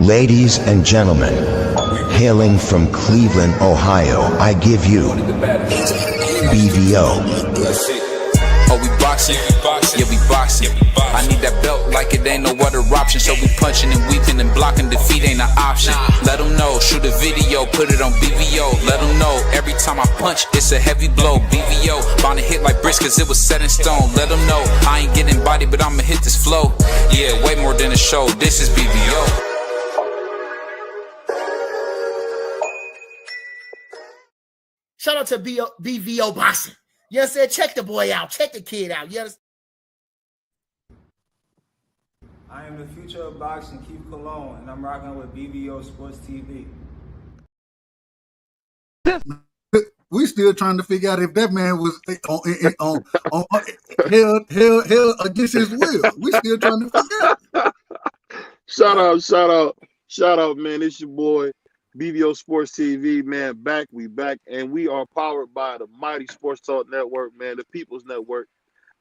Ladies and gentlemen, hailing from Cleveland, Ohio, I give you BVO. Oh, we boxing? Yeah, we boxing. I need that belt like it ain't no other option. So we punching and weaving and blocking. Defeat ain't an option. Let them know, shoot a video, put it on BVO. Let them know, every time I punch, it's a heavy blow. BVO, bound to hit like bricks cause it was set in stone. Let them know, I ain't getting body, but I'ma hit this flow. Yeah, way more than a show, this is BVO. Shout out to BVO Boxing. You understand? Check the boy out. Check the kid out. You understand? I am the future of boxing, Keith Cologne, and I'm rocking with BVO Sports TV. We still trying to figure out if that man was on held against his will. We still trying to figure out. Shout out, man. It's your boy, BVO Sports TV, man. We back, and we are powered by the Mighty Sports Talk Network, man, the People's Network.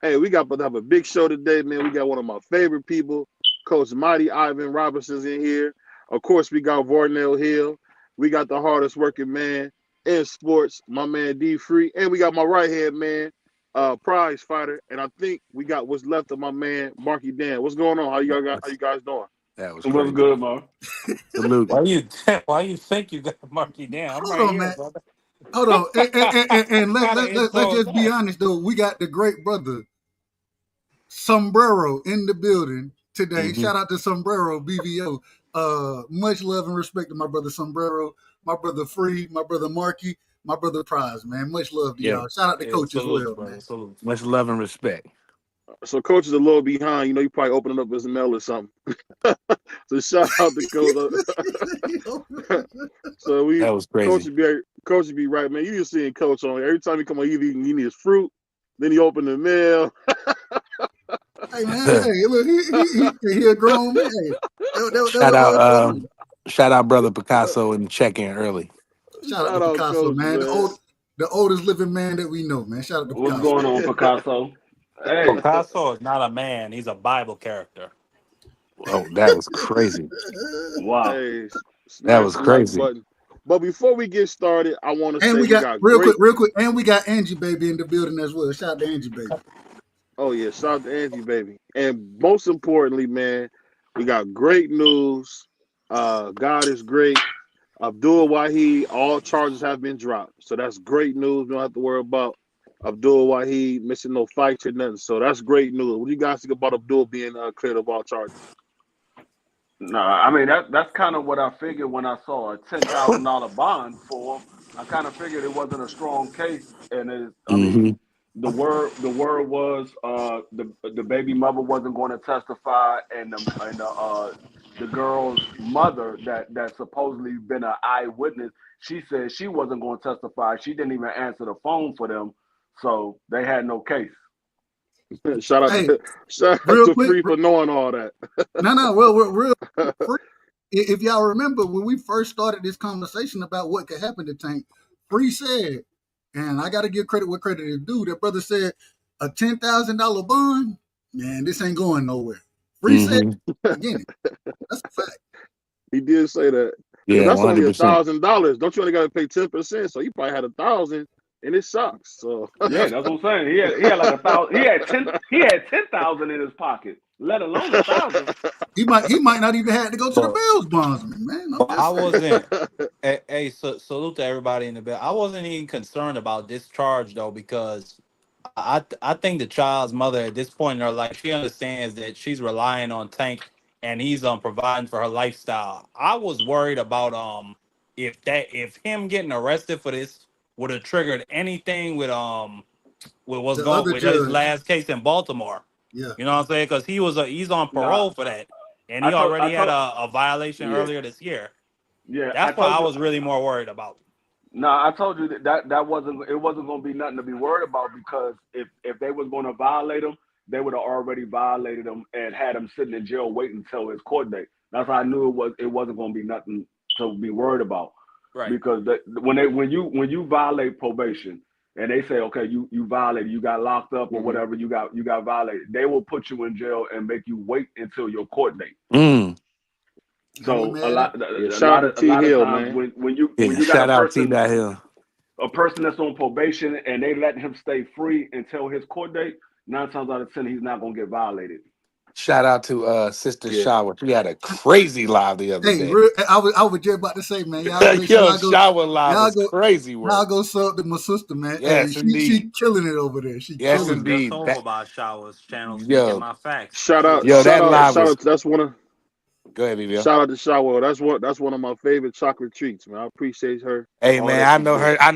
Hey, we got to have a big show today, man. We got one of my favorite people, Coach Mighty Ivan Robinson's in here. Of course, we got Varnell Hill. We got the hardest working man in sports, my man D Free, and we got my right hand man, prize fighter, and I think we got what's left of my man Marky Dan. What's going on? How you guys doing? That was What's good, man? Salute. Why you think you got Marky down? I'm Hold right on, here, man. brother. Hold on. And let's just be honest, though. We got the great brother Sombrero in the building today. Mm-hmm. Shout out to Sombrero, BVO. Much love and respect to my brother Sombrero, my brother Free, my brother Marky, my brother Prize, man. Much love to y'all. Shout out to Coach as well, man. Salute. Much love and respect. So Coach is a little behind. You know, you probably opening up his mail or something. So shout out to Coach. So that was crazy. Coach would be right, man. You just seeing Coach on every time he come on, he need his fruit. Then he open the mail. Hey man, hey, look, he a grown man. Shout out, brother Picasso, and check in early. Shout out to Picasso, Coach, man. The oldest living man that we know, man. Shout out to Picasso. What's going on, Picasso? Hey, Picasso is not a man; he's a Bible character. Oh, that was crazy. Wow, hey, that was crazy. But before we get started, I want to say we got real quick, and we got Angie Baby in the building as well. Shout out to Angie Baby. Oh yeah, shout out to Angie Baby. And most importantly, man, we got great news. God is great. Abdul Wahid, all charges have been dropped. So that's great news. We don't have to worry about Abdul Wahid missing no fights or nothing. So that's great news. What do you guys think about Abdul being cleared of all charges? Nah, I mean that's kind of what I figured when I saw a $10,000 bond for him. I kind of figured it wasn't a strong case, and I mean the word was the baby mother wasn't going to testify, and the girl's mother that supposedly been an eyewitness, she said she wasn't going to testify. She didn't even answer the phone for them, so they had no case. Shout out to Free for knowing all that. Well, we're Free. If y'all remember when we first started this conversation about what could happen to Tank, Free said, and I got to give credit where credit is due. That brother said a $10,000 bond, man, this ain't going nowhere. Free said, again, that's a fact. He did say that. Yeah, that's 100%. only $1,000. Don't you only got to pay 10%? So you probably had $1,000. And it sucks. So yeah, that's what I'm saying. He had like 1,000. He had 10,000 in his pocket, let alone 1,000. He might not even have to go to the Bills bondsman, man. I wasn't. Hey, salute to everybody in the bill. I wasn't even concerned about this charge though, because I think the child's mother at this point in her life, she understands that she's relying on Tank and he's providing for her lifestyle. I was worried about if him getting arrested for this would have triggered anything with what's going with his last case in Baltimore. Yeah, you know what I'm saying? Because he's on parole for that, and he already had a violation earlier this year. Yeah, that's what I was really more worried about. No, I told you that wasn't going to be nothing to be worried about, because if they was going to violate him, they would have already violated him and had him sitting in jail waiting until his court date. That's how I knew it wasn't going to be nothing to be worried about. Right. Because when you violate probation and they say, okay, you violated, you got locked up or whatever, you got violated, they will put you in jail and make you wait until your court date. So a lot, shout out to T a lot of Hill, times man. when you got shout out T. Hill. a person that's on probation and they let him stay free until his court date, 9 times out of 10 he's not gonna get violated. Shout out to Sister Yeah. Shower. She had a crazy live the other day. I was just about to say, man, y'all make sure Yo, y'all go. Shower live Y'all was go. crazy Y'all work. go sub to my sister, man. Yes, Hey, indeed. she killing it over there. She Yes, killing it. Just indeed. over by Showers channel speaking Yo, my facts. Shout out, Yo, that live shout was. out. That's one of. Go ahead, Vivio. Shout out to Shower. That's one of my favorite chocolate treats, man. I appreciate her. Hey all man, that I she know do. her. I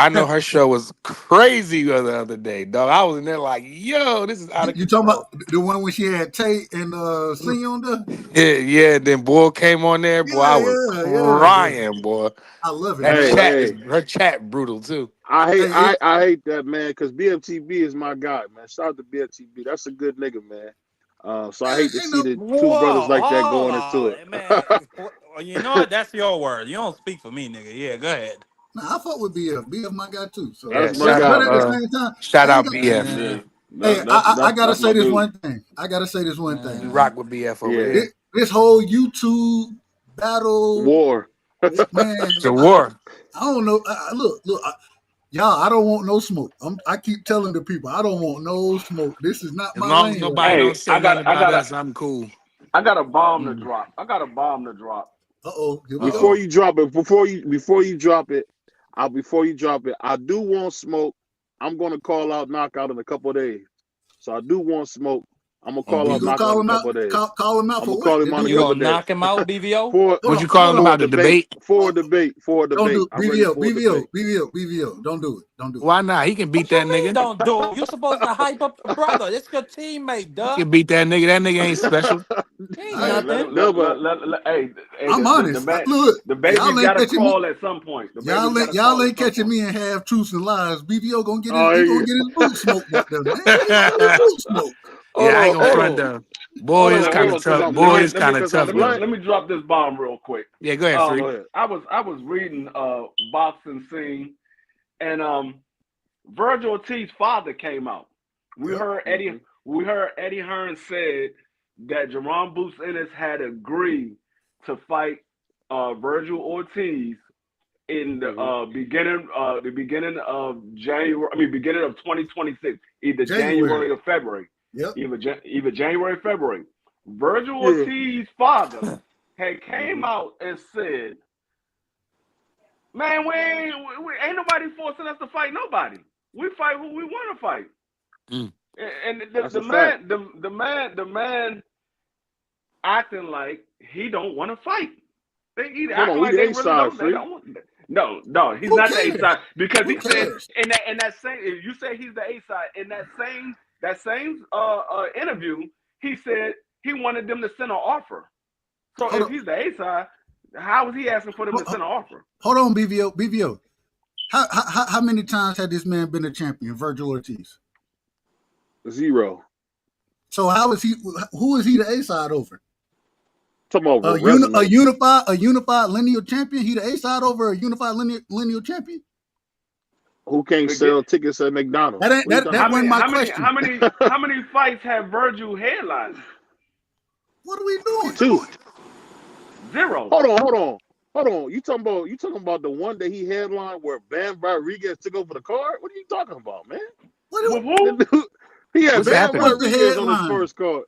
know her show was crazy the other day, dog. I was in there like, yo, this is out of You talking control. about the one when she had Tay and Sing on there? Yeah. Then boy came on there, boy. I was Yeah. crying, boy. I love it, That man. chat is her chat brutal too. I hate Hey, I hate that, man, because BFTB is my guy, man. Shout out to BFTB. That's a good nigga, man. So I hate to ain't see no. the two brothers Whoa, like that going into it. man. You know what? That's your word. You don't speak for me, nigga. Yeah, go ahead. Nah, I fuck with BF. BF my guy too. So, Yeah, That's my but guy, at the man. same time, shout I ain't out got. BF. Yeah, Hey, I gotta that's my say this dude. one thing. I gotta say this one thing, You man. rock with BF over Yeah. here. This whole YouTube battle, War. man. It's a war. I don't know. Look, y'all. I don't want no smoke. I keep telling the people, I don't want no smoke. This is not As my long as lane right nobody now. don't Hey, say nothing about us, I'm cool. I got a bomb to Mm. drop. I got a bomb to drop. Here we Before go. you drop it, before you drop it, I do want smoke. I'm gonna call out Knockout in a couple of days. So I do want smoke. I'm gonna call You out gonna Knockout call in a him out? couple of days. Call him out I'm for gonna call what? him out in a You couple gonna of days. knock him out, BVO? For What you call him about the debate? For a debate. Don't do I'm ready BVO, for a debate. BVO. Don't do it. Don't do it. Why not? He can beat What you that mean nigga. don't do it? You're supposed to hype up your brother. It's your teammate, He duh. can beat that nigga. That nigga ain't special. He ain't All Hey, right. nothing. hey, I'm honest. Look, the y'all baby's ain't got to catching me. crawl at some point. The baby's got to Y'all crawl at ain't some catching point. me in half truths and lies. BVO gonna get his. Oh, He yeah. gonna get his boot smoked back there, man. He gonna get his boot smoked. Yeah, I ain't gonna Hey, front though. Boy is kind of Cause tough. I'm Boy blind. is kind of Cause I'm tough though. blind. let me drop this bomb real quick. Yeah, go ahead, Free. Go ahead. I was reading boxing scene, and Virgil Ortiz's father came out. We heard Eddie Hearn said that Jerome Boots Ennis had agreed to fight Virgil Ortiz in the beginning of January. I mean, beginning of 2026, either January or February. Yep. Either January or February. Virgil Ortiz's father had came out and said, "Man, we ain't nobody forcing us to fight nobody. We fight who we want to fight." Mm. And That's the a fact. man acting like he don't want to fight. They either Hold acting on, we like the they A really side, don't. They Free. don't want. No, he's Who not the cares? A side because Who he said cares? in that same. If you say he's the A side in that same interview, he said he wanted them to send an offer. So if he's the A side, how was he asking for them to send an offer? Hold on, BVO. How many times had this man been a champion, Virgil Ortiz? 0. So how is he? Who is he the A side over? Talking about A resume. unified lineal champion. He the A side over a unified lineal champion. Who can't sell tickets at McDonald's? That wasn't my question. How many fights have Virgil headlined? What are we doing? 2. 0. Hold on. You talking about the one that he headlined where Bam Rodriguez took over the card? What are you talking about, man? With who? He had What's Bam happening? Rodriguez on his first card.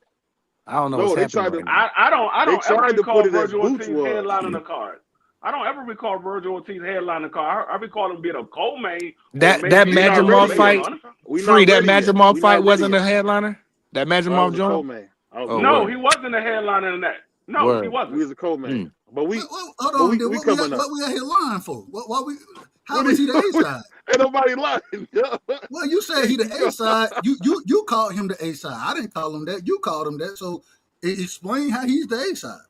I don't know No, what's they happening tried to. right now. I don't ever tried to recall put it as Virgil Boots Ortiz was. headlining the card. I don't ever recall Virgil Ortiz headlining the card. I recall him being a co-main. That We not Madrimal ready fight, yet. We Free. not That ready yet. Madrimal We fight not ready wasn't a yet. headliner. That I Madrimal was a joint. co-main. Oh, No, word. he wasn't a headliner in that. No, Word. he We wasn't. was a co-main. But we Hold on, we coming up. what we out here lying for? How was he the A side? Ain't nobody lying. Well, you said he the A side. You called him the A side. I didn't call him that. You called him that. So explain how he's the A side.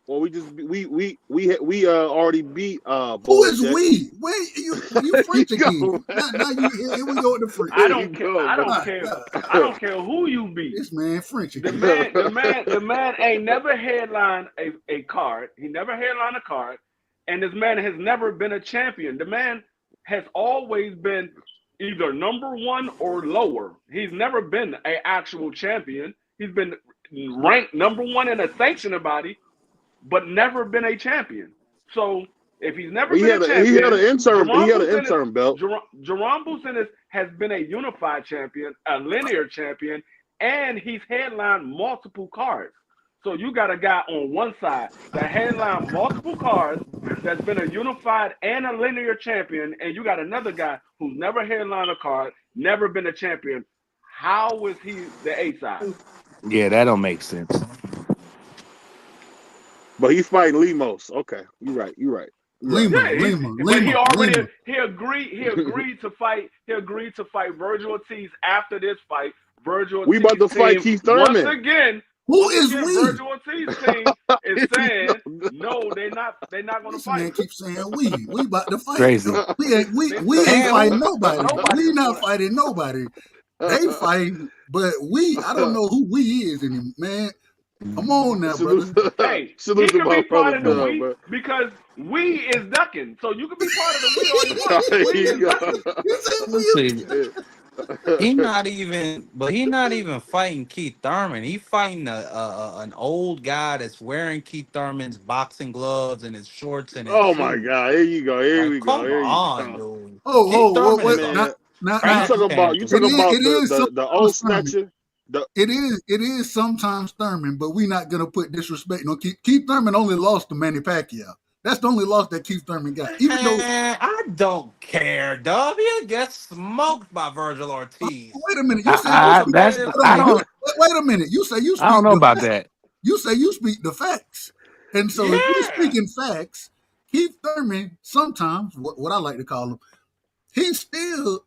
Well, we already beat Who is Jack. we? Wait, you French again? Now here we go with the French. I don't care. Go, I don't man. care. I don't care who you beat. This man French The again. man ain't never headlined a card. He never headlined a card, and this man has never been a champion. The man has always been either number 1 or lower. He's never been an actual champion. He's been ranked number 1 in a sanctioning body but never been a champion. So if he's never He been had a an champion, interim. He had an Bucenis, interim belt. Jerome Bucenis has been a unified champion, a linear champion, and he's headlined multiple cards. So you got a guy on one side that headlined multiple cards, that's been a unified and a linear champion, and you got another guy who's never headlined a card, never been a champion. How is he the A side? Yeah, that don't make sense. But he's fighting Lemos. Okay, you're right. You're right. Lima, Yeah, but he agreed to fight. He agreed to fight Virgil Ortiz after this fight. Virgil We Ortiz about to fight team, Keith Thurman. once again. Who is we? Virgil Ortiz team is saying no, they're not going to This fight. man keeps saying we about to fight. Crazy. We ain't fighting nobody. We not fighting nobody. They fighting, but I don't know who we is anymore, man. Come on now, brother. Hey, salute he to can my be part of the brother, we bro. because we is ducking. So you can be part of the we all you want. We is ducking. You said we He not even fighting Keith Thurman. He fighting an old guy that's wearing Keith Thurman's boxing gloves and his shorts and his Oh shoes. my God! Here you go. Here Like, we go. come Here on, you go. dude. Oh, Keith wait, Thurman is Man, you talking about the old snatcher? It is sometimes Thurman, but we not gonna put disrespect on Keith Thurman. Only lost to Manny Pacquiao. That's the only loss that Keith Thurman got. Even though I don't care, dog. He'll get smoked by Virgil Ortiz. wait a minute, you say I don't. wait a minute. You say you speak I don't know about facts. that. You say you speak the facts, and so if you're speaking facts, Keith Thurman sometimes what I like to call him, he still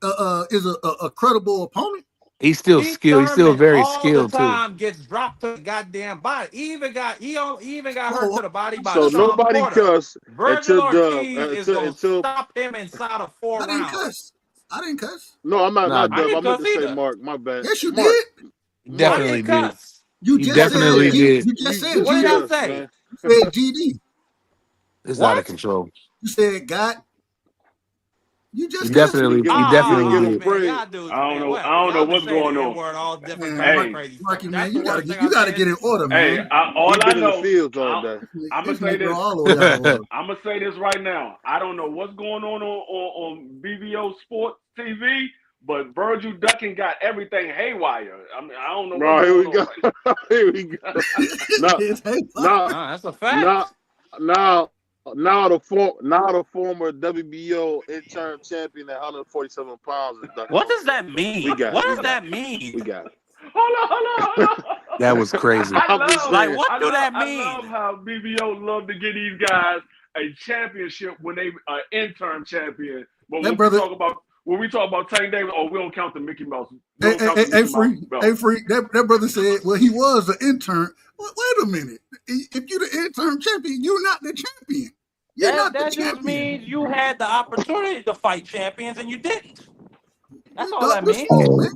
is a credible opponent. He's still skilled. He's still very skilled all the too. time gets dropped to the goddamn body. He even got hurt to the body by So Sean nobody Porter. cuss Virgil until Ortiz is gonna stop him inside of 4 rounds. I didn't cuss. No, I'm not I Dub. didn't I meant to cuss say either. Mark. My bad. Yes, you Mark. did. Definitely did. You You just definitely said, did. You just said What did GD. I say? Man. You said GD. It's What? out of control. You said God. You just You cussed. definitely, Give you him- definitely give him did. praise. Y'all dudes, I don't man, know. whatever. I don't know Y'all what's just say going the on. N-word, all different Man, type of crazy Marky, stuff. man, That's you the gotta worst get thing you I gotta said. get in order, Hey, man. all He I been in the know, fields all day. I'm gonna This say nigga this. all the way out of order. I'm gonna say this right now. I don't know what's going on BVO Sports TV, but Virgil Ducking got everything haywire. I mean, I don't know Bro, what's here we going go. on right now. Here we go. Now, That's a fact. now the former WBO interim champion at 147 pounds is Ducking. What does that mean? We got it. What We does got that it. mean? We got it. Hold on. That was crazy. I I'm just love, Like, saying. what do that I mean? love how BBO love to give these guys a championship when they are interim champion. But That when brother- we talk about Tank Davis, we don't count the Mickey Mouse. Hey, Freak. That brother said, well, he was an intern. Wait a minute. If you're the intern champion, you're not the champion. You're not the That just champion. means you had the opportunity to fight champions and you didn't. That's all that This means. fight, man.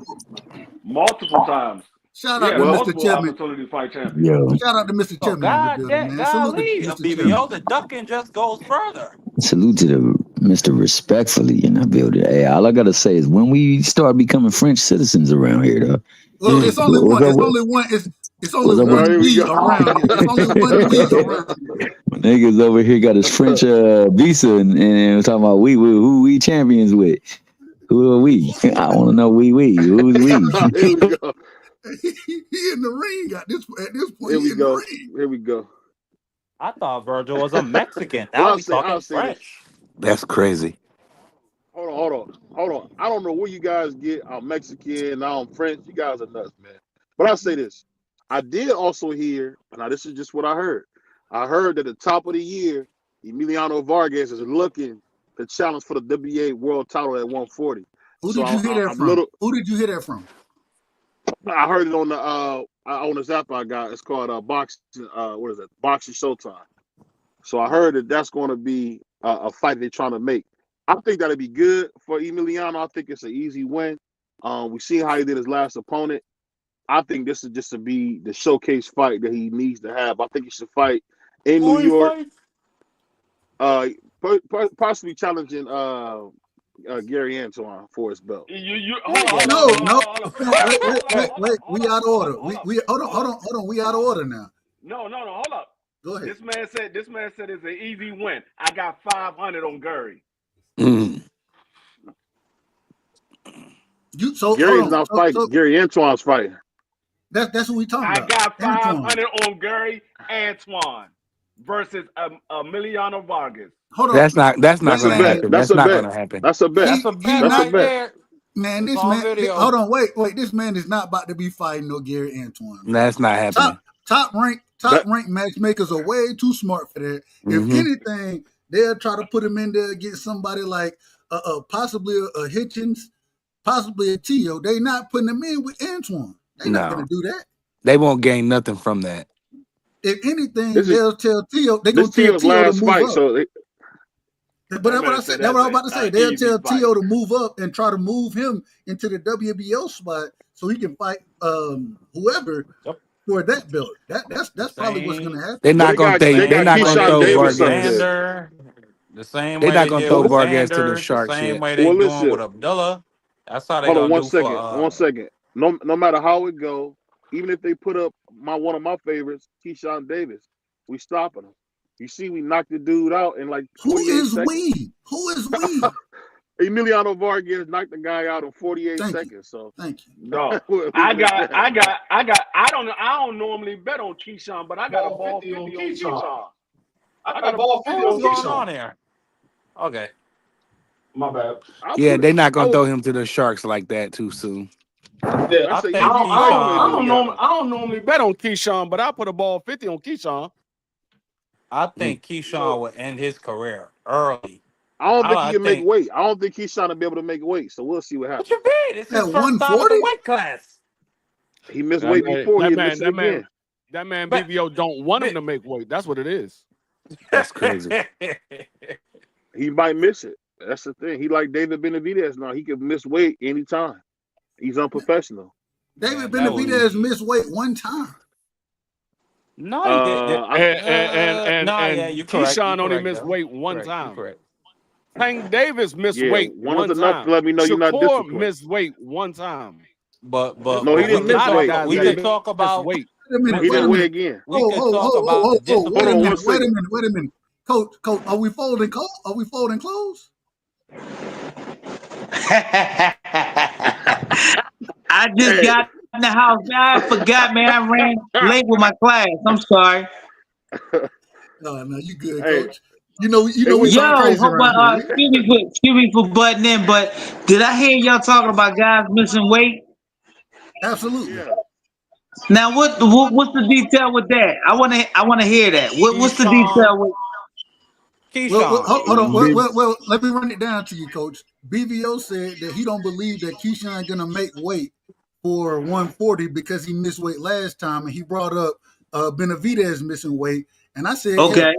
multiple times. Shout out to multiple Mr. Chapman. opportunities to fight champions. Yo, Shout out to Mr. Oh, Chapman in the building, man. Salute golly, to Mr. BBO, Chapman. the ducking just goes further. salute to the Mr. Respectfully in the building. Hey, all I gotta say is when we start becoming French citizens around here, though. Well, it's only one. It's only one. It's only one we around here. It's only one we around here. Niggas over here got his French visa and we're talking about who we champions with. Who are we? I want to know who's we. Here we go. He in the ring at this point. Here we go. Here we go. I thought Virgil was a Mexican. Well, Now we talking French. That's crazy. Hold on. I don't know where you guys get. I'm Mexican. Now I'm French. You guys are nuts, man. But I'll say this. I did also hear, now this is just what I heard. I heard that at the top of the year, Emiliano Vargas is looking to challenge for the WBA world title at 140. Who did you hear that from? Who did you hear that from? I heard it on the app I got. It's called Boxing. What is it? Boxing Showtime. So I heard that that's going to be a fight they're trying to make. I think that'd be good for Emiliano. I think it's an easy win. We see how he did his last opponent. I think this is just to be the showcase fight that he needs to have. I think he should fight in New York. Possibly challenging Gary Antoine for his belt. No. Wait. We out of order. We hold on. We out of order now. No. Hold up. Go ahead. This man said it's an easy win. I got 500 on Gary. Mm. Gary's not fighting. Gary Antoine's fighting. That's what we talking I about. got Antoine. 500 on Gary Antoine versus Emiliano Vargas. Hold on. That's not gonna happen. That's That's a not bet. gonna happen. That's a bet. That's a bet That's a right bet. there. Man, It's this on man. video. Hold on, wait. This man is not about to be fighting no Gary Antoine. Man. That's not happening. Top ranked matchmakers are way too smart for that. Mm-hmm. If anything, they'll try to put him in there against somebody like possibly a Hitchens, possibly a Tio. They not putting him in with Antoine. They're not gonna do that. They won't gain nothing from that. If anything, they'll tell Tio. They're gonna tell Tio's Tio to last move fight. up. So But that's what I said. That's what I was about to say. They'll tell Tio to move up and try to move him into the WBO spot so he can fight whoever for that belt. That's probably what's going to happen. They're not going to throw Vargas. The same They're way not they going to did throw with Vargas to the Sanders, the Sharks same yet. way they doing with Abdullah. That's how they hold gonna on do one second. No matter how it go, even if they put up one of my favorites, Keyshawn Davis, we stopping him. You see, we knocked the dude out in like 48 seconds. Who is we? Emiliano Vargas knocked the guy out in 48 seconds. So thank you. No, I don't normally bet on Keyshawn, but I got a ball 50 on Keyshawn. I got a ball 50 on Keyshawn. What's going on there? Okay. My bad. Yeah, they're not gonna throw him to the Sharks like that too soon. Yeah, I don't normally bet on Keyshawn, but I put a ball 50 on Keyshawn. I think Keyshawn will end his career early. I don't think he can make weight. I don't think Keyshawn will be able to make weight. So we'll see what happens. What you mean? It's his first time in the weight class. He missed weight before. He missed it again. That man BBO don't want him to make weight. That's what it is. That's crazy. He might miss it. That's the thing. He like David Benavidez now. He can miss weight anytime. He's unprofessional. David Benavidez missed weight one time. No, he didn't. And Keyshawn only missed weight one time. Correct. Tank Davis missed weight one time. To let me know you're not disciplined. Missed weight one time. But no, he didn't miss weight. We can talk about weight. He didn't weigh again. We can talk about the Wait a minute. Coach, are we folding clothes? Are we folding clothes? I just got in the house. I forgot, man. I ran late with my class. I'm sorry. No, you good, Coach. You know we crazy around here. Excuse me for butting in, but did I hear y'all talking about guys missing weight? Absolutely. Yeah. Now what's the detail with that? I wanna hear that. What's the detail with Well, hold on. Well, let me run it down to you, Coach. BVO said that he don't believe that Keyshawn gonna make weight for 140 because he missed weight last time, and he brought up Benavidez missing weight, and I said, okay,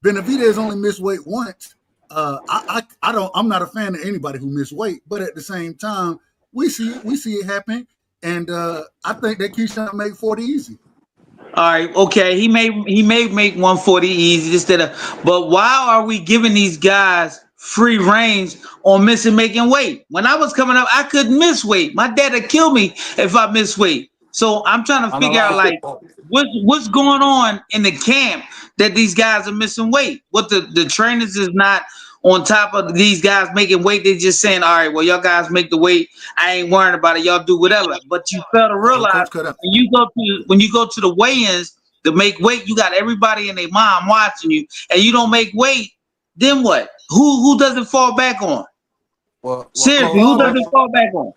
Benavidez only missed weight once. I'm not a fan of anybody who missed weight, but at the same time, we see it happen, and I think that Keyshawn make 40 easy. All right, okay. He may make 140 easy instead of, but why are we giving these guys free range on making weight? When I was coming up, I couldn't miss weight. My dad would kill me if I missed weight. So I'm trying to figure out like what's going on in the camp that these guys are missing weight. What the trainers is not on top of these guys making weight. They're just saying, all right, well, y'all guys make the weight. I ain't worrying about it. Y'all do whatever. But you fail to realize when you go to the weigh-ins to make weight, you got everybody and their mom watching you, and you don't make weight. Then what? Who does it fall back on? Seriously, who does it fall back on?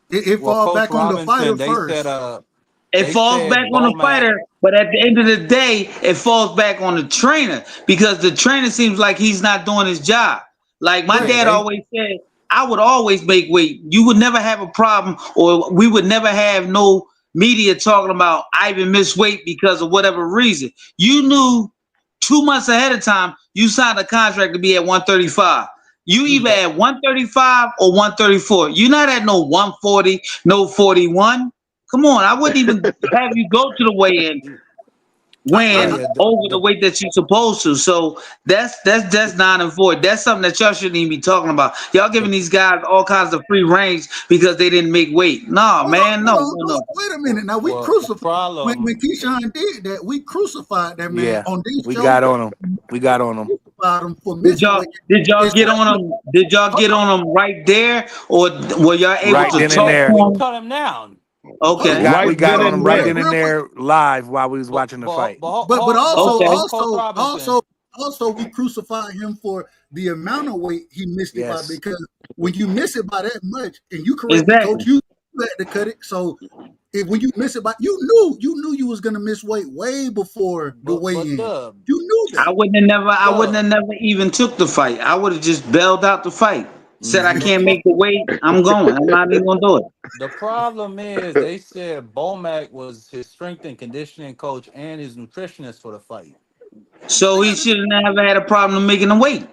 It falls back on the fighter first. It falls back on the fighter, but at the end of the day, it falls back on the trainer because the trainer seems like he's not doing his job. Like my dad always said, I would always make weight. You would never have a problem, or we would never have no media talking about Ivan missed weight because of whatever reason. You knew 2 months ahead of time, you signed a contract to be at 135. You either at 135 or 134. You're not at no 140, no 41. Come on, I wouldn't even have you go to the weigh-in. weighing Yeah, over the weight that you're supposed to. So that's non and void. That's something that y'all shouldn't even be talking about. Y'all giving these guys all kinds of free range because they didn't make weight. No, Hold on, man, hold no, on, no, hold on. no. Wait a minute. Now we well, the crucified when problem, Keyshawn did that. We crucified that man Yeah, on this we show. got on him. We got on him. Crucified him for Did missing y'all weight. did y'all It's get like, on look, them? Did y'all hold get on them right there, or were y'all able Right to no, then and talk there. to we them? cut him down. We Okay, got Right we got then on and him right real, there. then and real quick. there live while we was watching the fight. But also, okay. also, also, also, we crucified him for the amount of weight he missed it by, Yes. because when you miss it by that much, and you correctly, coach, Exactly. you had to cut it. So if when you miss it by, you knew you was gonna miss weight way before the But weigh-in. Dub, You knew that. I wouldn't have never even took the fight. I would have just bailed out the fight. Said I Mm-hmm. can't make the weight. I'm going. I'm not even gonna do it. the problem is they said Bomac was his strength and conditioning coach and his nutritionist for the fight. So he should have never had a problem making the weight.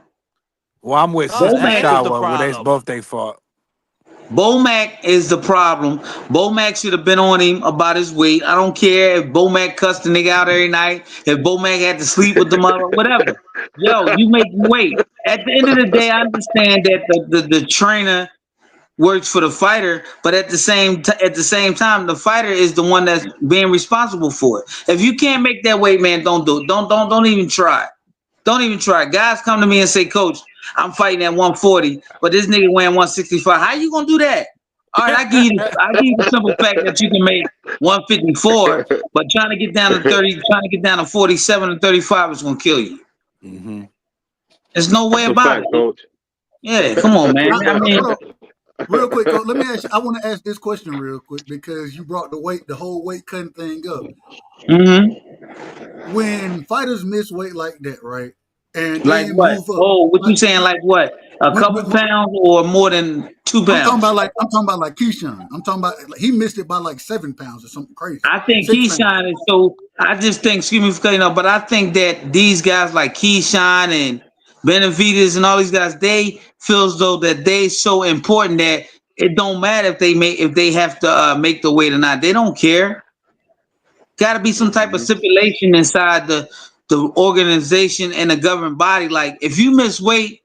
Well, I'm with No, Sister that is the Bomac, Shawa. Well, they problem. both they fought. Bomac is the problem. Bomac should have been on him about his weight. I don't care if Bomac cussed the nigga out every night, if Bomac had to sleep with the mother, whatever. Yo, you make weight. At the end of the day, I understand that the trainer works for the fighter, but at the same time, the fighter is the one that's being responsible for it. If you can't make that weight, man, don't do it. Don't even try. Don't even try. Guys come to me and say, Coach, I'm fighting at 140, but this nigga weighing 165. How you gonna do that? All right, I give you the simple fact that you can make 154, but trying to get down to 30, trying to get down to 47 and 35 is gonna kill you. Mm-hmm. There's no way That's a about fact, it. coach. Yeah, come on, man. Now, I mean, hold on, real quick, coach. Let me ask you. I want to ask this question real quick because you brought the whole weight cutting thing up. When fighters miss weight like that, right, and like then what? move up, Oh, what like you saying? Like what? A when, couple pounds or more than 2 pounds? I'm talking about like Keyshawn. I'm talking about like, he missed it by like 7 pounds or something crazy. I think 6 pounds. Keyshawn is so. I just think, excuse me for cutting up, but I think that these guys like Keyshawn and Benavides and all these guys, they feel as though that they so important that it don't matter if they have to make the weight or not. They don't care. Got to be some type of Mhm. stipulation inside the organization and the governing body. Like if you miss weight,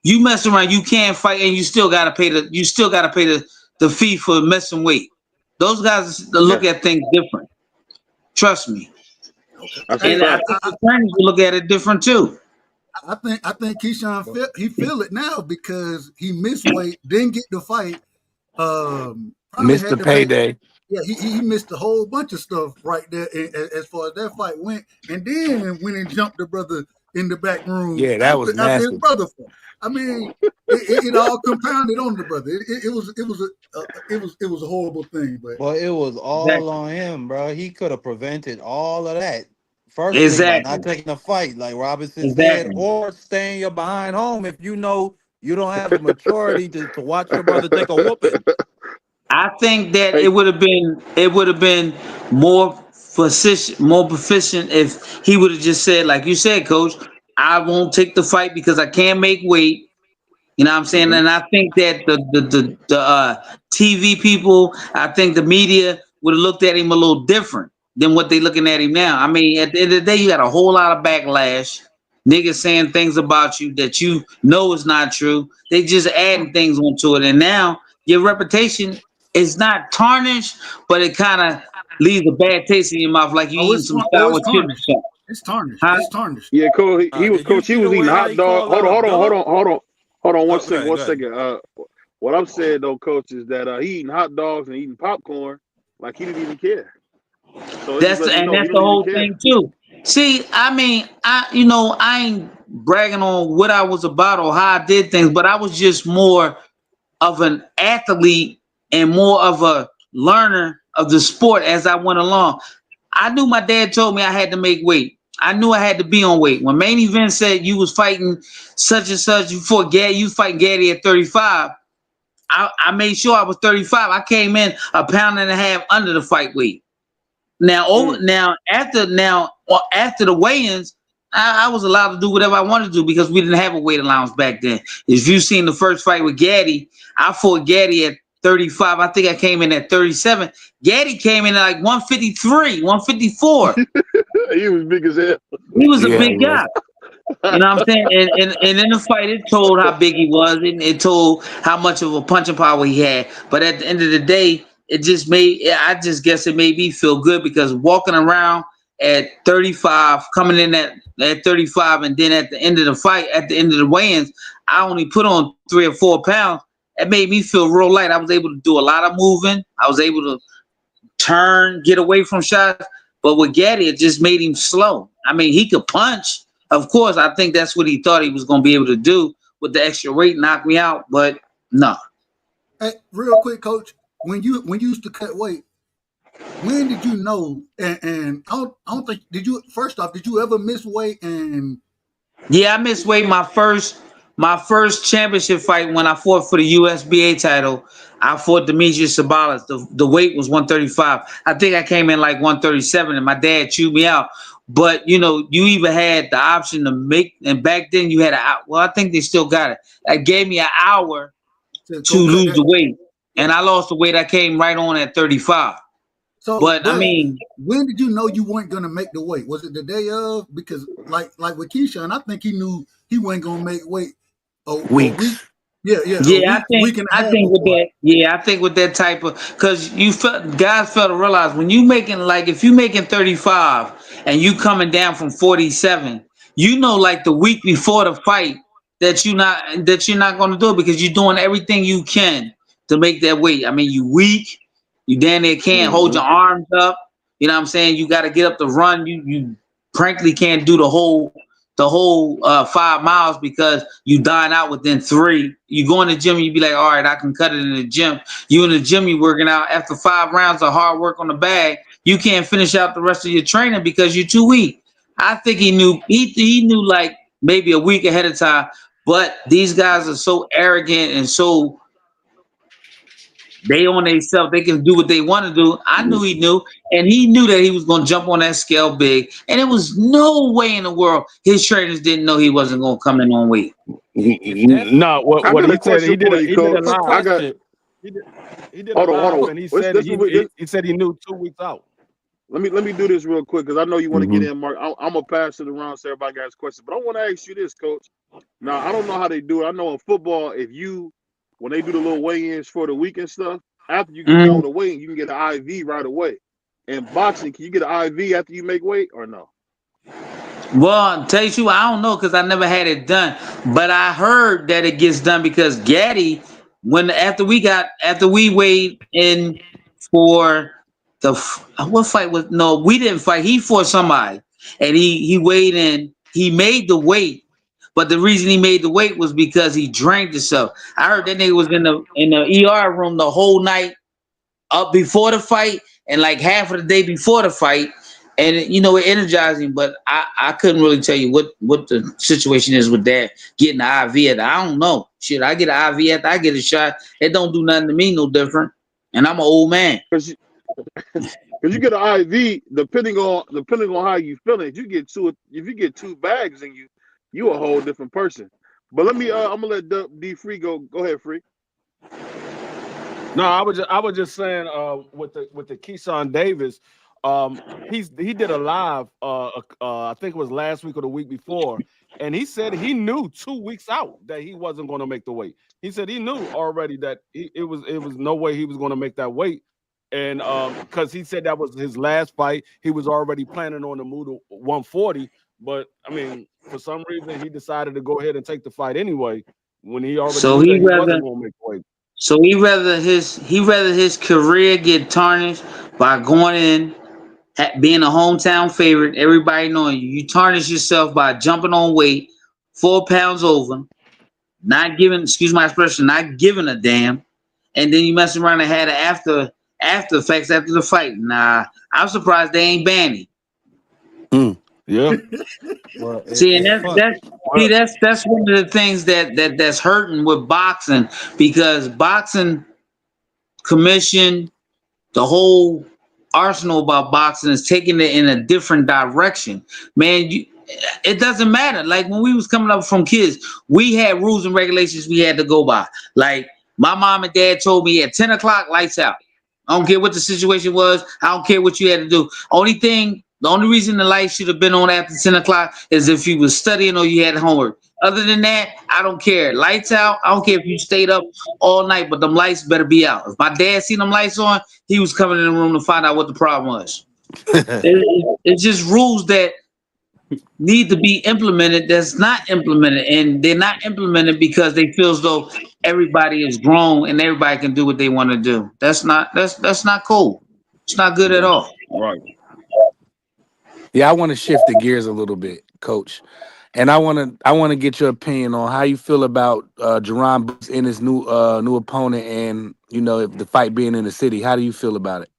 you mess around, you can't fight, and you still got to pay the fee for messing weight. Those guys look Yeah, at things different. Trust me. Okay. that's a Hey, And I fact. think the trainers will look at it different too. I think Keyshawn feel it now because he missed weight, didn't get the fight. Probably Missed the had to pay. payday. Yeah, he missed a whole bunch of stuff right there as far as that fight went, and then went and jumped the brother in the back room Yeah, that was after his nasty. brother fought. I mean, it all compounded on the brother. It was a horrible thing, but Well, it was all Exactly. on him, bro. He could have prevented all of that. First thing by not Exactly. taking a fight, like Robinson said, Exactly. or staying your behind home if you know you don't have the maturity to watch your brother take a whooping. I think that Hey, it would have been more proficient if he would have just said, like you said, Coach, I won't take the fight because I can't make weight. You know what I'm saying? hmm And I think that the TV people, I think the media would have looked at him a little different than what they looking at him now. I mean, at the end of the day, you got a whole lot of backlash. Niggas saying things about you that you know is not true. They just adding things onto it. And now your reputation is not tarnished, but it kind of leaves a bad taste in your mouth like you eating some sour it's chips tarnished. or something. It's tarnished. Huh? It's tarnished. yeah, coach. He was Did you coach. He see the was eating way how hot he dog. called Hold out on, hold on, hold Abdullah? on, hold on, hold on. Go One ahead, second, go one ahead. second. What I'm saying though, coach, is that he eating hot dogs and eating popcorn like he didn't even care. So it just lets me know he That's the don't even whole care. thing too. See, I mean, I ain't bragging on what I was about or how I did things, but I was just more of an athlete and more of a learner of the sport as I went along. I knew my dad told me I had to make weight. I knew I had to be on weight. When main event said you was fighting such and such before Gaddy, you fighting Gaddy at 35. I made sure I was 35. I came in a pound and a half under the fight weight. Mm. After the weigh-ins, I was allowed to do whatever I wanted to do because we didn't have a weight allowance back then. If you seen the first fight with Gaddy, I fought Gaddy at 35. I think I came in at 37. Gaddy came in at like 153, 154. He was big as hell. He was a Yeah, he big guy. was. You know what I'm saying? And in the fight, it told how big he was, and it told how much of a punching power he had. But at the end of the day, it just made, I just guess it made me feel good because walking around at 35, coming in at 35, and then at the end of the fight, at the end of the weigh-ins, I only put on 3 or 4 pounds. It made me feel real light. I was able to do a lot of moving. I was able to turn, get away from shots. But with Gaddy, it just made him slow. I mean, he could punch. Of course, I think that's what he thought he was going to be able to do with the extra weight, knock me out. But no. Hey, real quick, Coach, when you used to cut weight, when did you know? And I don't think did you. First off, did you ever miss weight? And Yeah, I missed weight my first championship fight when I fought for the USBA title. I fought Demetrius Sabalas. The weight was 135. I think I came in like 137, and my dad chewed me out. But you know, you even had the option to make, and back then you had well, I think they still got it. That gave me an hour to to go cut lose that. the weight, Yeah. and I lost the weight. I came right on at 35. So, But I but mean, when did you know you weren't gonna make the weight? Was it the day of? Because like with Keyshawn, I think he knew he wasn't gonna make weight a week. Weeks. Yeah, a yeah, week and a I half think with before. that, yeah, I think with that type of, because you felt, guys fail to realize when you making, like, if you making 35 and you coming down from 47, you know, like the week before the fight that you're not going to do it because you're doing everything you can to make that weight. I mean, you weak, you damn near can't hold your arms up. You know what I'm saying? You got to get up to run. You frankly can't do the whole 5 miles because you dine out within 3. You go in the gym and you be like, all right, I can cut it in the gym. You in the gym, you working out after 5 rounds of hard work on the bag. You can't finish out the rest of your training because you're too weak. I think he knew like maybe a week ahead of time, but these guys are so arrogant and so they on themselves, they can do what they want to do. I knew he knew, and he knew that he was going to jump on that scale big. And there was no way in the world his trainers didn't know he wasn't going to come in on weight. No, I what got he a said, question for you, he did a Coach. live. I got. He did a Hold live, on. and he Let's, said let's, he said he knew 2 weeks out. Let me do this real quick because I know you want to get Mm-hmm. in, Mark. I'm gonna pass it around so everybody got questions, but I want to ask you this, Coach. Now I don't know how they do it. I know in football, when they do the little weigh-ins for the week and stuff, after you get done with the weigh-in, you can get an IV right away. In boxing, can you get an IV after you make weight or no? Well, tell you, I don't know because I never had it done, but I heard that it gets done because Gaddy, after we weighed in for what fight was, no, we didn't fight. He fought somebody, and he weighed in. He made the weight, but the reason he made the weight was because he drank himself. I heard that nigga was in the ER room the whole night up before the fight and like half of the day before the fight. And it energized him, but I couldn't really tell you what the situation is with that getting an IV. I don't know. Shit, I get an IV after I get a shot. It don't do nothing to me no different. And I'm an old man. Because you get an IV, depending on how you feeling. If you get 2 bags in you a whole different person. But let me I'm gonna let D Free go. Go ahead, Free. No, I was just saying with the Keyshawn Davis, he did a live I think it was last week or the week before, and he said he knew 2 weeks out that he wasn't going to make the weight. He said he knew already that it was no way he was going to make that weight, and because he said that was his last fight, he was already planning on the move to 140. But I mean, for some reason, he decided to go ahead and take the fight anyway when he already knew that he wasn't going to make the weight. So he rather his career get tarnished by going in, being a hometown favorite, everybody knowing you. You tarnish yourself by jumping on weight 4 pounds over, not giving, excuse my expression, not giving a damn, and then you mess around and had an after effects after the fight. Nah, I'm surprised they ain't banning. Yeah. Well, See, and it's fun. that's one of the things that's hurting with boxing because boxing commission, the whole arsenal about boxing is taking it in a different direction. Man, it doesn't matter. Like when we was coming up from kids, we had rules and regulations we had to go by. Like My mom and dad told me at 10 o'clock, lights out. I don't care what the situation was. I don't care what you had to do. The only reason the lights should have been on after 10 o'clock is if you was studying or you had homework. Other than that, I don't care. Lights out. I don't care if you stayed up all night, but them lights better be out. If my dad seen them lights on, he was coming in the room to find out what the problem was. It's just rules that need to be implemented that's not implemented, and they're not implemented because they feel as though everybody is grown and everybody can do what they want to do. That's not cool. It's not good at all. Right. Yeah, I want to shift the gears a little bit, Coach, and I want to get your opinion on how you feel about Jerron Boots and his new opponent, and if the fight being in the city. How do you feel about it?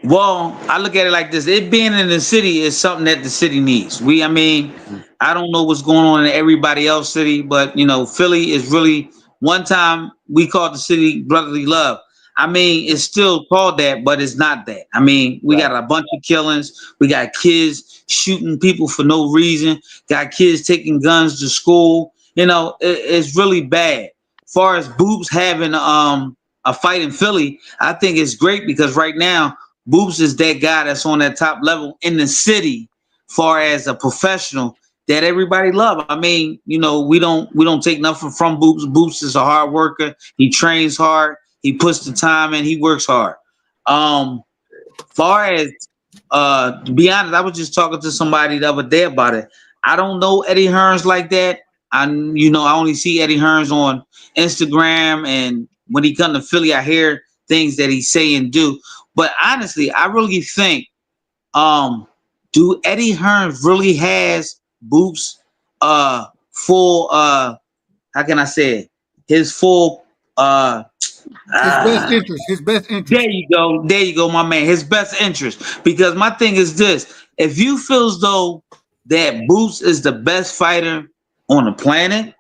Well, I look at it like this. It being in the city is something that the city needs. I don't know what's going on in everybody else's city, but Philly is really, one time we called the city brotherly love. It's still called that, but it's not that. We got a bunch of killings. We got kids shooting people for no reason. Got kids taking guns to school. It's really bad. As far as Boots having a fight in Philly, I think it's great because right now, Boots is that guy that's on that top level in the city, far as a professional that everybody love. We don't take nothing from Boots. Boots is a hard worker. He trains hard. He puts the time in. He works hard. Far as to be honest, I was just talking to somebody the other day about it. I don't know Eddie Hearns like that. I only see Eddie Hearns on Instagram, and when he come to Philly, I hear things that he say and do. But honestly, I really think, do Eddie Hearns really has Boots full how can I say it? His full His best interest. There you go, my man. His best interest. Because my thing is this: if you feel as though that Boots is the best fighter on the planet,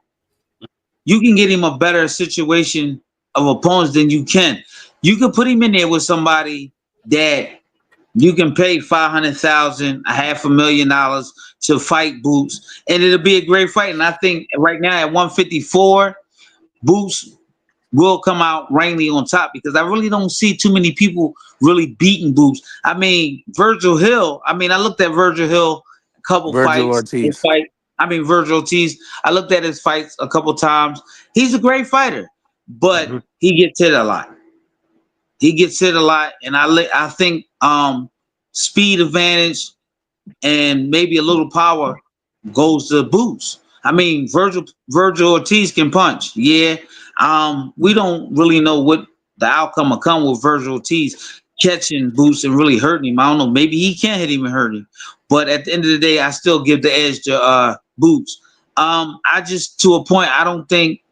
you can get him a better situation of opponents than you can. You could put him in there with somebody that you can pay $500,000, $500,000 to fight Boots, and it'll be a great fight. And I think right now at 154, Boots will come out reigning on top because I really don't see too many people really beating Boots. Virgil Hill. I looked at Virgil Hill a couple Virgil fights. Ortiz. Virgil Ortiz. I looked at his fights a couple times. He's a great fighter, but he gets hit a lot. And I think speed advantage and maybe a little power goes to Boots. Virgil Ortiz can punch. Yeah. We don't really know what the outcome will come with Virgil Ortiz catching Boots and really hurting him. I don't know. Maybe he can hit him and hurt him. But at the end of the day, I still give the edge to Boots. To a point, I don't think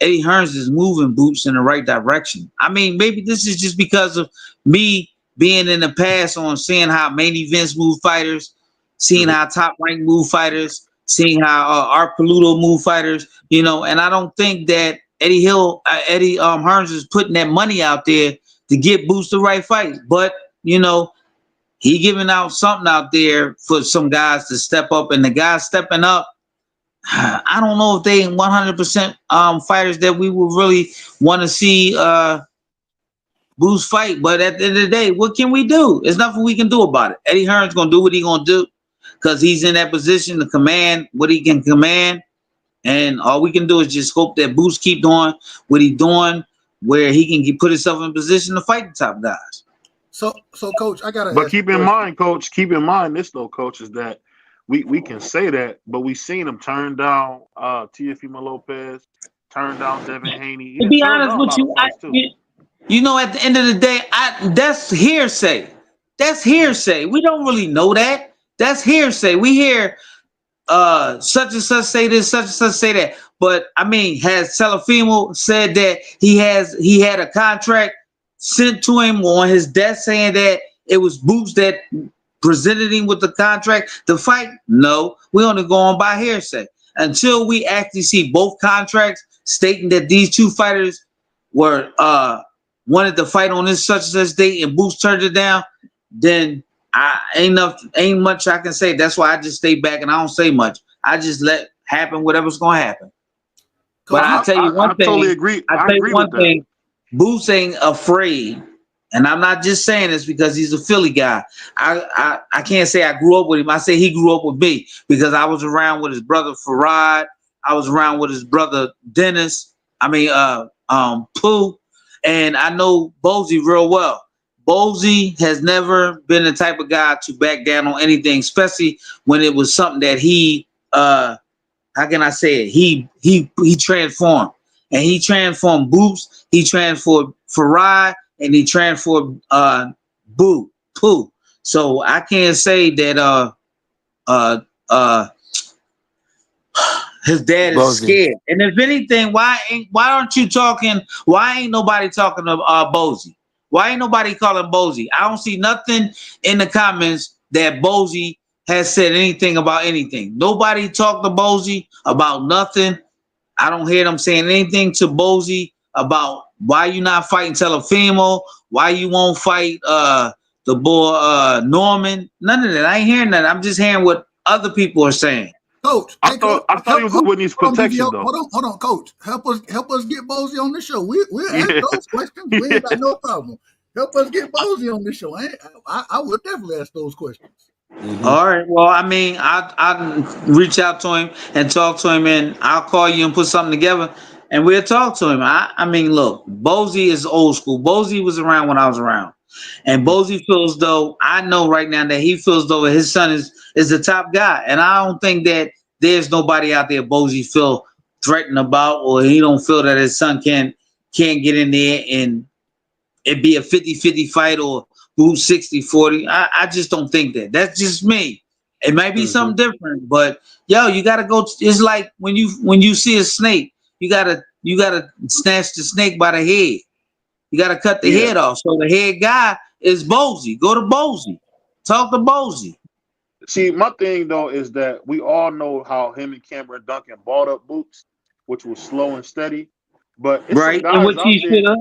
Eddie Hearns is moving Boots in the right direction. Maybe this is just because of me being in the past on seeing how main events move fighters, seeing how top rank move fighters, seeing how Art Paluto move fighters, and I don't think that Eddie Hearns is putting that money out there to get Boots the right fight. But, he giving out something out there for some guys to step up, and the guys stepping up, I don't know if they 100% fighters that we would really want to see Boots fight. But at the end of the day, what can we do? There's nothing we can do about it. Eddie Hearns going to do what he going to do because he's in that position to command what he can command. And all we can do is just hope that Boots keep doing what he's doing, where he can put himself in position to fight the top guys. So Coach, I got to. But keep in mind, Coach, this though, Coach, is that we can say that, but we seen him turn down Teofimo Lopez, turn down Devin Haney. To be honest with you, at the end of the day, that's hearsay. That's hearsay. We don't really know that. That's hearsay. We hear such and such say this, such and such say that. But has Teofimo said that he had a contract sent to him on his desk saying that it was Boots that presented him with the contract to fight? No, we only go on by hearsay until we actually see both contracts stating that these two fighters were wanted to fight on this such and such date and Boots turned it down. Then ain't much I can say. That's why I just stay back and I don't say much. I just let happen whatever's gonna happen. But I'll tell you one thing. I totally agree. I tell you one thing. Boots ain't afraid. And I'm not just saying this because he's a Philly guy. I can't say I grew up with him. I say he grew up with me because I was around with his brother Farad. I was around with his brother Dennis. Pooh. And I know Bozy real well. Bozy has never been the type of guy to back down on anything, especially when it was something that he how can I say it? He transformed. And he transformed Boots, he transformed Farad, and he transformed Pooh. So I can't say that his dad is scared. And if anything, why aren't you talking? Why ain't nobody talking to Bozy? Why ain't nobody calling Bozy? I don't see nothing in the comments that Bozy has said anything about anything. Nobody talked to Bozy about nothing. I don't hear them saying anything to Bozy about why you not fighting Telefimo, why you won't fight the boy Norman. None of that. I ain't hearing that. I'm just hearing what other people are saying. Coach, I thought he was with his protection though. Hold on, Coach. Help us get Bozy on the show. We'll answer those questions. We ain't got no problem. Help us get Bozy on the show. I would definitely ask those questions. Mm-hmm. All right. Well, I mean, I reach out to him and talk to him, and I'll call you and put something together, and we'll talk to him. I mean, look, Bozy is old school. Bozy was around when I was around, and Bozy feels though I know right now that he feels though his son is the top guy, and I don't think that there's nobody out there Bozy feel threatened about, or he don't feel that his son can't get in there and it be a 50-50 fight or Boots 60-40. I just don't think that. That's just me. It might be something different, but yo, you gotta go. It's like when you see a snake, you gotta snatch the snake by the head. You gotta cut the head off. So the head guy is Bozy. Go to Bozy. Talk to Bozy. See, my thing though is that we all know how him and Cameron Duncan balled up Boots, which was slow and steady. But it's some guys and which out he there. should have.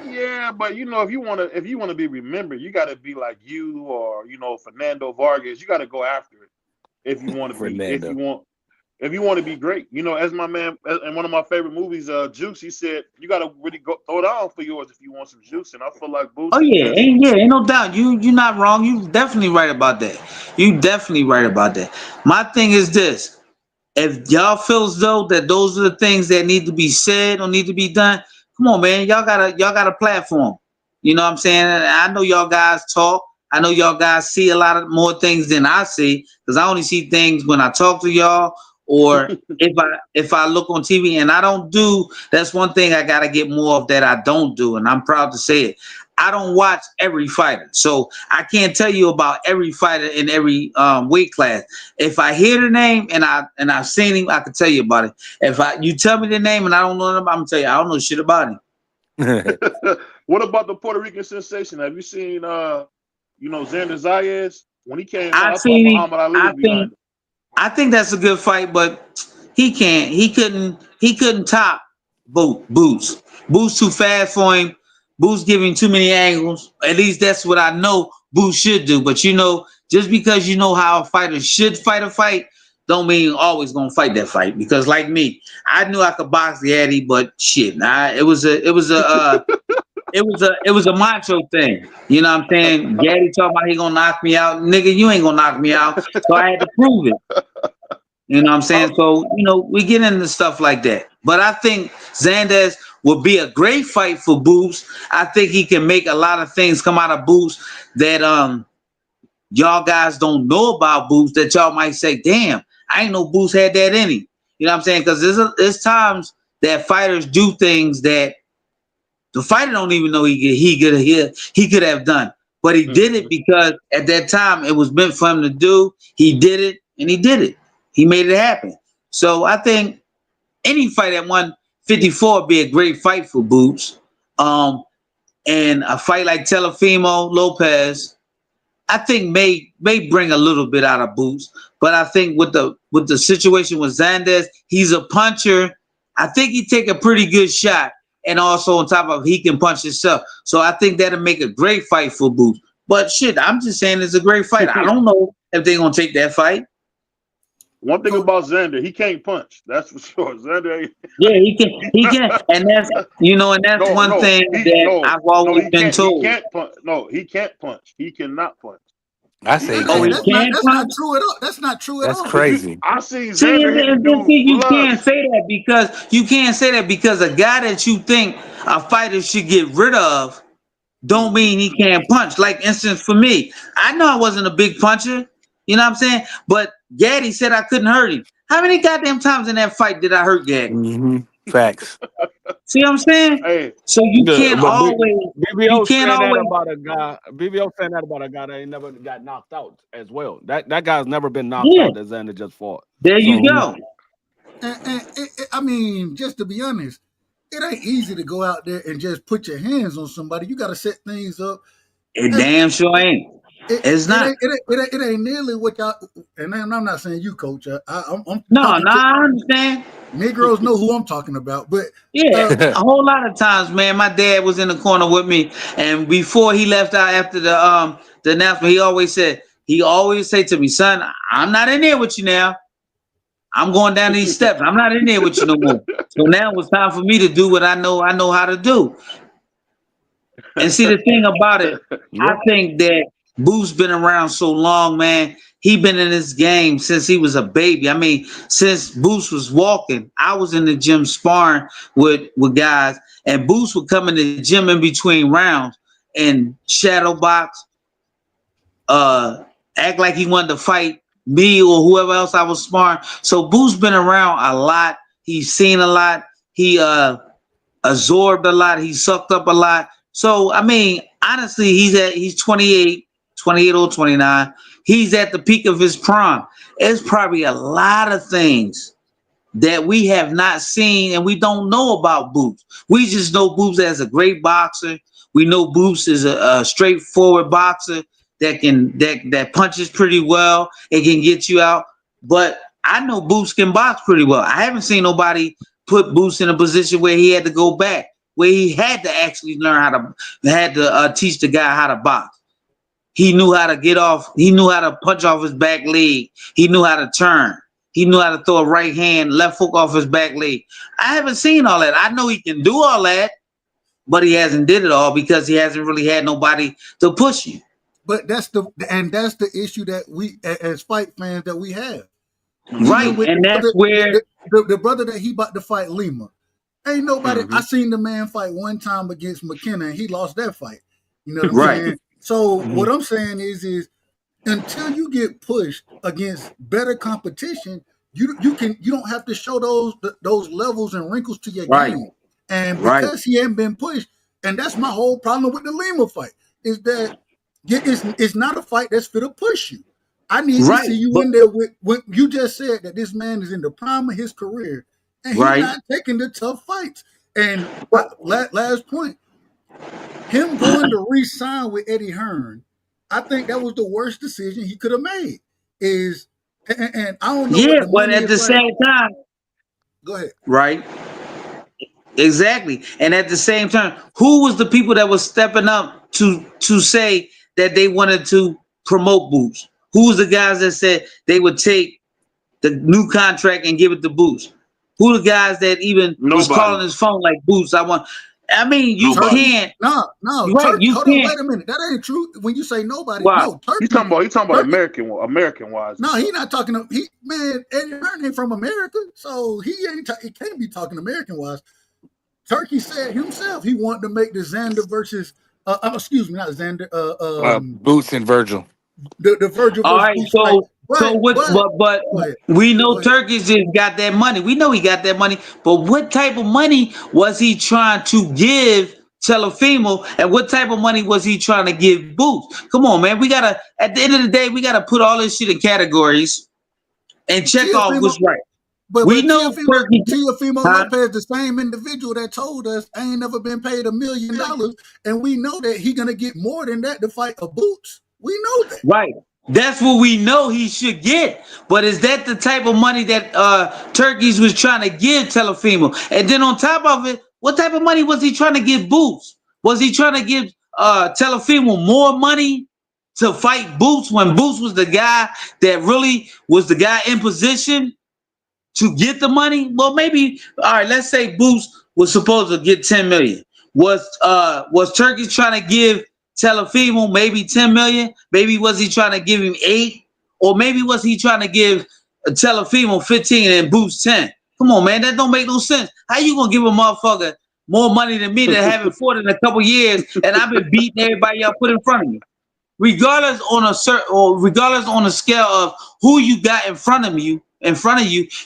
Yeah, but you know, if you wanna be remembered, you gotta be like you or Fernando Vargas. You gotta go after it if you want to be if you want to be great. You know, as my man in one of my favorite movies, Juice, he said you gotta really go throw down for yours if you want some juice. And I feel like Boots. Oh yeah, ain't no doubt. You're not wrong. You definitely right about that. You definitely right about that. My thing is this: if y'all feel as though that those are the things that need to be said or need to be done, come on, man. Y'all got a platform. You know what I'm saying? And I know y'all guys talk. I know y'all guys see a lot of more things than I see because I only see things when I talk to y'all or if I look on TV, and I don't do. That's one thing I gotta get more of that I don't do, and I'm proud to say it. I don't watch every fighter, so I can't tell you about every fighter in every weight class. If I hear the name and I've seen him, I can tell you about it. If you tell me the name and I don't know him, I'm gonna tell you I don't know shit about him. What about the Puerto Rican sensation? Have you seen Xander Zayas when he came? I thought Muhammad Ali was behind him. I think that's a good fight, but he couldn't top Boots. Boots too fast for him. Boots giving too many angles. At least that's what I know Boots should do. But just because you know how a fighter should fight a fight, don't mean you're always gonna fight that fight. Because like me, I knew I could box the Eddie, but shit, it was a macho thing. You know what I'm saying? Gaddy talking about he gonna knock me out. Nigga, you ain't gonna knock me out. So I had to prove it. You know what I'm saying? So, we get into stuff like that. But I think Xandez would be a great fight for Boots. I think he can make a lot of things come out of Boots that y'all guys don't know about Boots that y'all might say, damn, I ain't know Boots had that in him. You know what I'm saying? Because there's times that fighters do things that the fighter don't even know he could have done. But he did it because at that time it was meant for him to do. He did it and he did it. He made it happen. So I think any fight at 154 would be a great fight for Boots. And a fight like Telefimo Lopez, I think may bring a little bit out of Boots. But I think with the situation with Xandez, he's a puncher. I think he take a pretty good shot. And also on top of he can punch himself. So I think that'll make a great fight for Boots. But shit, I'm just saying it's a great fight. I don't know if they're gonna take that fight. One thing about Xander, he can't punch. That's for sure. Xander ain't. Yeah, he can, and that's and that's one thing that I've always been told. He can't punch. No, he can't punch. He cannot punch. I say he Oh, he can. can't That's punch. not true at all. That's not true at That's all. crazy. I seen See, Xander hit the and dude you can't flush. say that because a guy that you think a fighter should get rid of don't mean he can't punch. Like instance for me, I know I wasn't a big puncher, you know what I'm saying? But Gaddy said I couldn't hurt him. How many goddamn times in that fight did I hurt Gaddy? Mm-hmm. Facts. See what I'm saying? Hey, So you can't But always. BBO saying that about a guy. BBO saying that about a guy that ain't never got knocked out as well. That guy's never been knocked out. That Xander just fought. There you go. And I mean, just to be honest, it ain't easy to go out there and just put your hands on somebody. You got to set things up. It damn sure ain't. It's not. It ain't nearly what y'all. And I'm not saying you, Coach. I'm I understand. Negroes know who I'm talking about, but a whole lot of times, man, my dad was in the corner with me, and before he left out after the announcement, he always say to me, son, I'm not in there with you now. I'm going down these steps. I'm not in there with you no more. So now it's time for me to do what I know how to do. And see, the thing about it, I think that Boo's been around so long, man. He been in this game since he was a baby. I mean, since Boost was walking, I was in the gym sparring with guys, and Boost would come in the gym in between rounds and shadow box, act like he wanted to fight me or whoever else I was sparring. So Boo's been around a lot. He's seen a lot. He absorbed a lot. He sucked up a lot. So, I mean, honestly, he's 28 or 29. He's at the peak of his prime. There's probably a lot of things that we have not seen and we don't know about Boots. We just know Boots as a great boxer. We know Boots is a straightforward boxer that punches pretty well. It can get you out. But I know Boots can box pretty well. I haven't seen nobody put Boots in a position where he had to go back, where he had to actually learn teach the guy how to box. He knew how to get off. He knew how to punch off his back leg. He knew how to turn. He knew how to throw a right hand, left hook off his back leg. I haven't seen all that. I know he can do all that, but he hasn't did it all because he hasn't really had nobody to push him. But that's the issue that we as fight fans that we have. Right, and that's where the brother that he about to fight Lima. Ain't nobody. I seen the man fight one time against McKenna, and he lost that fight. You know what I'm saying? So what I'm saying is until you get pushed against better competition, you don't have to show those levels and wrinkles to your game. And because he ain't been pushed, and that's my whole problem with the Lima fight, is that it's not a fight that's fit to push you. I need to see you in there with what you just said, that this man is in the prime of his career and he's not taking the tough fights. And last point, him going to re-sign with Eddie Hearn, I think that was the worst decision he could have made. And I don't know. Yeah, but at the same time, go ahead. Right. Exactly. And at the same time, who was the people that was stepping up to say that they wanted to promote Boots? Who was the guys that said they would take the new contract and give it to Boots? Who the guys that even was calling his phone like Boots? I mean, you can't. No. Right, Turkey, you hold can't. on, wait a minute. That ain't true. When you say nobody, Why? no. Turkey, He's talking about American wise. No, he not talking. Man, Eddie Hearn ain't from America, so he can't be talking American wise. Turkey said himself he wanted to make the Xander versus. Excuse me, not Xander. Boots and Virgil. The Virgil. All right, but we know Turkish just got that money. We know he got that money, but what type of money was he trying to give Telefimo, and what type of money was he trying to give Boots? Come on, man. We gotta, at the end of the day, we gotta put all this shit in categories and check off what's right. But we know Teofimo Lopez, the same individual that told us I ain't never been paid $1 million, and we know that he gonna get more than that to fight a Boots. We know that. Right. That's what we know he should get. But is that the type of money that Turkeys was trying to give Telefimo? And then on top of it, what type of money was he trying to give Boots? Was he trying to give Telefimo more money to fight Boots when Boots was the guy that really was the guy in position to get the money? Well, maybe, all right, let's say Boots was supposed to get 10 million. Was Turkey trying to give Telefimo maybe 10 million? Maybe was he trying to give him 8? Or maybe was he trying to give Telefimo 15 and Boots 10? Come on, man, that don't make no sense. How you gonna give a motherfucker more money than me that haven't fought in a couple years and I've been beating everybody y'all put in front of me? Regardless on a scale of who you got in front of you,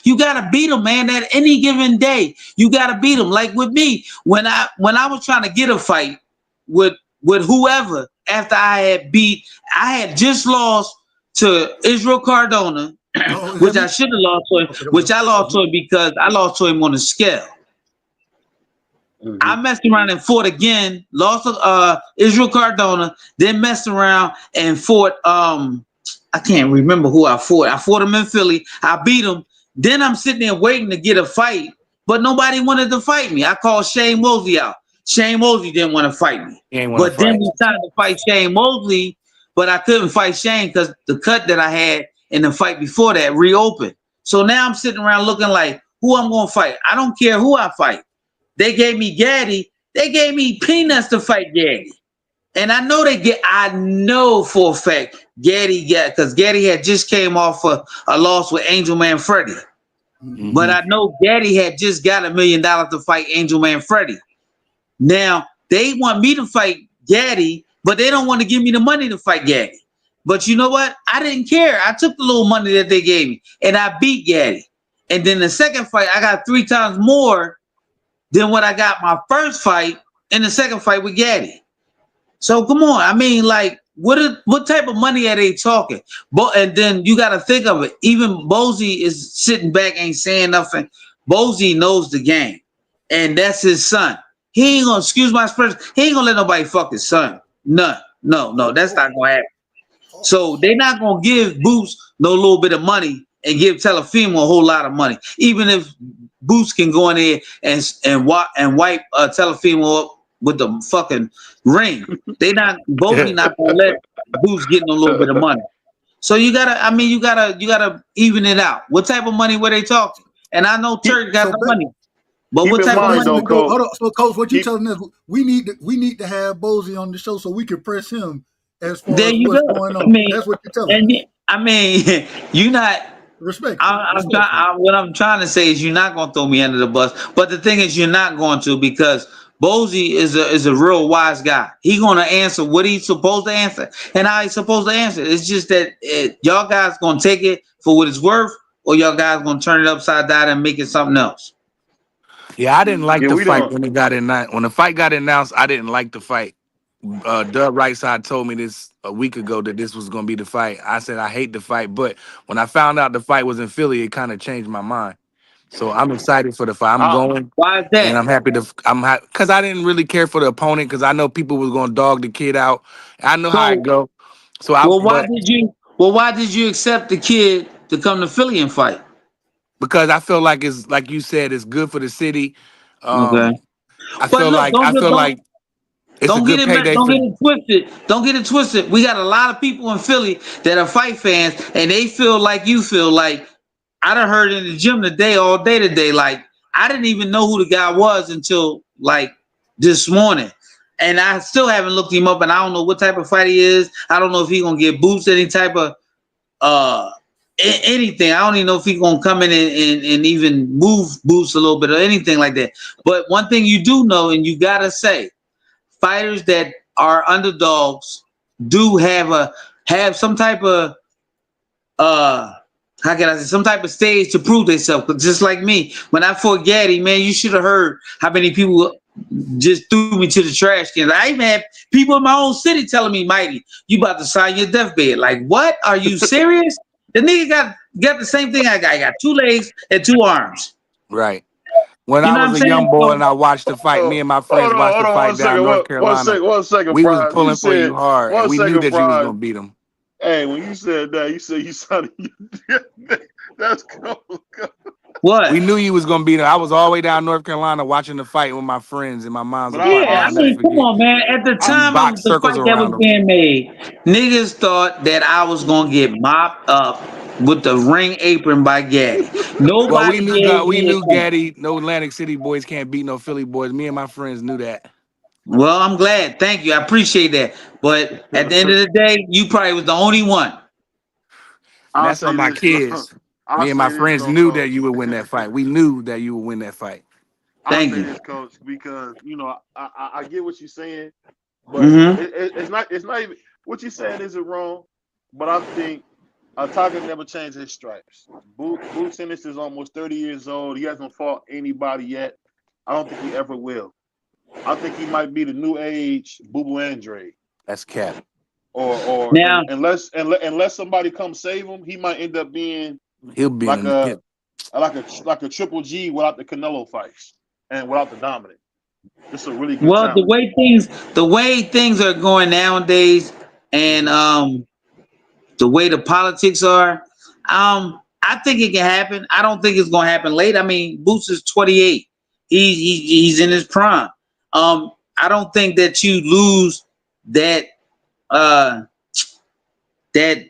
you gotta beat them, man. At any given day, you gotta beat them. Like with me, when I was trying to get a fight with whoever, after I had just lost to Israel Cardona, which I should have lost to him, which I lost to him because I lost to him on the scale. I messed around and fought again, lost to Israel Cardona, then messed around and fought I can't remember who I fought. I fought him in Philly. I beat him. Then I'm sitting there waiting to get a fight, but nobody wanted to fight me. I called Shane Mosley out. Shane Mosley didn't want to fight me. But then we tried to fight Shane Mosley, but I couldn't fight Shane because the cut that I had in the fight before that reopened. So now I'm sitting around looking like who I'm going to fight. I don't care who I fight. They gave me Gaddy. They gave me peanuts to fight Gaddy. And I know for a fact Gaddy got, because Gaddy had just came off a loss with Angel Man Freddy. Mm-hmm. But I know Gaddy had just got $1 million to fight Angel Man Freddy. Now, they want me to fight Gaddy, but they don't want to give me the money to fight Gaddy. But you know what? I didn't care. I took the little money that they gave me, and I beat Gaddy. And then the second fight, I got 3 times more than what I got my first fight in the second fight with Gaddy. So come on, I mean, like, what type of money are they talking? And then you got to think of it. Even Bozy is sitting back, ain't saying nothing. Bozy knows the game, and that's his son. He ain't gonna, excuse my expression, he ain't gonna let nobody fuck his son. None. No, that's not gonna happen. So they're not gonna give Boots no little bit of money and give Telefimo a whole lot of money, even if Boots can go in there and wipe Telefimo up with the fucking ring. They not Bozy not gonna let Boots get no little bit of money. So you gotta even it out. What type of money were they talking? And I know Turk got the money, but what type of money? Hold on. So, Coach, what you telling us? We need to have Bozy on the show so we can press him as far as what's going on. That's what you're telling us. I mean, you're not. Respect. What I'm trying to say is you're not going to throw me under the bus. But the thing is, you're not going to, because Bozy is a real wise guy. He's going to answer what he's supposed to answer and how he's supposed to answer. It's just that y'all guys going to take it for what it's worth, or y'all guys going to turn it upside down and make it something else. Yeah, I didn't like the fight when it got announced. When the fight got announced, I didn't like the fight. Dub Rightside told me this a week ago that this was going to be the fight. I said I hate the fight, but when I found out the fight was in Philly, it kind of changed my mind. So I'm excited for the fight. I'm going. Why is that? And I'm happy because I didn't really care for the opponent, because I know people was going to dog the kid out. I know how it go. So why did you accept the kid to come to Philly and fight? Because I feel like it's, like you said, it's good for the city. Okay. I feel like it's a good payday. Don't get it twisted. We got a lot of people in Philly that are fight fans, and they feel like you feel. Like, I done heard in the gym all day today. Like, I didn't even know who the guy was until like this morning, and I still haven't looked him up, and I don't know what type of fight he is. I don't know if he's gonna get Boots any type of anything. I don't even know if he's gonna come in and even move Boots a little bit or anything like that. But one thing you do know, and you gotta say, fighters that are underdogs do have some type of how can I say, some type of stage to prove themselves. But just like me, when I fought Gaddy, man, you should have heard how many people just threw me to the trash can. I even had people in my own city telling me, "Mighty, you about to sign your deathbed." Like, what? Are you serious? The nigga got the same thing I got. I got 2 legs and 2 arms. Right. When I was a young boy and I watched the fight, me and my friends watched the fight down in North Carolina. One second, we was pulling for you hard, and we knew that you was gonna beat him. Hey, when you said that, you said you sounded. That's cool. What? We knew you was gonna be there. I was all the way down North Carolina watching the fight with my friends in my mom's But apartment. Yeah, I'll I never mean, come forget. on, man. At the We time of boxed the circles fight that was around them. being made, niggas thought that I was gonna get mopped up with the ring apron by Gaddy. Well, we Nobody knew gave God. We me a knew chance. Gaddy. No Atlantic City boys can't beat no Philly boys. Me and my friends knew that. Well, I'm glad. Thank you. I appreciate that. But at the end of the day, you probably was the only one. And I'll that's on say my this though. kids. I'll Me and my say this friends though, knew that coach. you would win that fight. We knew that you would win that fight. I'll Thank say you. this, coach, because I get what you're saying, but Mm-hmm. it's not even what you're saying isn't wrong. But I think Tiger never changed his stripes. Boots Ennis is almost 30 years old. He hasn't fought anybody yet. I don't think he ever will. I think he might be the new age Boo Andre. That's cap. Now, Unless somebody comes save him, he might end up being He'll be like in the. a Triple G without the Canelo fights and without the dominant. Just a really good well, talent. the way things are going nowadays, and the way the politics are, I think it can happen. I don't think it's gonna happen late. I mean, Boots is 28. He's in his prime. I don't think that you lose that uh that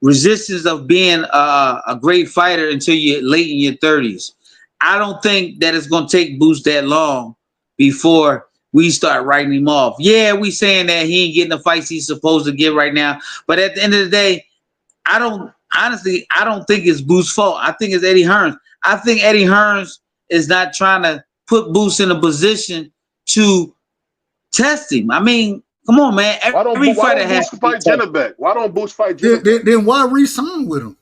resistance of being a great fighter until you're late in your 30s. I don't think that it's gonna take Boots that long before we start writing him off. Yeah, we saying that he ain't getting the fights he's supposed to get right now, but at the end of the day, I don't think it's Boots' fault. I think it's Eddie Hearns. I think Eddie Hearns is not trying to put Boots in a position to test him. I mean, come on, man. Every Why fighter don't has Boots to be fight tested. Jennebeck? Why don't Boots fight Jennebeck? Then why re-sign with him?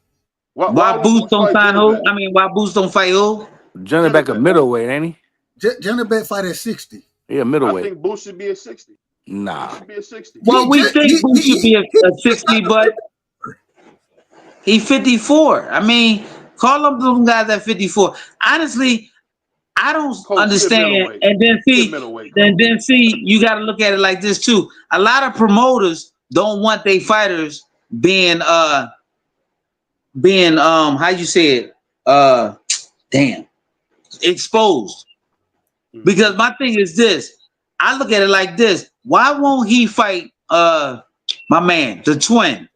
Why Why don't Boots Boots don't fight sign who? Jennebeck? I mean, why Boots don't fight who? Johnny back a middleweight, ain't he? Jennebeck fight at 60. Yeah, I middleweight. think Boots should be at 60. He Nah. should be at 60. Well, we think Boots should be a 60, but he's 54. I mean, call up them guys at 54. Honestly, I don't Coach, he a understand. middleweight. And then He a see, middleweight, you got to look at it like this too. A lot of promoters don't want their fighters being how you say it damn exposed. Because my thing is this, I look at it like this: why won't he fight my man, the twin?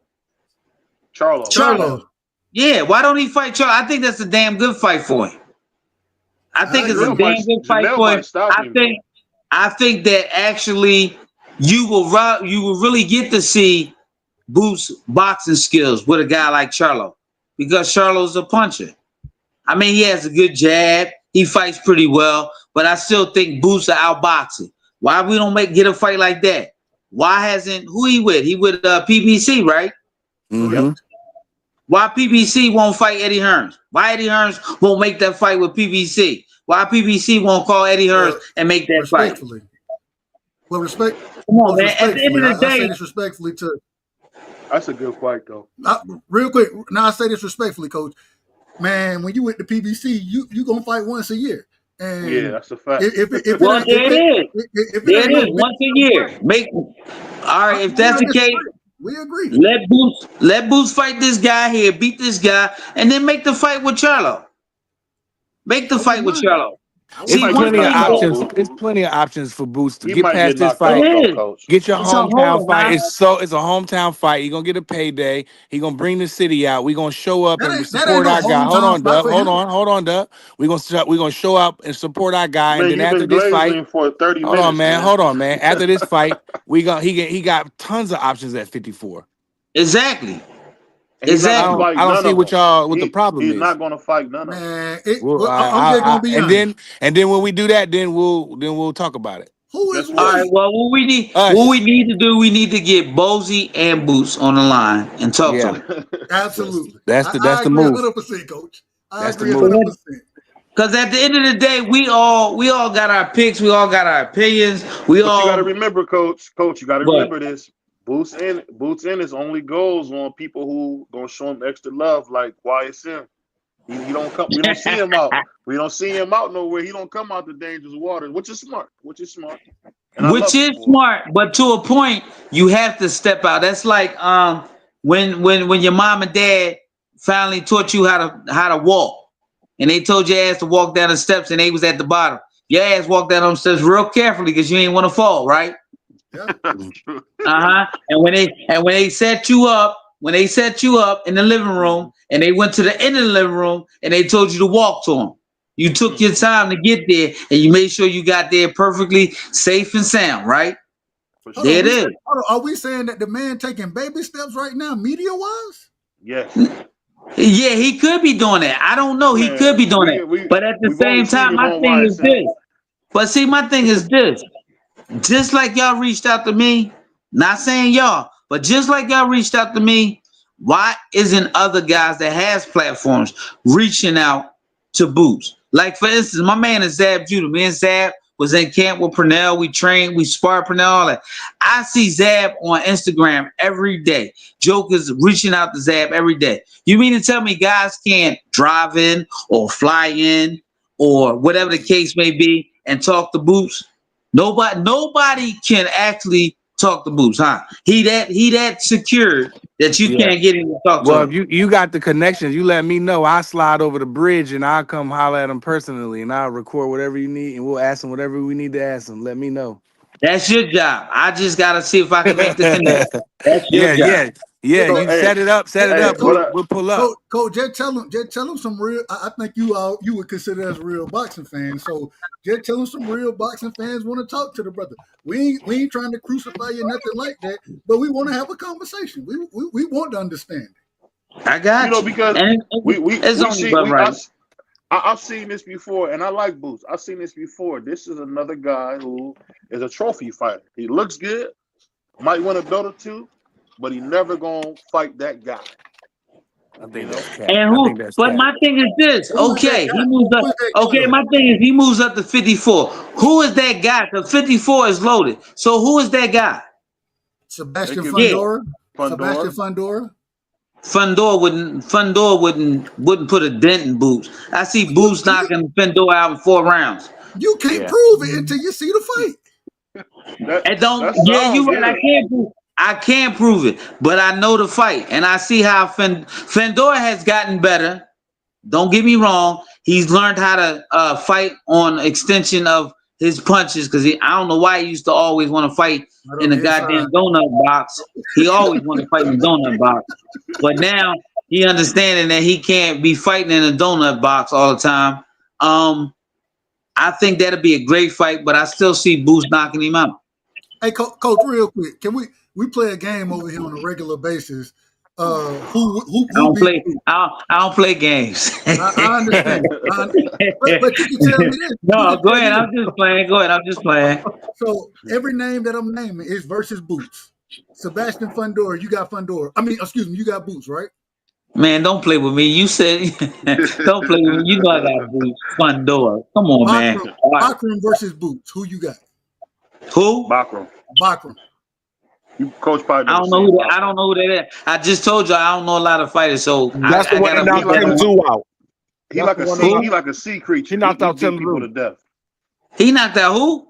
Charlo. Yeah, why don't he fight Charlo? I think that's a damn good fight for him. I think it's a damn good fight for him. I think that actually you will really get to see Boots' boxing skills with a guy like Charlo, because Charlo's a puncher. I mean, he has a good jab. He fights pretty well, but I still think Boots are outboxing. Why we don't get a fight like that? Why hasn't who he with? He with PBC, right? Mm-hmm. Why PBC won't fight Eddie Hearns? Why Eddie Hearns won't make that fight with PBC? Why PBC won't call Eddie Hearns and make that fight? Well, respect. Come on, man. At the end of the I say day, this respectfully to. That's a good fight, though. Real quick, now I say this respectfully, Coach. Man, when you went to PBC, you gonna fight once a year. And yeah, that's a fact. There it is once a year. All right. If that's the case, we agree. Let Boots fight this guy here, beat this guy, and then make the fight with Charlo. Make the fight with Charlo. It's plenty of options. It's plenty of options for Boots to get past this fight. Get your hometown fight. It's a hometown fight. You're gonna get a payday. He gonna bring the city out. We gonna show up and support our guy. Hold on, Dub. Hold on, Dub. We gonna show up and support our guy. Man, and then after this fight, for 30 hold on, man. Hold on, man. After this fight, he got tons of options at 54. Exactly. Exactly. I don't see what the problem is. He's not going to fight none of them. And then when we do that, then we'll talk about it. Who is all right? Well, what we need to do, we need to get Bozy and Boots on the line and talk to them. Absolutely. That's the move. 100%, Coach. I agree 100%. Because at the end of the day, we all got our picks, we all got our opinions. You got to remember, Coach. You got to remember this. Boots Ennis only goes on people who gonna show him extra love, like YSM. He don't come. We don't see him out. We don't see him out nowhere. He don't come out the dangerous waters, which is smart. But to a point, you have to step out. That's like when your mom and dad finally taught you how to walk. and they told your ass to walk down the steps, and they was at the bottom. Your ass walked down them steps real carefully because you ain't want to fall, right? Yeah. And when they set you up, in the living room, and they went to the end of the living room, and they told you to walk to them. You took your time to get there, and you made sure you got there perfectly safe and sound, right? There it is. Are we saying that the man taking baby steps right now, media wise? Yes. Yeah, he could be doing that. I don't know. He could be doing that. But at the same time, my thing is this. But see, my thing is this. Just like y'all reached out to me, not saying y'all, but just like y'all reached out to me, why isn't other guys that has platforms reaching out to Boots? Like, for instance, my man is Zab Judah. Me and Zab was in camp with Purnell. We trained, we sparred Purnell, all that. I see Zab on Instagram every day. Jokers reaching out to Zab every day. You mean to tell me guys can't drive in or fly in or whatever the case may be and talk to Boots? Nobody can actually talk to Boots, huh? He that secure that you can't get him to talk to him. If you got the connections, you let me know. I'll slide over the bridge and I'll come holler at him personally, and I'll record whatever you need, and we'll ask him whatever we need to ask him. Let me know. That's your job. I just gotta see if I can make the connection. That's your job. Yeah. You set it up. We'll pull up. Coach, just tell him some real. I think you would consider us real boxing fans. So just tell him some real boxing fans want to talk to the brother. We ain't trying to crucify you, nothing like that. But we want to have a conversation. We want to understand. I got you. Because I've seen this before, and I like Boots. I've seen this before. This is another guy who is a trophy fighter. He looks good, might win a belt or two, but he never gonna fight that guy. I think that's cat. And who? But my thing is this. Okay, he moves up. Okay, my thing is he moves up to 54. Who is that guy? Because 54 is loaded. So who is that guy? Sebastian Fundora. Sebastian Fundora. Fundora wouldn't put a dent in Boots. I see Boots knocking Fundora out in 4 rounds. You can't prove it until you see the fight. You're right. I can't prove it, but I know the fight, and I see how Fundora has gotten better. Don't get me wrong; he's learned how to fight on extension of his punches because I don't know why he used to always want to fight in the goddamn donut box. He always wanted to fight in the donut box, but now he understanding that he can't be fighting in a donut box all the time. I think that'll be a great fight, but I still see Boots knocking him out. Hey, Coach, real quick, can we play a game over here on a regular basis? I don't play games. I understand. But you can tell me this. No, go ahead. I'm just playing. So every name that I'm naming is versus Boots. Sebastian Fundora, you got Fundora. You got Boots, right? Man, don't play with me. You said don't play with me. You know I got Boots. Fundora. Come on, man. Bakram versus Boots. Who you got? Who? Bakram. You coach probably. I don't know who that is. I just told you I don't know a lot of fighters, so that's the one that knocked Tim Zoo out. He like a sea creature. He knocked out Tim Zoo to death. He knocked out who?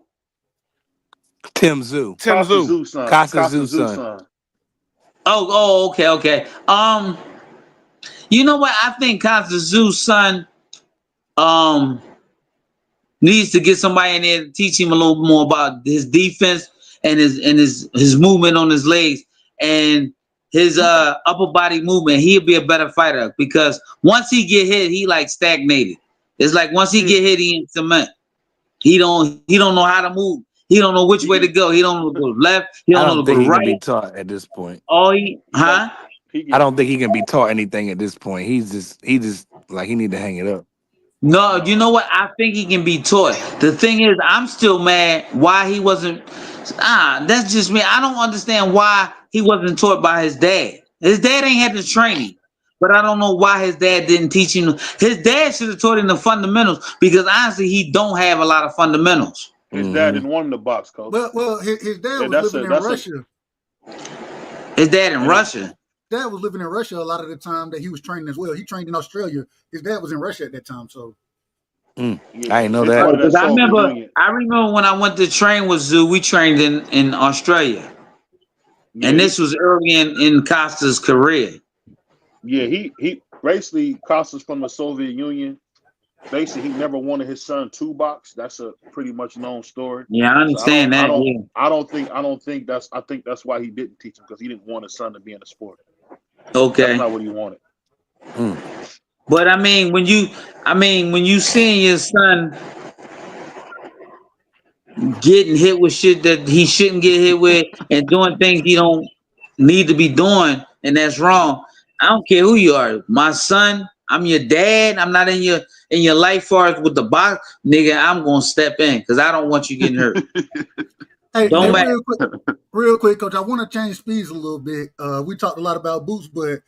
Tim Zoo. Costa Zoo's son. Oh, okay. You know what? I think Costa Zoo's son needs to get somebody in there to teach him a little more about his defense and his movement on his legs and his upper body movement. He'll be a better fighter because once he get hit, he like stagnated. It's like once he get hit, he in cement. He don't know how to move. He don't know which way to go. He don't know to go left. He don't know to go right. I don't think he can be taught at this point. I don't think he can be taught anything at this point. He just like he need to hang it up. No, you know what? I think he can be taught. The thing is, I'm still mad why he wasn't. That's just me. I don't understand why he wasn't taught by his dad. His dad ain't had to train him, but I don't know why his dad didn't teach him. His dad should have taught him the fundamentals because honestly, he don't have a lot of fundamentals. His dad didn't want him to box, coach. Well, his dad was living in Russia. His dad in Russia. Dad was living in Russia a lot of the time that he was training as well. He trained in Australia. His dad was in Russia at that time, so. I didn't know that. Because I remember when I went to train with Zoo, we trained in Australia. Yeah, and this was early in Costa's career. Yeah, he basically Costa's from the Soviet Union. basically he never wanted his son to box. That's a pretty much known story. Yeah, I So understand that. Yeah. I think that's why he didn't teach him, because he didn't want his son to be in the sport. Okay. That's not what he wanted. But I mean, when you seeing your son getting hit with shit that he shouldn't get hit with and doing things he don't need to be doing, and that's wrong. I don't care who you are. My son, I'm your dad. I'm not in your life far as with the box, nigga. I'm gonna step in because I don't want you getting hurt. Hey, Don't matter. real quick, Coach. I want to change speeds a little bit. We talked a lot about Boots, but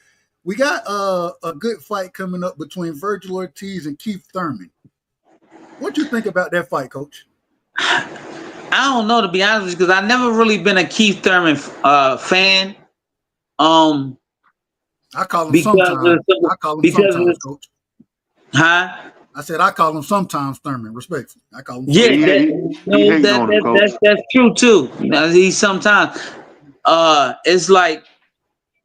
we got a good fight coming up between Virgil Ortiz and Keith Thurman. What you think about that fight, Coach? I don't know, to be honest with you, because I've never really been a Keith Thurman fan. I call him sometimes. Coach. Huh? I said I call him sometimes Thurman, respectfully. I call him. That's true too. You know, he sometimes it's like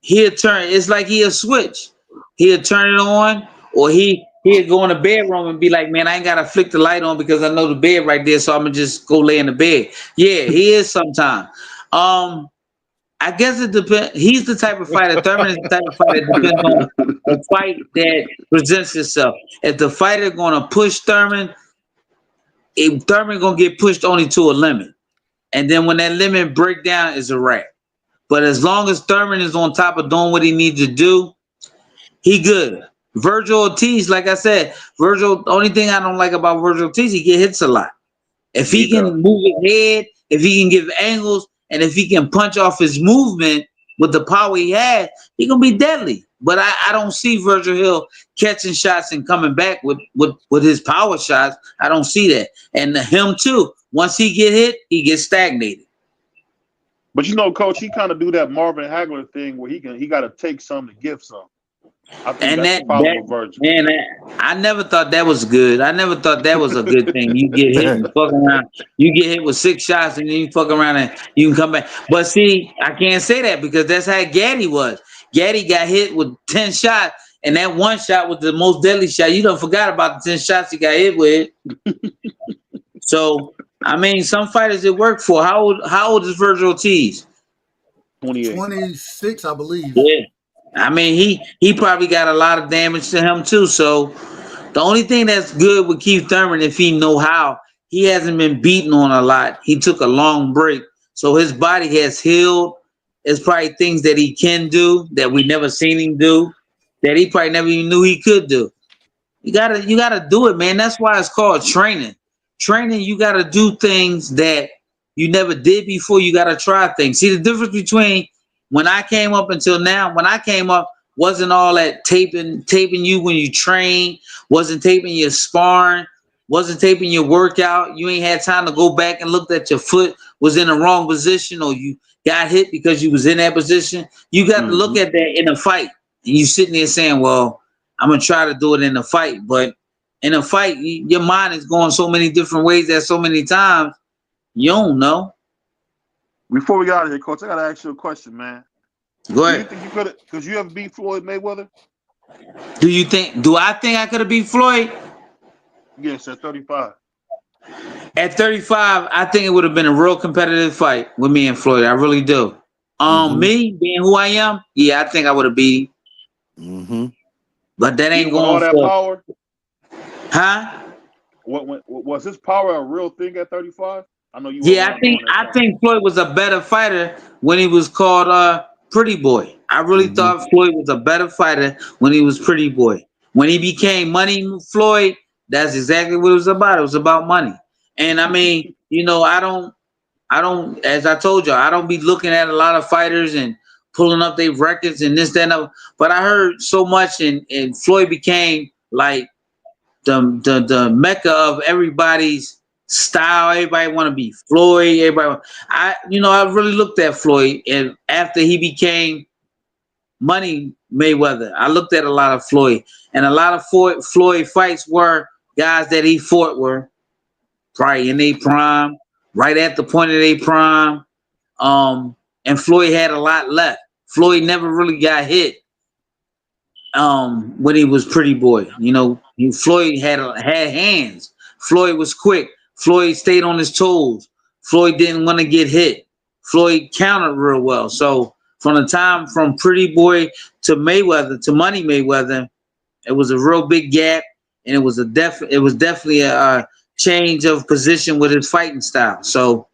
he'll turn. It's like he'll switch. He'll turn it on, or he'll go in the bedroom and be like, "Man, I ain't gotta flick the light on because I know the bed right there, so I'm gonna just go lay in the bed." Yeah, he is sometimes. I guess it depends. He's the type of fighter. Thurman is the type of fighter that depends on the fight that presents itself. If the fighter gonna push Thurman, Thurman gonna get pushed only to a limit, and then when that limit break down, is a wrap. But as long as Thurman is on top of doing what he needs to do, he good. Virgil Ortiz, like I said, the only thing I don't like about Virgil Ortiz, he get hits a lot. If he can move his head, if he can give angles, and if he can punch off his movement with the power he has, he gonna be deadly. But I don't see Virgil Hill catching shots and coming back with his power shots. I don't see that. And him too. Once he get hit, he gets stagnated. But you know, Coach, he kind of do that Marvin Hagler thing where he got to take some to give some. I think that's the problem with Virgil. Man, I never thought that was good. I never thought that was a good thing. You get hit and fuck around. You get hit with 6 shots and then you fuck around and you can come back. But see, I can't say that because that's how Gaddy was. Gaddy got hit with 10 shots, and that one shot was the most deadly shot. You don't forgot about the 10 shots he got hit with. So, I mean, some fighters it work for. How old is Virgil Ortiz? 26, I believe. Yeah. I mean, he probably got a lot of damage to him too. So the only thing that's good with Keith Thurman, if he know how, he hasn't been beaten on a lot. He took a long break, so his body has healed. There's probably things that he can do that we never seen him do, that he probably never even knew he could do. You gotta do it, man. That's why it's called training. Training, you gotta do things that you never did before. You gotta try things. See the difference between when I came up until now. When I came up, wasn't all that taping you when you train, wasn't taping your sparring, wasn't taping your workout. You ain't had time to go back and look that your foot was in the wrong position or you got hit because you was in that position. You got to look at that in a fight. And you sitting there saying, well, I'm going to try to do it in a fight. But in a fight, your mind is going so many different ways at so many times, you don't know. Before we get out of here, Coach, I got to ask you a question, man. Go ahead. Do you think you could have, because you ever beat Floyd Mayweather? Do I think I could have beat Floyd? Yes, at 35. At 35, I think it would have been a real competitive fight with me and Floyd. I really do. Me being who I am, yeah, I think I would have beat him. But that ain't going all that power. Huh? What was his power a real thing at 35? I know you. Yeah, I think Floyd was a better fighter when he was called Pretty Boy. I really thought Floyd was a better fighter when he was Pretty Boy. When he became Money Floyd, that's exactly what it was about. It was about money. And I mean, you know, I don't, as I told you, I don't be looking at a lot of fighters and pulling up their records and this, that, and that. But I heard so much, and Floyd became like the mecca of everybody's style. Everybody want to be Floyd. I really looked at Floyd, and after he became Money Mayweather, I looked at a lot of Floyd, and a lot of Floyd fights were guys that he fought were probably in their prime, right at the point of their prime. And Floyd had a lot left. Floyd never really got hit when he was Pretty Boy. You know, Floyd had hands. Floyd was quick. Floyd stayed on his toes. Floyd didn't want to get hit. Floyd countered real well. So from the time from Pretty Boy to Mayweather to Money Mayweather, it was a real big gap, and it was definitely a change of position with his fighting style. So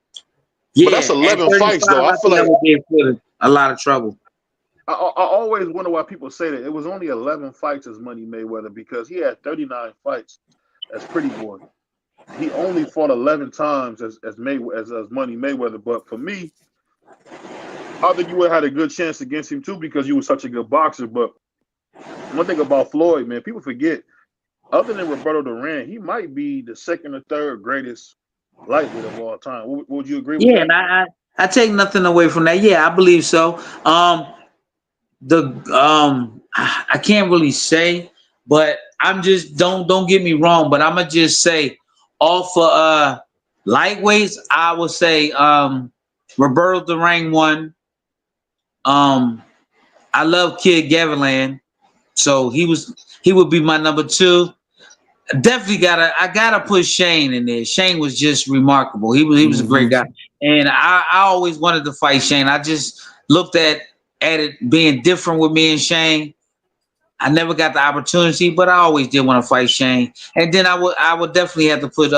But yeah, that's at 11 35, fights, though. I I feel think I like would be in a lot of trouble. I always wonder why people say that. It was only 11 fights as Money Mayweather because he had 39 fights as Pretty Boy. He only fought 11 times as Money Mayweather. But for me, I think you would have had a good chance against him too because you were such a good boxer. But one thing about Floyd, man, people forget, other than Roberto Duran, he might be the second or third greatest lightweight of all time. Would you agree with Yeah, that? and I take nothing away from that. Yeah, I believe so. I can't really say, but I'm just don't get me wrong, but I'm gonna just say off for lightweights, I would say Roberto Duran won. I love Kid Gavilan, so he would be my number two. Definitely I gotta put Shane in there. Shane was just remarkable. He was a great guy, and I always wanted to fight Shane. I just looked at it being different with me and Shane. I never got the opportunity, but I always did want to fight Shane. And then I would definitely have to put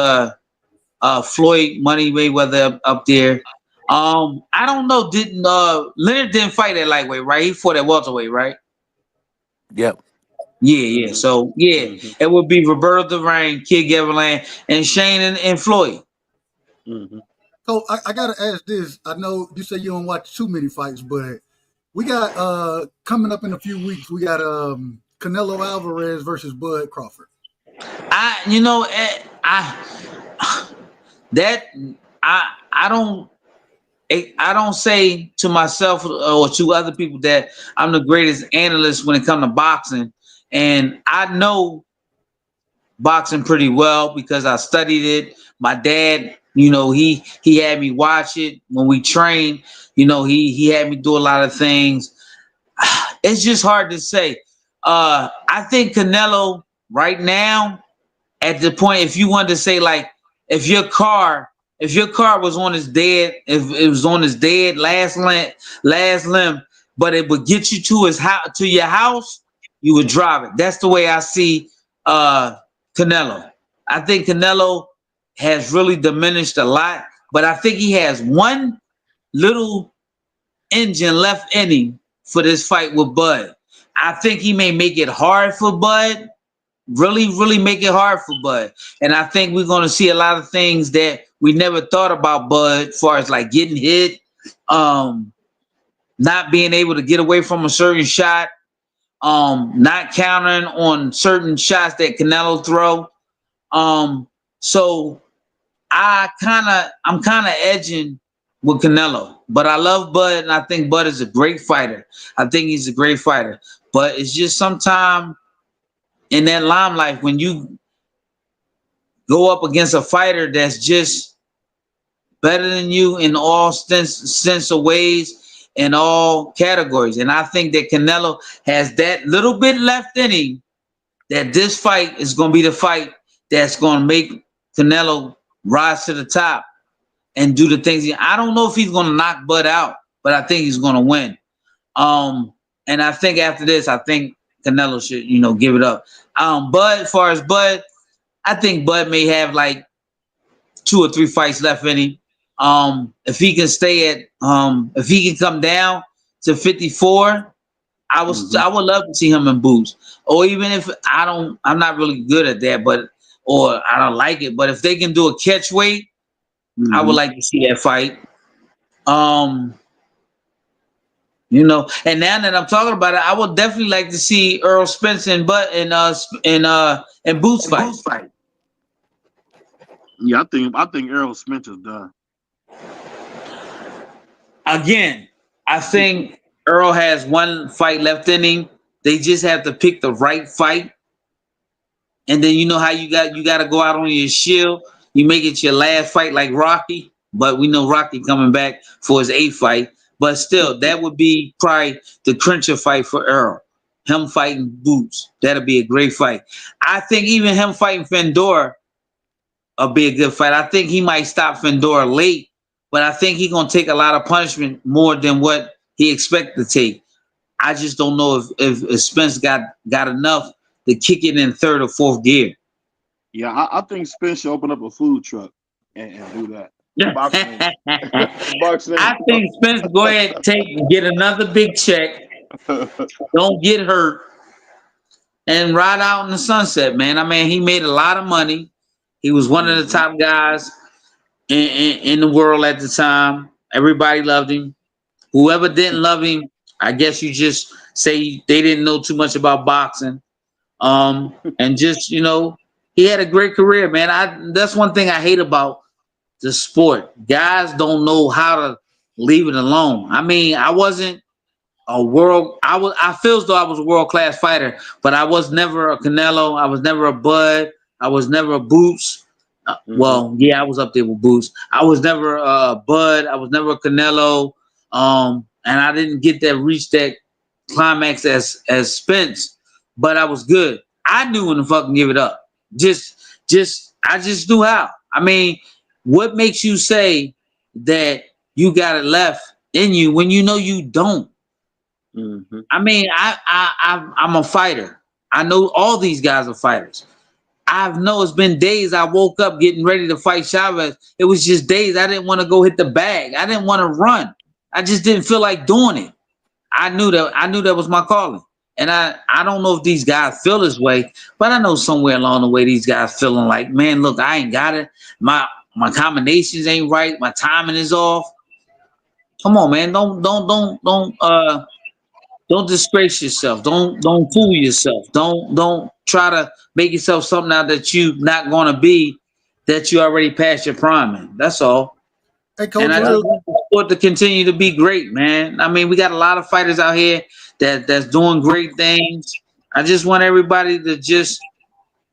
Floyd Money Mayweather up there. I don't know. Didn't Leonard didn't fight at lightweight, right? He fought at welterweight, right? Yep. Yeah. So yeah, it would be Roberto Duran, Kid Gavilan, and Shane and Floyd. So I gotta ask this. I know you say you don't watch too many fights, but we got coming up in a few weeks. We got Canelo Alvarez versus Bud Crawford. I don't say to myself or to other people that I'm the greatest analyst when it comes to boxing, and I know boxing pretty well because I studied it. My dad, he had me watch it when we trained. He had me do a lot of things. It's just hard to say. I think Canelo right now, at the point, if you wanted to say like, if your car was on its dead, if it was on its dead last limb, but it would get you to your house, you would drive it. That's the way I see Canelo. I think Canelo has really diminished a lot, but I think he has one little engine left in him for this fight with Bud. I think he may make it hard for Bud, really make it hard for Bud. And I think we're going to see a lot of things that we never thought about Bud, as far as like getting hit, not being able to get away from a certain shot, not countering on certain shots that Canelo throw. So I'm kind of edging with Canelo, but I love Bud, and I think Bud is a great fighter. I think he's a great fighter, but it's just sometime in that limelight when you go up against a fighter that's just better than you in all sense of ways, in all categories. And I think that Canelo has that little bit left in him, that this fight is going to be the fight that's going to make Canelo rise to the top and do the things. I don't know if he's going to knock Bud out, but I think he's going to win. And I think after this, I think Canelo should, give it up. Bud, as far as Bud, I think Bud may have like 2 or 3 fights left in him. If he can stay at, if he can come down to 54, I would love to see him in boots. Or even if I'm not really good at that, or I don't like it. But if they can do a catch weight, I would like to see that fight. And now that I'm talking about it, I would definitely like to see Earl Spence and Boots fight. Yeah, I think Errol Spence is done. Again, I think Earl has one fight left in him. They just have to pick the right fight. And then how you got to go out on your shield. You make it your last fight like Rocky, but we know Rocky coming back for his 8th fight. But still, that would be probably the clincher fight for Earl. him fighting Boots. That'll be a great fight. I think even him fighting Fedor will be a good fight. I think he might stop Fedor late, but I think he's gonna take a lot of punishment more than what he expected to take. I just don't know if Spence got enough to kick it in third or fourth gear. Yeah, I think Spence should open up a food truck and do that. Boxing. Boxing. I think Spence go ahead get another big check. Don't get hurt and ride out in the sunset, man. I mean, he made a lot of money. He was one of the top guys in the world at the time. Everybody loved him. Whoever didn't love him, I guess you just say they didn't know too much about boxing. And just, he had a great career, man. That's one thing I hate about the sport. Guys don't know how to leave it alone. I mean, I wasn't I feel as though I was a world-class fighter, but I was never a Canelo. I was never a Bud. I was never a Boots. Well, yeah, I was up there with Boots. I was never a Bud. I was never a Canelo. And I didn't reach that climax as Spence, but I was good. I knew when to fucking give it up. I just knew how. I mean, what makes you say that you got it left in you when you know you don't? I mean, I'm a fighter. I know all these guys are fighters. It's been days I woke up getting ready to fight Chavez. It was just days I didn't want to go hit the bag. I didn't want to run. I just didn't feel like doing it. I knew that was my calling. And I don't know if these guys feel this way, but I know somewhere along the way these guys feeling like, man, look, I ain't got it. My combinations ain't right. My timing is off. Come on, man. Don't disgrace yourself. Don't fool yourself. Don't try to make yourself something out that you not gonna be, that you already passed your prime in. That's all. Hey, Coach, and I just want the sport to continue to be great, man. I mean, we got a lot of fighters out here that's doing great things. I just want everybody to just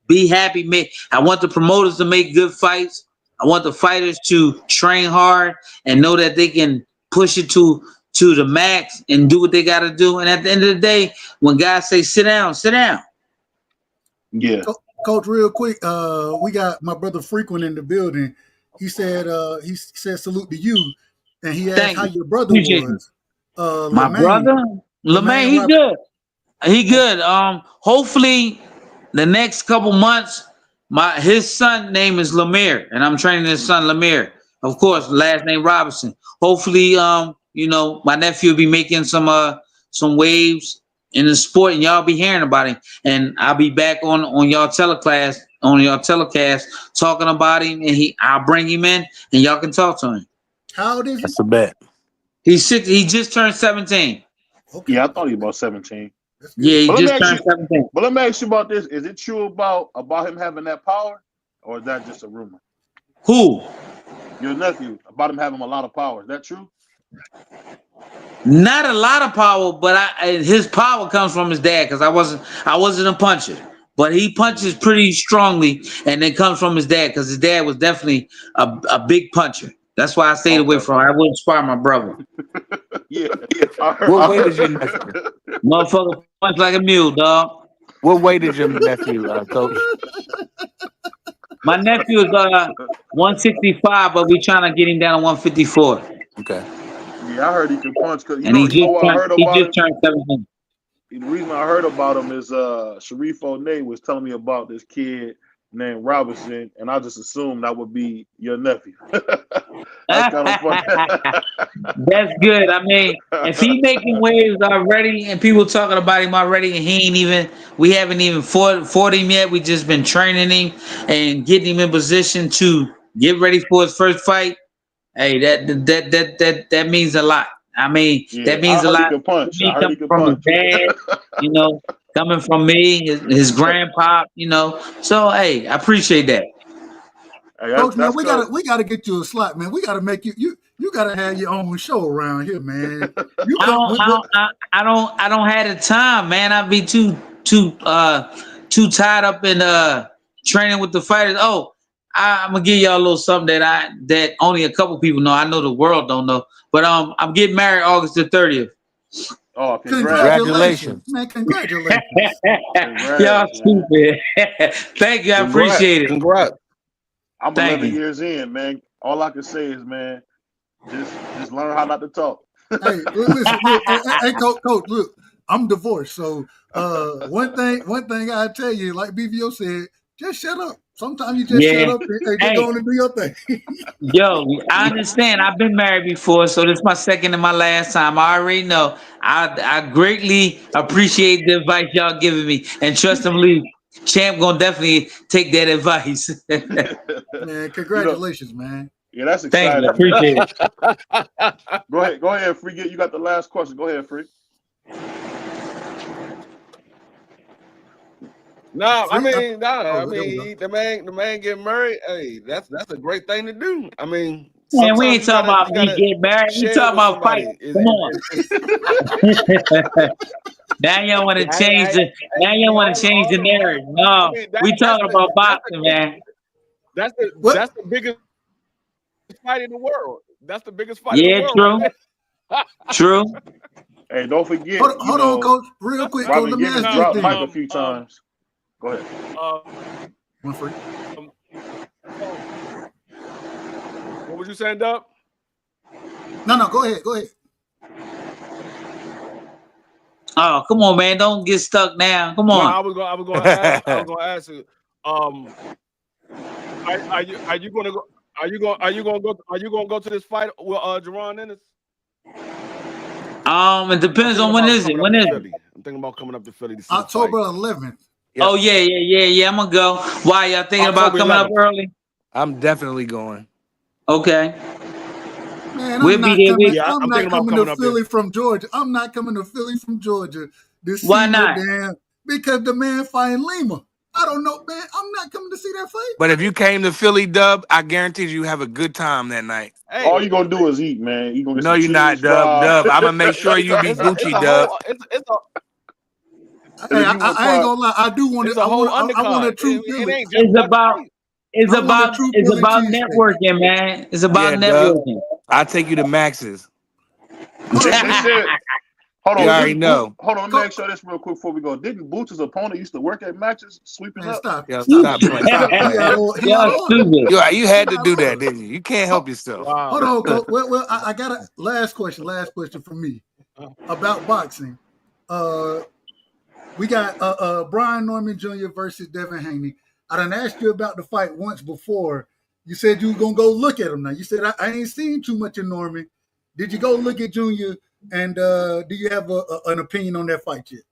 be happy. I want the promoters to make good fights. I want the fighters to train hard and know that they can push it to the max and do what they got to do. And at the end of the day, when guys say sit down, sit down. Yeah. Coach, real quick, we got my brother Frequent in the building. He said salute to you, and he asked how your brother was. My brother, Lemaine, he good. He good. Hopefully, the next couple months, his son name is Lemire, and I'm training his son Lemire. Of course, last name Robinson. Hopefully, my nephew will be making some waves in the sport, and y'all be hearing about him. And I'll be back on y'all telecast talking about him, and I'll bring him in, and y'all can talk to him. How old is he? That's a bet. He's 6. He just turned 17. Okay. Yeah, I thought he was about 17. Yeah, he just turned 17. But let me ask you about this: is it true about him having that power, or is that just a rumor? Who? Your nephew, about him having a lot of power. Is that true? Not a lot of power, but his power comes from his dad, because I wasn't a puncher, but he punches pretty strongly, and it comes from his dad, because his dad was definitely a big puncher. That's why I stayed away from him. I wouldn't spar my brother. Yeah. What weight is your nephew? Motherfucker punch like a mule, dog. What weight is your nephew, Coach? My nephew is 165, but we're trying to get him down to 154. Okay. Yeah, I heard he can punch. Cause he just turned 17. The reason I heard about him is Sharif O'Neill was telling me about this kid named Robinson, and I just assumed that would be your nephew. That's kind of funny. That's good. I mean, if he making waves already and people talking about him already, and we haven't even fought him yet. We just been training him and getting him in position to get ready for his first fight. Hey, that means a lot. I mean, that means a lot. Coming from his dad, coming from me, his grandpa, So hey, I appreciate that. Hey, Coach, man, we gotta get you a slot, man. We gotta make you gotta have your own show around here, man. I don't have the time, man. I'd be too tied up in training with the fighters. Oh, I'm gonna give y'all a little something that only a couple people know. I know the world don't know, but I'm getting married August the 30th. Oh, Congratulations, man! Congratulations. Y'all Man. stupid. Thank you. I appreciate it. Congrats. I'm Thank 11 you. years in, man. All I can say is, man, just learn how not to talk. Hey, listen, look, hey, coach, look, I'm divorced, so one thing I tell you, like BVO said, just shut up. Sometimes you just shut Yeah. up and just Hey, go on and do your thing. yo, I understand. I've been married before, so this is my second and my last time. I already know. I greatly appreciate the advice y'all giving me, and trust and believe, Champ gonna definitely take that advice. Man, congratulations, man. Yeah, that's Thank you. I exciting, man. appreciate it. Go ahead, Free. You got the last question. Go ahead, Free. No, I Free, mean, there we go. the man getting married. Hey, that's a great thing to do. I mean, Man, we sometimes ain't talking about you me gotta getting married. We share it talking with about fighting. somebody. Come on. Now you want to change the. Now you want to change the narrative. I No, mean, we talking about boxing, man. What? that's the biggest fight in the world. That's the biggest fight in the Yeah, world right true, there. true. Hey, don't forget, Hold on, coach. Real quick, coach. Robin Let me Givens ask this dropped Mike then. a few times. Go ahead. One free. What was you saying, Dub? No, go ahead. Go ahead. Oh, come on, man! Don't get stuck now. Come No, on. I was gonna ask you. Are you gonna go? Are you gonna go to this fight with Jerron Ennis? It depends on when is it. When is it? I'm thinking about coming up to Philly to see the October fight. 11th. Yep. Oh yeah. I'm gonna go. Why y'all thinking about October coming up 11th. early? I'm definitely going. Okay, Man, we'll I'm be not there coming. with. Yeah, I'm I'm not thinking about coming to coming up there. Philly from Georgia. I'm not coming to Philly from Georgia to Why see no not? damn because the man fighting Lima. I don't know, man. I'm not coming to see that fight. But if you came to Philly, Dub, I guarantee you have a good time that night. Hey, All you gonna do is eat, man. You gonna get No, some you're not, cheese Dub. fries. Dub, I'm gonna make sure you be it's Gucci, a Dub. whole Hey, And if you I ain't require, gonna lie. I do want it's it. a I whole want a undercard. true It Philly. ain't just It's one about. fight. It's I want a about. true It's Philly about cheesesteak. networking, man. It's about Yeah, Dub. networking. I'll take you to Max's. Hold on, they said, hold You on, already didn't Boot? know. Hold on, let me co- make sure this real quick before we go. Didn't Boots' opponent used to work at Matches sweeping man, up? Yeah, stop stop it, playing. man. Stop He playing. out of he out Y'all of order. stupid. You had He to out do of that, order. didn't you? You can't help yourself. Hold Wow. on, coach. Well, I got a last question. Last question for me about boxing. We got Brian Norman Jr. versus Devin Haney. I done asked you about the fight once before. You said you were gonna go look at him. Now you said I ain't seen too much of Norman. Did you go look at Junior? And do you have an opinion on that fight yet?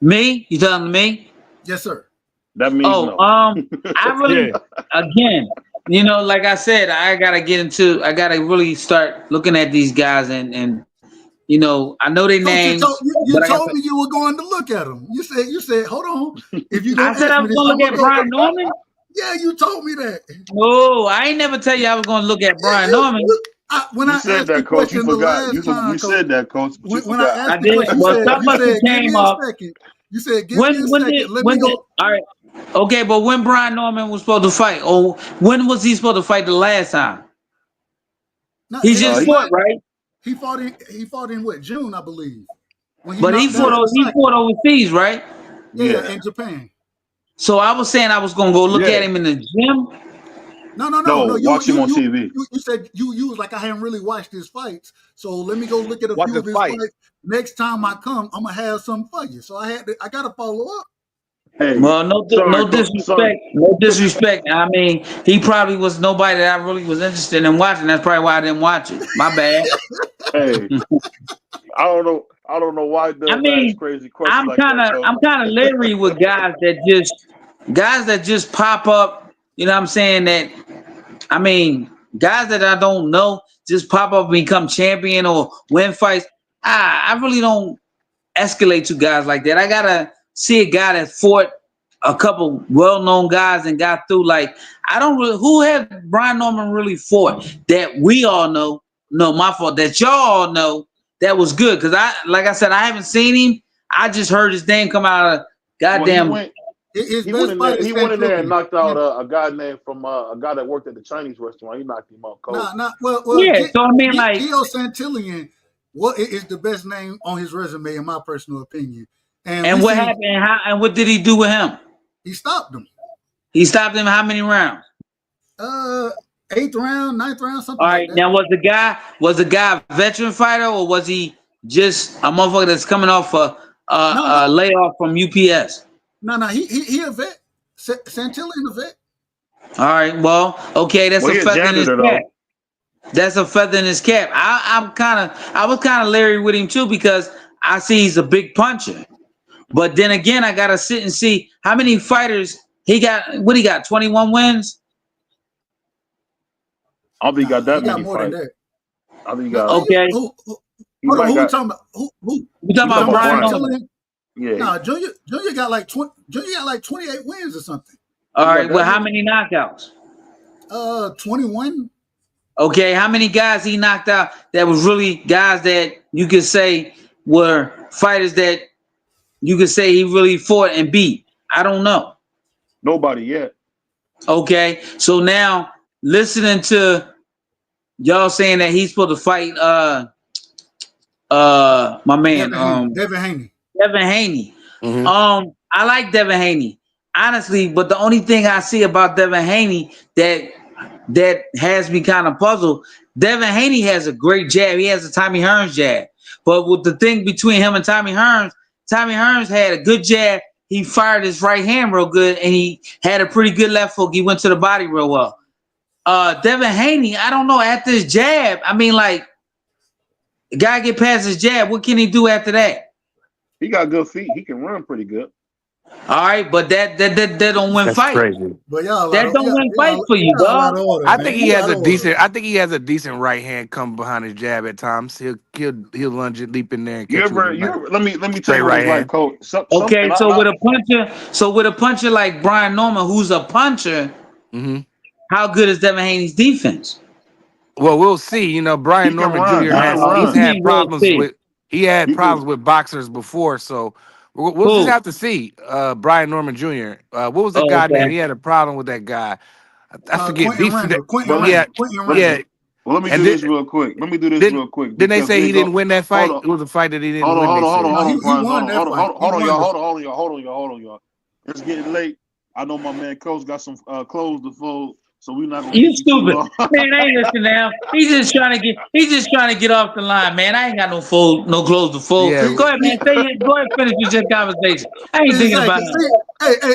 Me? You talking to me? Yes, sir. That means Oh, no. I really, Yeah. again, like I said, I gotta really start looking at these guys and I know their Coach, names, you but I got told me you were going to look at him. You said, hold on. If you I gonna said ask I me was this, gonna I'm look gonna at go. Brian Norman. Yeah, you told me that. No, I ain't never tell you I was gonna look at Brian Norman. When You I said asked the that, Coach. You question the forgot. last time, You Coach, said that, Coach, but you when I forgot. I asked the did. question, Well, something you must have said, give came me a up. second. You said, give me a second. Let me go. All right. Okay, but when Brian Norman was supposed to fight, or when was he supposed to fight the last time? Not He his just He, fought, last. right? He fought in what, June, I believe, when he But knocked down he Osaka. fought overseas, right? Yeah, yeah. in Japan. So I was saying I was gonna go look at Yeah. him in the gym. No, No. watch him on TV. You said you was like I haven't really watched his fights, so let me go look at a Watch few this of his fight. fights. Next time I come, I'm gonna have something for you. So I gotta follow up. Hey, Well, no sorry, sorry. disrespect, no disrespect. I mean, he probably was nobody that I really was interested in watching. That's probably why I didn't watch it. My bad. Hey, I don't know why I Dub asks mean, crazy questions like that, though. I'm kind of leery with guys that just pop up. You know what I'm saying? That I mean, guys that I don't know just pop up and become champion or win fights. I really don't escalate to guys like that. I gotta see a guy that fought a couple well-known guys and got through. Like I don't really. Who has Brian Norman really fought that we all know? No, my fault. That y'all all know that was good. Cause like I said, I haven't seen him. I just heard his name come out of Well, he goddamn. went His He went best in fight there. is He went in there and Santillan. knocked out a guy named from a guy that worked at the Chinese restaurant. He knocked him out cold. Well, Yeah, so I mean, like, Gio Santillan, what is the best name on his resume, in my personal opinion. And we what seen happened? And what did he do with him? he stopped him. He stopped him how many rounds? 8th round, 9th round, something All like right. that. Now, was the guy a veteran fighter, or was he just a motherfucker that's coming off a layoff from UPS? No, he a vet. Santillan a vet. All right. Well, okay, that's a He a feather in his janitor cap. though. That's a feather in his cap. I was kind of leery with him too because I see he's a big puncher. But then again, I gotta sit and see how many fighters he got. What he got? 21 wins. I don't think he got that He got many more than fights. that. I think he No, got. Okay. Hold might on, who we got- talking about? Who? We talking about Brian Norman. Yeah. No, Junior got like 20. Junior got like 28 wins or something. All right. Well, how many knockouts? 21. Okay, how many guys he knocked out that was really guys that you could say were fighters that you could say he really fought and beat? I don't know. Nobody yet. Okay, so now listening to y'all saying that he's supposed to fight my man Devin Haney. Devin Haney. Mhm. I like Devin Haney, honestly, but the only thing I see about Devin Haney that has me kind of puzzled. Devin Haney has a great jab. He has a Tommy Hearns jab. But with the thing between him and Tommy Hearns had a good jab. He fired his right hand real good, and he had a pretty good left hook. He went to the body real well. Devin Haney, I don't know, after his jab, I mean, like, the guy get past his jab, what can he do after that? He got good feet. He can run pretty good. All right, but that don't win That's fight. crazy. But y'all That don't win fight for you, dog. I think he has a decent. I think he has a decent right hand come behind his jab at times. He'll lunge it, leap in there, and catch You ever let me tell straight you what right it's like, hand. Coach. Okay, so with a puncher like Brian Norman, who's a puncher, how good is Devin Haney's defense? Well, we'll see. You know, Brian Norman Jr. he's had problems with problems with boxers before, so we'll just have to see. Brian Norman Jr. What was the guy name? He had a problem with that guy. I forget. Quentin Yeah. Well, let me do this real quick. Didn't they say he didn't win that fight? It was a fight that he didn't win. Hold on, y'all. y'all. It's getting late. I know my man Coach got some clothes to fold, so we're not gonna. You stupid, man! I ain't listening now. He's just trying to get off the line, man. I ain't got no clothes to fold. Yeah. Go ahead, man. Go ahead, finish your conversation. I ain't thinking about it.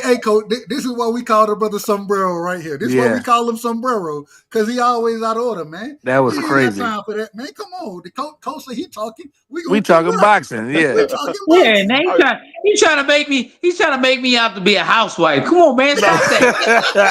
Hey, Coach. This is why we call the brother Sombrero right here. This is why we call him Sombrero, because he always out of order, man. That was he crazy. Ain't got time for that, man. Come on, the coach said he talking. We talking boxing, yeah. We talking Yeah, boxing. now he's trying to make me out to be a housewife. Come on, man, stop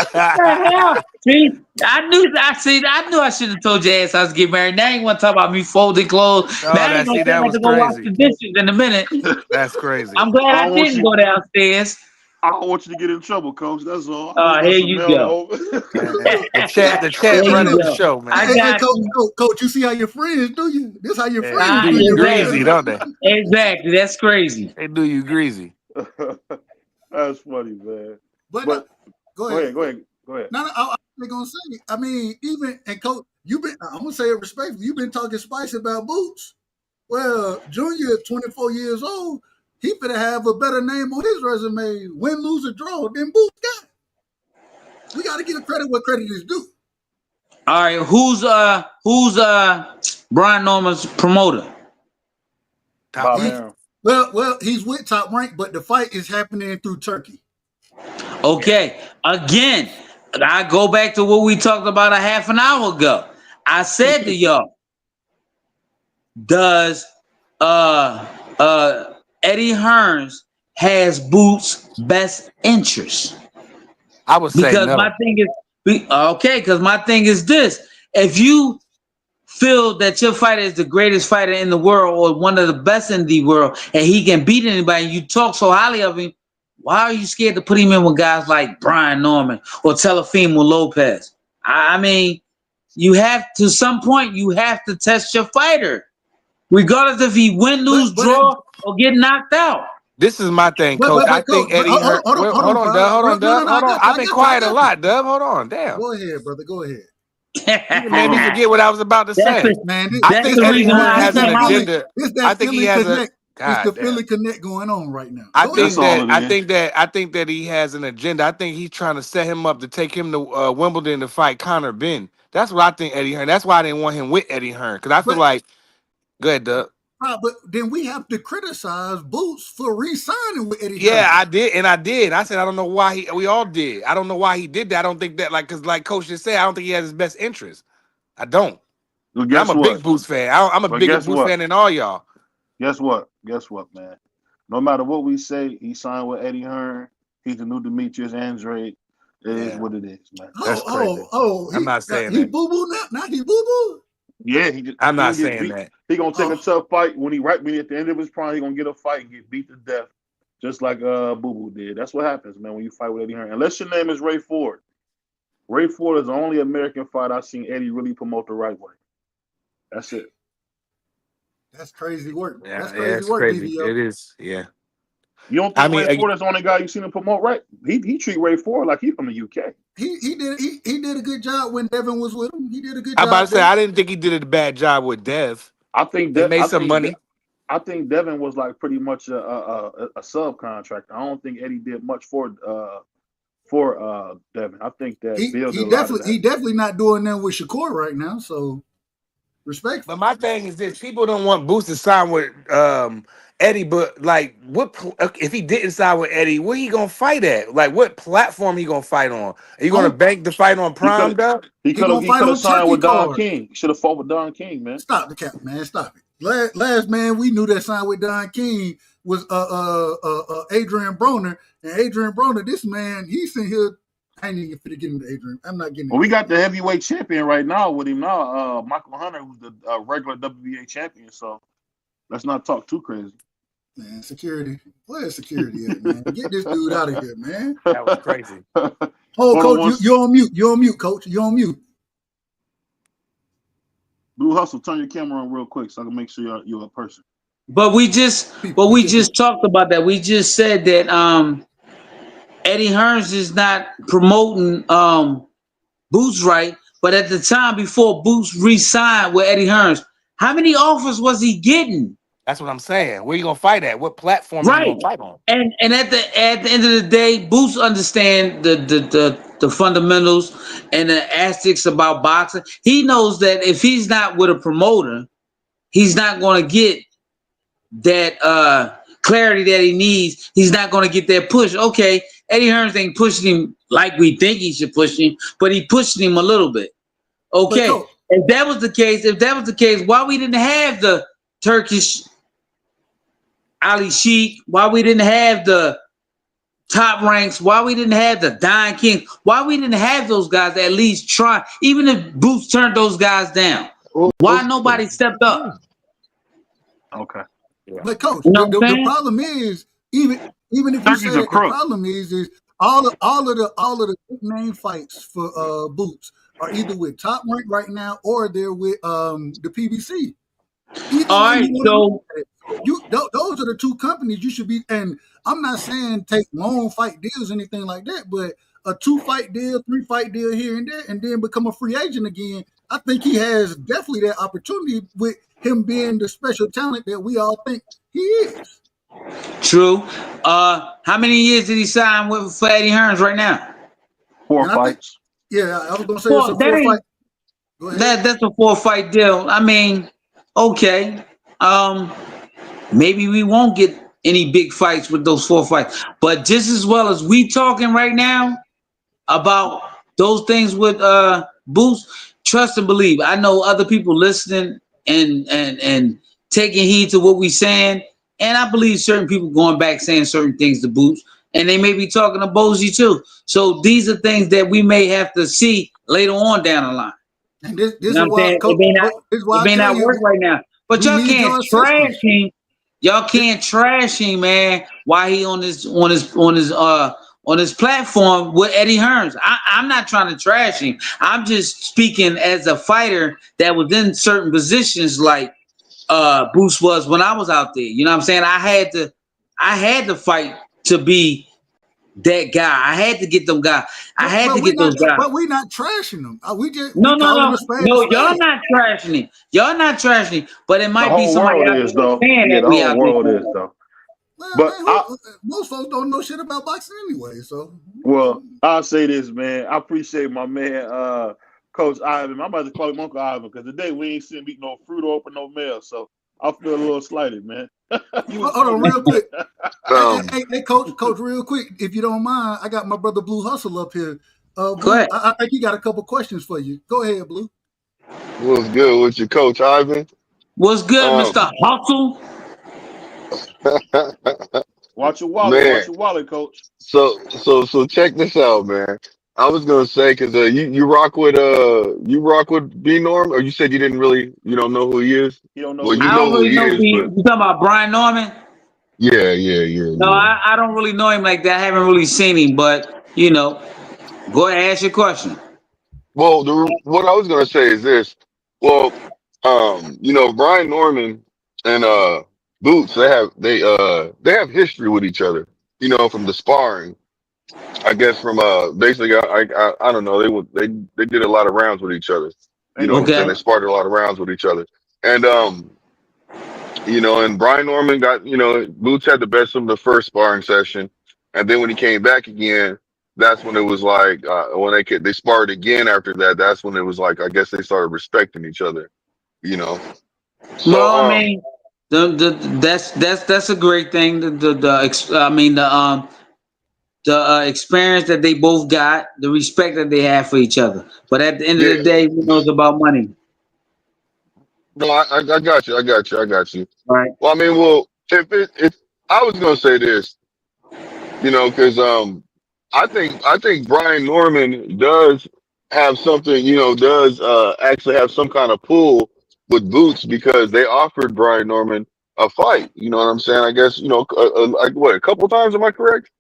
that. See, I knew I should have told your ass I was getting married. Now you want to talk about me folding clothes. Oh, Now you that was to go wash crazy. the dishes in a minute. That's crazy. I'm glad I didn't go downstairs. I don't want you to get in trouble, Coach. That's all. Here you go. The chat running the show, man. Hey, Coach, you see how your friends do you? This how your friends do do you you, greasy, don't they? Exactly, that's crazy. They do you greasy. That's funny, man. But go ahead. No, I was gonna say. I mean, even and Coach, I'm gonna say it respectfully. You've been talking spicy about Boots. Well, Junior, 24 years old. He better have a better name on his resume, win, lose, or draw, than Boots got. We got to give credit where credit is due. All right, who's Brian Norman's promoter? Well, he's with Top Rank, but the fight is happening through Turkey. Okay, again, I go back to what we talked about a half an hour ago. I said to y'all, does Eddie Hearns has Boots' best interest? I would say no. My thing is this: if you feel that your fighter is the greatest fighter in the world or one of the best in the world, and he can beat anybody, and you talk so highly of him, why are you scared to put him in with guys like Brian Norman or Teofimo Lopez? I mean, you have to some point you have to test your fighter, regardless if he win, lose, draw, or get knocked out. This is my thing, But Coach. but I but think coach, but Eddie Hearn. hold on, Well, hold hold on, on, Bob. Dub. Hold on, No, Dub. Hold on. I I've been got you. quiet a lot, Dub. Hold on. Damn. Go ahead, brother. Go ahead. You done made me forget what I was about to say. Man, I that's think the Eddie reason Hearn why I has an came out. agenda. It's I that think he Philly has a. connect. It's the God damn. Philly connect going on right now. I Go think ahead. that I think that he has an agenda. I think he's trying to set him up to take him to Wimbledon to fight Conor Ben. That's what I think Eddie Hearn. That's why I didn't want him with Eddie Hearn because I feel But like, go ahead, Doug. but then we have to criticize Boots for re-signing with Eddie Yeah, Hearn. I did, and I did. I said I don't know why he. We all did. I don't know why he did that. I don't think that because like Coach just said, I don't think he has his best interest. I don't. Well, And I'm guess a big what? Boots fan. I'm a But bigger guess Boots what? fan than all y'all. Guess what? Guess what, man? No matter what we say, he signed with Eddie Hearn. He's the new Demetrius Andrade. It is what it is, man. That's crazy. I'm not saying He that. boo boo now. Now he boo boo. Yeah, I'm he not gonna get saying beat. that. He gonna take a tough fight when at the end of his prime. He gonna get a fight and get beat to death, just like Boo Boo did. That's what happens, man, when you fight with Eddie Hearn. Unless your name is Ray Ford. Ray Ford is the only American fight I've seen Eddie really promote the right way. That's it. That's crazy work. Yeah, That's yeah, crazy it's work, crazy. BBO. It is. Yeah. You don't I think mean, Ray Ford is the only guy you seen him promote right? He treat Ray Ford like he's from the UK. He did a good job when Devin was with him. He did a good I'm about to job say there. I didn't think he did a bad job with Dev. I think They that made some money. I think Devin was like pretty much a subcontractor. I don't think Eddie did much for Devin. I think that Bill did a lot of that. He definitely not doing that with Shakur right now. So respect. But my thing is this: people don't want Boots to sign with Eddie, but like, if he didn't sign with Eddie? Where he gonna fight at? Like, what platform he gonna fight on? Are you gonna bank the fight on Prime? He could have signed with Don King. He should have fought with Don King, man. Stop the cap, man. Stop it. Last man we knew that signed with Don King was Adrian Broner, and Adrian Broner. This man, he's in here. I ain't even fit to get into Adrian. I'm not getting. Well, we got the heavyweight champion right now with him now, Michael Hunter, who's the regular WBA champion. So let's not talk too crazy. Man, security. Where's security at, man? Get this dude out of here, man. That was crazy. Oh, Coach, you're on mute. You're on mute, Coach. You're on mute. Blue Hustle, turn your camera on real quick so I can make sure you're a person. But we just talked about that. We just said that Eddie Hearns is not promoting Boots right, but at the time before Boots re-signed with Eddie Hearns, how many offers was he getting? That's what I'm saying. Where you gonna fight at? What platform Right. you gonna fight on? And at the end of the day, Boots understand the fundamentals and the aspects about boxing. He knows that if he's not with a promoter, he's not going to get that clarity that he needs. He's not going to get that push. Okay, Eddie Hearns ain't pushing him like we think he should push him, but he pushing him a little bit. Okay, if that was the case, why we didn't have the Turkish Ali Sheik, why we didn't have the Top Ranks, why we didn't have the Don King, why we didn't have those guys at least try, even if Boots turned those guys down, why nobody stepped up? Okay. But Coach, You know what I'm the saying? problem is even if you say Turkey's a that, the crook. problem is all of the big name fights for Boots are either with Top Rank right now or they're with the PBC. Either All way right, you want to look at it. Those are the two companies you should be. And I'm not saying take long fight deals, anything like that, but a 2-fight deal, 3-fight deal here and there, and then become a free agent again. I think he has definitely that opportunity with him being the special talent that we all think he is. True. How many years did he sign with for Eddie Hearns right now? 4 fights. I was gonna say it's a 4-fight. Go ahead. That's a 4-fight deal. I mean, okay. Maybe we won't get any big fights with those 4 fights. But just as well as we talking right now about those things with Boots, trust and believe. I know other people listening and taking heed to what we saying. And I believe certain people going back saying certain things to Boots. And they may be talking to Bozy too. So these are things that we may have to see later on down the line. And this You is know what I'm why, saying? Coach, this is why It may I tell not work you, right now. But we y'all need can't your trash assistance. him. Y'all can't trash him, man. Why he on his platform with Eddie Hearns? I'm not trying to trash him. I'm just speaking as a fighter that was in certain positions like Boots was when I was out there. You know what I'm saying? I I had to fight to be that guy. I had to get them guys. I had to get those guys. But we're not trashing them. We No, calling a spade a no. Y'all spade. not trashing it. Y'all not trashing it. But it The might be whole somebody world out is there though. saying Yeah, that the we whole out there world is saying though. Well, But most folks don't know shit about boxing anyway. So, I'll say this, man. I appreciate my man, Coach Ivan. I'm about to call him Uncle Ivan because today we ain't seen me no fruit or open no mail. So I feel a little slighted, man. hold on, real quick. Um, Hey, coach, real quick, if you don't mind, I got my brother Blue Hustle up here. Go Blue, ahead. I think he got a couple questions for you. Go ahead, Blue. What's good with your coach, Ivan? What's good, Mr. Hustle? watch your wallet. Man, Watch your wallet, Coach. so check this out, man. I was gonna say because you rock with B Norm, or you said you don't know who he is. You don't know Well, who you I he know don't is. who really he know. is, You but talking about Brian Norman? No, yeah. I don't really know him like that. I haven't really seen him, but go ahead and ask your question. Well, what I was gonna say is this. Well, Brian Norman and Boots, they have history with each other. From the sparring. I guess from basically I don't know, they did a lot of rounds with each other. You Ain't know what no I'm saying? Okay. They sparred a lot of rounds with each other. And and Brian Norman got, Boots had the best of the first sparring session. And then when he came back again, that's when it was like when they sparred again after that, that's when it was like I guess they started respecting each other, you know. So Well, I mean, that's a great thing. The experience that they both got, the respect that they have for each other. But at the end of yeah, the day, we know it's about money, no, I got you, I got you. right? Well, I mean, if I was gonna say this, because I think Brian Norman does have something, does actually have some kind of pull with Boots because they offered Brian Norman a fight. You know what I'm saying? I guess like what, a couple times? Am I correct?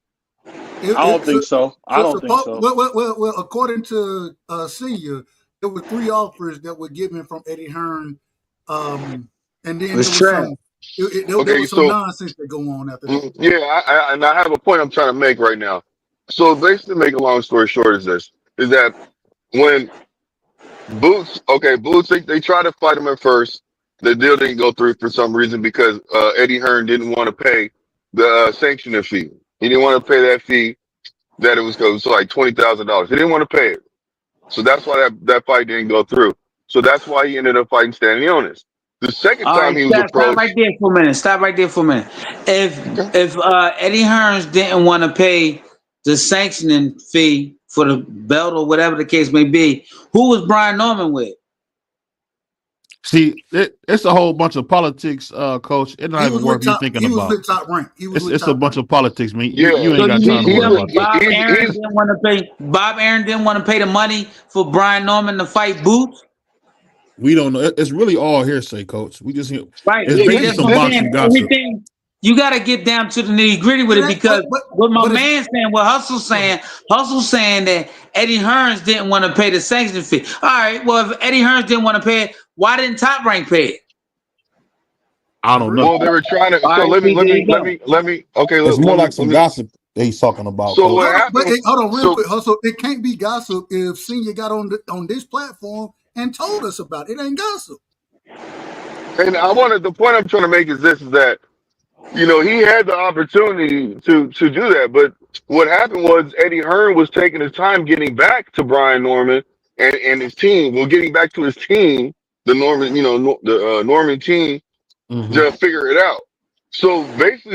I don't think so. I don't think so. Well, according to Senior, there were 3 offers that were given from Eddie Hearn, and then It's trash. there Okay, was some so nonsense that go on after that. yeah, and I have a point I'm trying to make right now. So basically, make a long story short, is that when Boots, they tried to fight him at first. The deal didn't go through for some reason because Eddie Hearn didn't want to pay the sanctioning fee. He didn't want to pay that fee that it was like $20,000. He didn't want to pay it, so that's why that fight didn't go through. So that's why he ended up fighting Stanionis. The second All right, time he was stop right approached, there for a minute. Stop right there for a minute. okay, If Eddie Hearns didn't want to pay the sanctioning fee for the belt or whatever the case may be, who was Brian Norman with? See, it's a whole bunch of politics, Coach. It's not He even was worth with you top. thinking He was about. with Top Rank. He was with It's a Top bunch Rank. of politics, man. You yeah, ain't So got you time mean to to worry tell me about that. Bob Aaron didn't want to pay the money for Brian Norman to fight Boots? We don't know. It's really all hearsay, Coach. Right. It's yeah. See, basically that's some what I'm This is saying. boxing gossip. Everything you got to get down to the nitty gritty with It it ain't, because what my but it's man's saying, what Hustle's saying that Eddie Hearns didn't want to pay the sanction fee. All right. Well, if Eddie Hearns didn't want to pay it, why didn't Top Rank pay it? I don't agree. know. Well, they were trying to. All So right. let me See, let there me you let go. me let me. Okay, It's more like let some me. gossip that he's talking about, So Coach. what happened? Hold on, real So quick, Hustle. It can't be gossip if Senior got on this platform and told us about it. It ain't gossip. and the point I'm trying to make is this: is that he had the opportunity to do that, but what happened was Eddie Hearn was taking his time getting back to Brian Norman and his team. Well, getting back to his team, the Norman, the Norman team, Mm-hmm. to figure it out. So basically,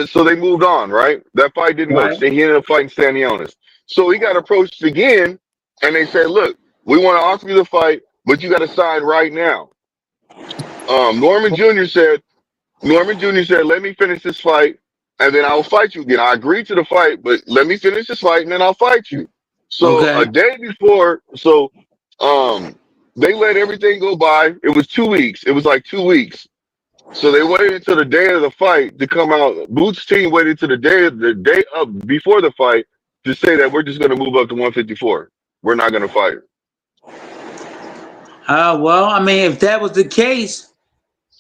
so they moved on, right? That fight didn't go. Right. So he ended up fighting Stanionis. So he got approached again, and they said, "Look, we want to offer you the fight, but you got to sign right now." Norman Jr. said, "Let me finish this fight, and then I'll fight you again. I agreed to the fight, but let me finish this fight, and then I'll fight you." So Okay. a day before, um, they let everything go by. It was 2 weeks. It was like 2 weeks. So they waited until the day of the fight to come out. Boots' team waited to the day up before the fight to say that we're just going to move up to 154. We're not going to fight. Well, I mean, if that was the case,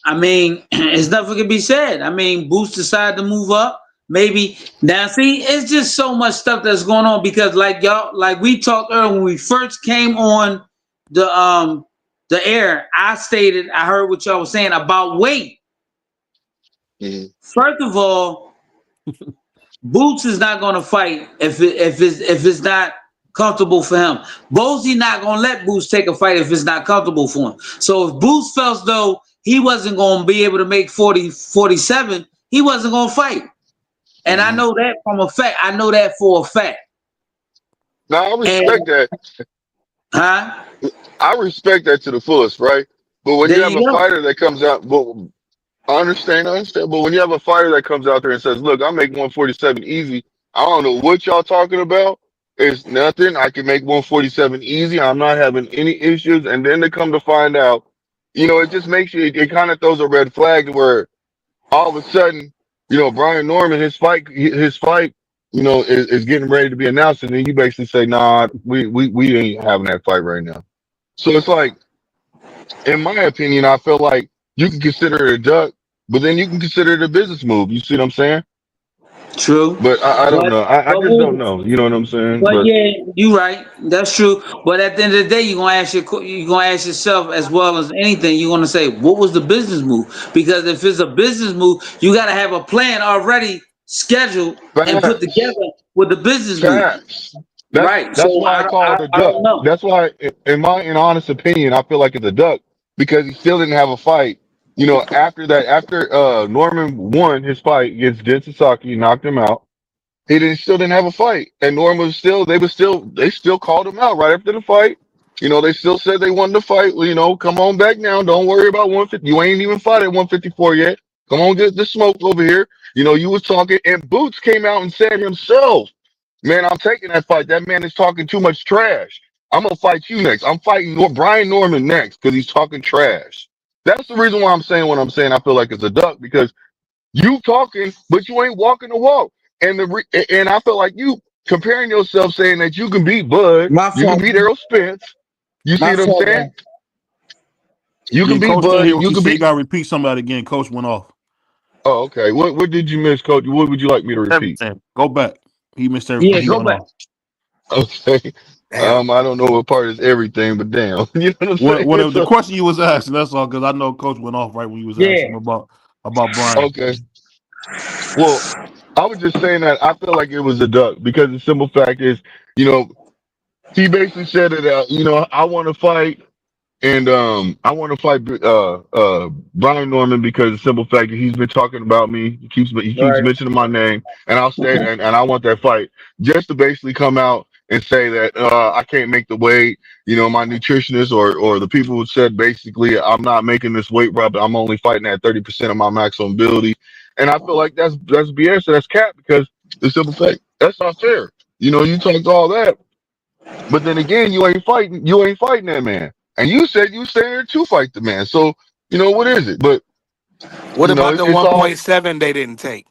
I mean, it's nothing can be said. I mean, Boots decided to move up. maybe. Now, see, it's just so much stuff that's going on because, like y'all, like we talked earlier when we first came on the air. I heard what y'all was saying about weight. First of all, Boots is not going to fight if it's not comfortable for him. Bozy not going to let Boots take a fight if it's not comfortable for him. So if Boots felt as though he wasn't going to be able to make 47, he wasn't going to fight. And I know that from a fact. I know that for a fact. Now I respect that. Huh? I respect that to the fullest, right? But when There you have you a go. fighter that comes out, well, I understand. But when you have a fighter that comes out there and says, "Look, I make 147 easy. I don't know what y'all talking about. It's nothing. I can make 147 easy. I'm not having any issues." And then to come to find out, it just makes you. It kind of throws a red flag where all of a sudden, Brian Norman, his fight, is getting ready to be announced, and then you basically say, "Nah, we ain't having that fight right now." So it's like, in my opinion, I feel like you can consider it a duck, but then you can consider it a business move. You see what I'm saying? True. But I don't But know. I but just don't know. You know what I'm saying? But But yeah, you right. That's true. But at the end of the day, you're gonna ask yourself as well as anything. You're gonna say, what was the business move? Because if it's a business move, you got to have a plan already scheduled and put facts, together with the business move. facts. Right. That's So why I call it a I duck. don't know. That's why, in honest opinion, I feel like it's a duck because he still didn't have a fight. After Norman won his fight against Den Sasaki, knocked him out. Still didn't have a fight, and Norm was still. They still called him out right after the fight. They still said they wanted to fight. Well, come on back now. Don't worry about 150. You ain't even fought at 154 yet. Come on, get the smoke over here. You was talking, and Boots came out and said himself, "Man, I'm taking that fight. That man is talking too much trash. I'm gonna fight you next. I'm fighting Brian Norman next because he's talking trash." That's the reason why I'm saying what I'm saying. I feel like it's a duck because you talking, but you ain't walking the walk. And I feel like you comparing yourself, saying that you can beat Bud, My you can fault. beat Errol Spence. You see My what I'm fault, saying? man. You Yeah, can beat coach didn't Bud, hear and what you you can said. You beat. gotta repeat some of that again. Coach went off. Oh, okay. What did you miss, Coach? What would you like me to repeat? Everything. Go back. He missed Yeah, everything. He go went back. off. Okay. Damn. I don't know what part is everything, but damn, you know what I'm saying? What the So, question you was asking, that's all, because I know Coach went off right when you was asking Yeah. him about Brian. okay. Well, I was just saying that I feel like it was a duck because the simple fact is, you know, he basically said that, I want to fight. And I want to fight Brian Norman because the simple fact that he's been talking about me. He keeps Right. mentioning my name, and I'll stay and I want that fight just to basically come out and say that I can't make the weight. My nutritionist or the people who said basically I'm not making this weight, bro. But I'm only fighting at 30% of my maximum ability, and I feel like that's BS. That's cap because the simple fact that's not fair. You talked all that. But then again, you ain't fighting. You ain't fighting that man. And you said you staying there to fight the man. So what is it? But What about the it's all 1.7 they didn't take?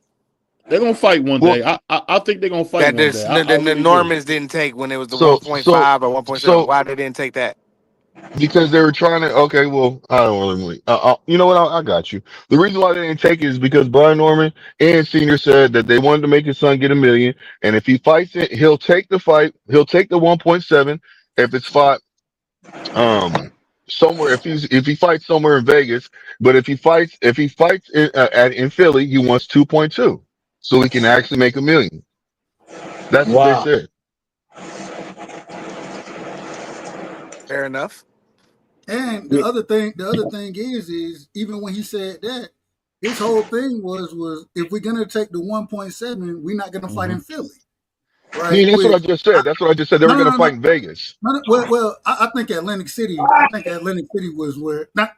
They're gonna fight one well. day. I think they're gonna fight That one day. I the really do. Normans didn't take when it was the So so 1.5 or 1.7. so Why they didn't take that? because they were trying to. Okay, well, I don't really. You know what? I got you. The reason why they didn't take it is because Brian Norman and Senior said that they wanted to make his son get 1 million, and if he fights it, he'll take the fight. He'll take the 1.7 if it's fought somewhere if he fights somewhere in Vegas, but if he fights in Philly, he wants 2.2, so he can actually make 1 million. That's what they Wow. said. Fair enough. And Yeah. the other thing is even when he said that, his whole thing was if we're gonna take the 1.7, we're not gonna fight hmm in Philly, right? Yeah, that's what I Which just said. That's what I just said. They no were no going no to no fight in Vegas. well, I think Atlantic City. I think Atlantic City was where not.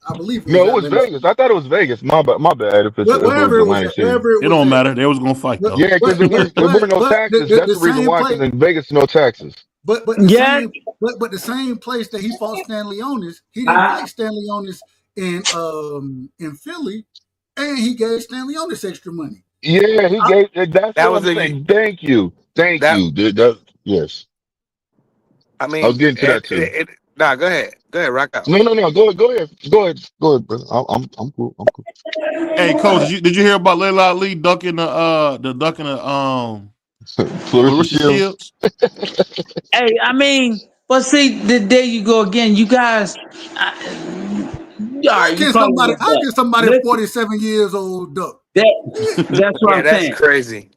I believe it was No, it was Atlantic City. Vegas. I thought it was Vegas. My bad. If it Wherever was it was Atlantic at, City. wherever it It was don't at. matter. They was gonna fight But though. Yeah, because there were no taxes. That's the the reason same why. place. Because in Vegas, no taxes. But the Yeah. same but the same place that he fought Stanley Onis, he didn't fight Stanley Onis in Philly, and he gave Stanley Onis extra money. Yeah, he I, gave. That's That what was I'm a saying. Thank you, thank that. you. Yes, I I was mean, getting to that too. Nah, go ahead. Go ahead, rock out. No. Go ahead, brother. I'm cool. I'm cool. Hey, coach, did you hear about Layla Ali ducking Clarissa Clarissa Shields. Shields? Hey, I mean, but see, there you go again. You guys, all right, you call it a How duck. can somebody Listen, 47 years old duck? that's what Yeah, I'm that's saying. crazy.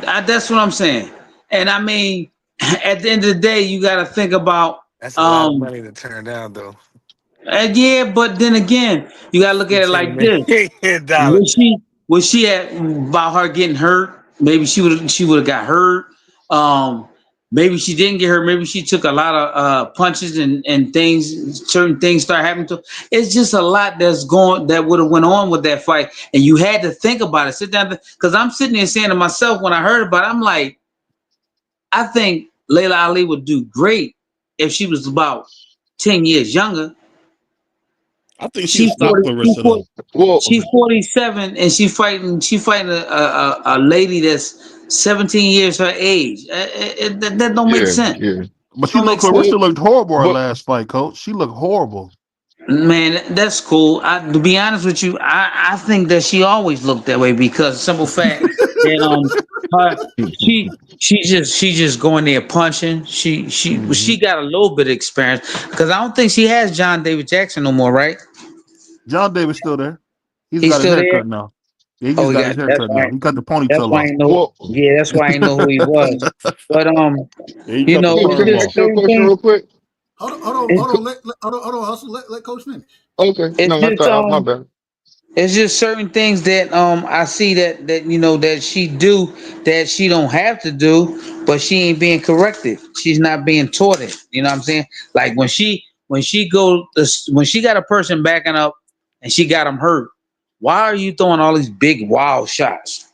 That's what I'm saying. And I mean, at the end of the day, you got to think about, That's a lot of money to turn down, though. yeah, but then again, you got to look at it like this. $15 Was she at about her getting hurt? Maybe she would have got hurt. Maybe she didn't get hurt. Maybe she took a lot of punches and things. Certain things start happening to her. It's just a lot that would have went on with that fight, and you had to think about it. Sit down, because I'm sitting there saying to myself when I heard about it, I'm like, I think Layla Ali would do great if she was about 10 years younger. I think she'll stop Clarissa though. She's 47 and she fighting a lady that's 17 years her age. That don't make sense. Yeah. But Don't make sense. Clarissa looked horrible her But last fight, coach. She looked horrible. Man, that's cool. To be honest with you, I think that she always looked that way because simple fact that her, she just going there punching. She got a little bit of experience because I don't think she has John David Jackson no more, right? John David's still there. He's He's got his still hair there. cut now. Yeah, he Oh, just got his hair that's cut why. now. He cut the That's ponytail why I off. know. Yeah, that's why I know who he was. But Yeah, he cut the it's can perm I just off. ask you a certain question things. real quick? Hold It's, on, Hustle. Let Coach finish. Okay. it's No, I just thought my bad. it's just certain things that I see that that she do that she don't have to do, but she ain't being corrected. She's not being taught it. You know what I'm saying? Like when she got a person backing up and she got them hurt. Why are you throwing all these big wild shots?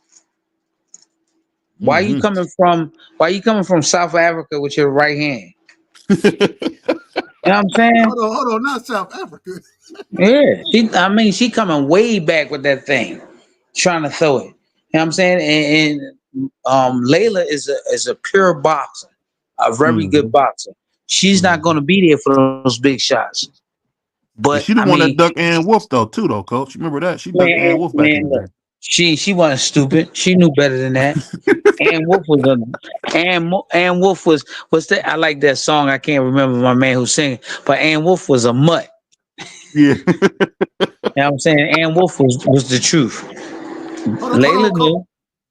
Why are you coming from South Africa with your right hand? You know what I'm saying? Hold on, not South Africa. Yeah, she coming way back with that thing, trying to throw it. You know what I'm saying? And Layla is a pure boxer, a very good boxer. She's not going to be there for those big shots. And But she the I one that mean, ducked Ann Wolf though, coach. Remember that? She ducked Ann Wolf back in the look, day. she wasn't stupid. She knew better than that. Ann Wolf was that I like that song. I can't remember my man who's singing, but Ann Wolf was a mutt. Yeah. You know what I'm saying? Ann Wolf was the truth. Layla knew.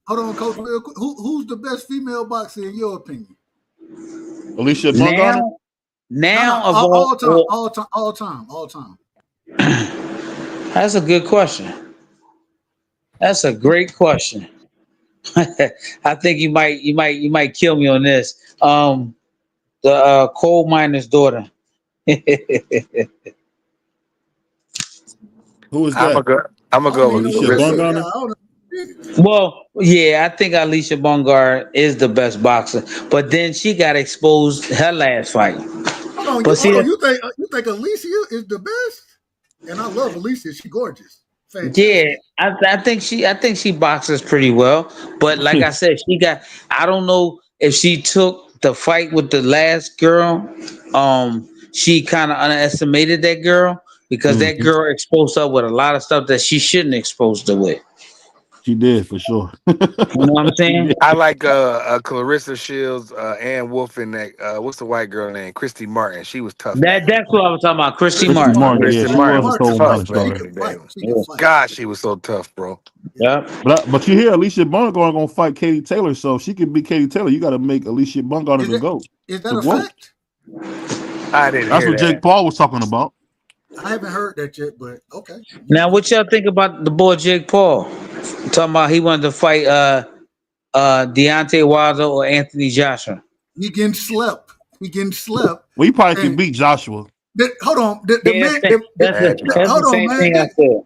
Hold on, Coach, real quick. Who's the best female boxer in your opinion? Alicia Bungana? Now of all time. That's a good question. That's a great question. I think you might kill me on this. The coal miner's daughter. Who is I'm that? gonna go with Alicia Clarissa. Bungana? Well, yeah, I think Alicia Bongard is the best boxer, but then she got exposed her last fight. Hold But see, on. You think Alicia is the best? And I love Alicia. She's gorgeous. Fantastic. yeah, I think she boxes pretty well. But like I said, I don't know if she took the fight with the last girl. She kind of underestimated that girl because that girl exposed her with a lot of stuff that she shouldn't expose her with. She did for sure. You know what I'm saying? I like Clarissa Shields, Ann Wolf, and that what's the white girl name? Christy Martin. She was tough back in the That's day. what I was talking about. Christy Christy Martin. Martin, yeah, Christy she Martin was a was cold miner tough back She in starter. the can day. fight. She can fight. God, she was so tough, bro. Yep. But you hear Alicia Bungana gonna fight Katie Taylor, so if she can beat Katie Taylor, you got to make Alicia Bungana the GOAT. Is that a fact? I didn't That's hear what that. Jake Paul was talking about. I haven't heard that yet, but okay. Now, what y'all think about the boy Jake Paul? Talking about he wanted to fight Deontay Wilder or Anthony Joshua. We getting slept. Well, he probably can And beat Joshua. hold on. The Yeah, man. that's Hold the on, same man. thing I said.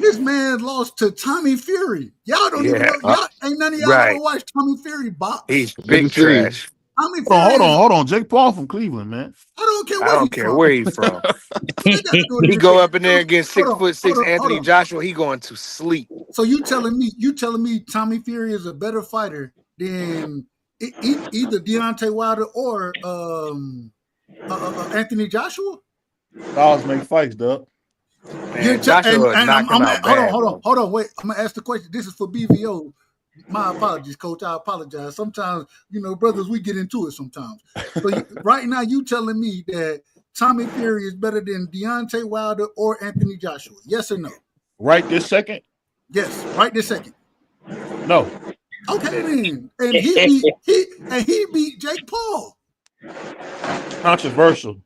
This man lost to Tommy Fury. Y'all don't even Yeah. know. Y'all ain't none of y'all Right. ever watched Tommy Fury box. He's Let me big see. trash. Tommy Fury. Hold on. Jake Paul from Cleveland, man. I don't care I where don't he's care from. where he's from. What they got to do with He go anything? up in there against 6'6" Anthony Joshua. He going to sleep. So you telling me Tommy Fury is a better fighter than either Deontay Wilder or Anthony Joshua? Styles make fights, Doug. Man, Joshua knocked him out bad, bro. Hold on, wait. I'm gonna ask the question. This is for BVO. My apologies, Coach. I apologize. Sometimes, brothers, we get into it sometimes. So right now, you telling me that Tommy Fury is better than Deontay Wilder or Anthony Joshua? Yes or no? Right this second? Yes, right this second. No. Okay, then. And he beat Jake Paul. Controversial.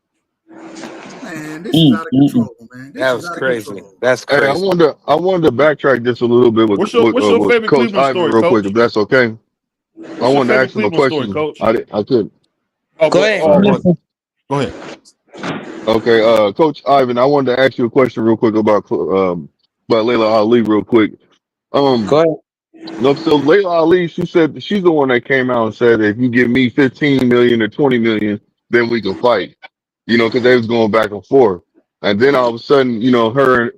Man, this is out of control, man. That was crazy. That's Hey, crazy. I wanted to backtrack just a little bit What's your with favorite Coach Cleveland Ivan story, real quick, Coach? if that's okay. I What's your wanted to favorite ask him a Cleveland story, question. Coach? I could. Oh, Go ahead. go ahead. Okay, Coach Ivan, I wanted to ask you a question real quick about Layla Ali real quick. Go ahead. Look, so Layla Ali, she said she's the one that came out and said, if you give me 15 million or 20 million, then we can fight. Because they was going back and forth. And then all of a sudden, her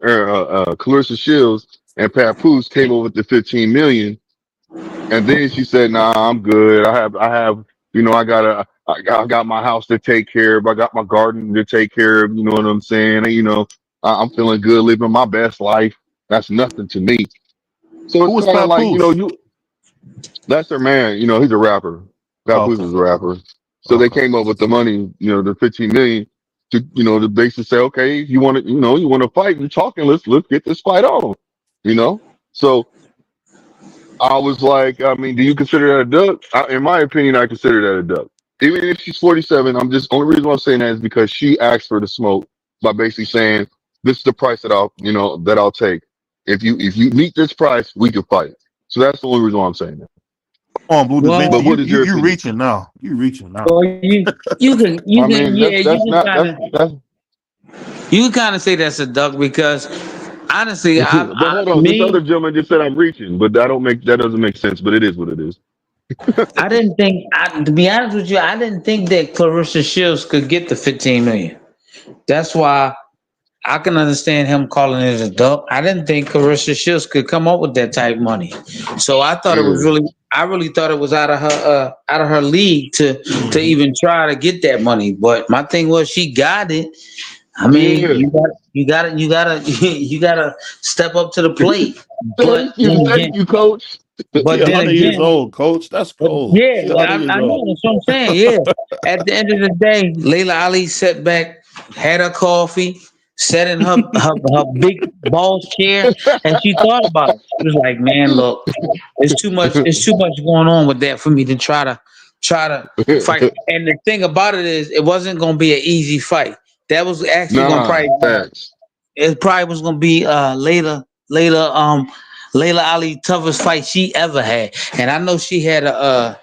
and Clarissa Shields and Papoose came over with the 15 million. And then she said, "Nah, I'm good. I got my house to take care of. I got my garden to take care of. You know what I'm saying? And, I'm feeling good, living my best life. That's nothing to me." So Who it's was kind of like, Papoose? that's their man. He's a rapper. Oh, Papoose okay. is a rapper. So they Okay. came up with the money, the 15 million to basically say, okay, you want to, you want to fight, you're talking, let's get this fight on, So I was like, I mean, do you consider that a duck? In my opinion, I consider that a duck. Even if she's 47, only reason why I'm saying that is because she asked for the smoke by basically saying, this is the price that I'll take. If you meet this price, we can fight. So that's the only reason why I'm saying that. Come on, Blue Da Well, Vinci. But what is your You opinion? reaching now. You reaching now. well, you can I mean, yeah, that's not that's you can kind of say that's a duck because honestly, but hold on, this other gentleman just said I'm reaching, but that doesn't make sense, but it is what it is. I didn't think to be honest with you, I didn't think that Clarissa Shields could get the 15 million. That's why I can understand him calling it a duck. I didn't think Clarissa Shields could come up with that type of money. So I thought it was Yeah. I really thought it was out of her league to even try to get that money. But my thing was she got it. I mean, Yeah. you gotta step up to the plate. But Thank you, coach. She then 100 years again, old, Coach. That's but cold. yeah, She 100 years I know old. that's what I'm saying. Yeah, at the end of the day, Layla Ali sat back, had her coffee, sat in her big boss chair, and she thought about it. She was like, "Man, look, it's too much. It's too much going on with that for me to try to fight." And the thing about it is, it wasn't going to be an easy fight. That was actually going to Nah, probably facts. it probably was going to be Layla Ali toughest fight she ever had, and I know she had a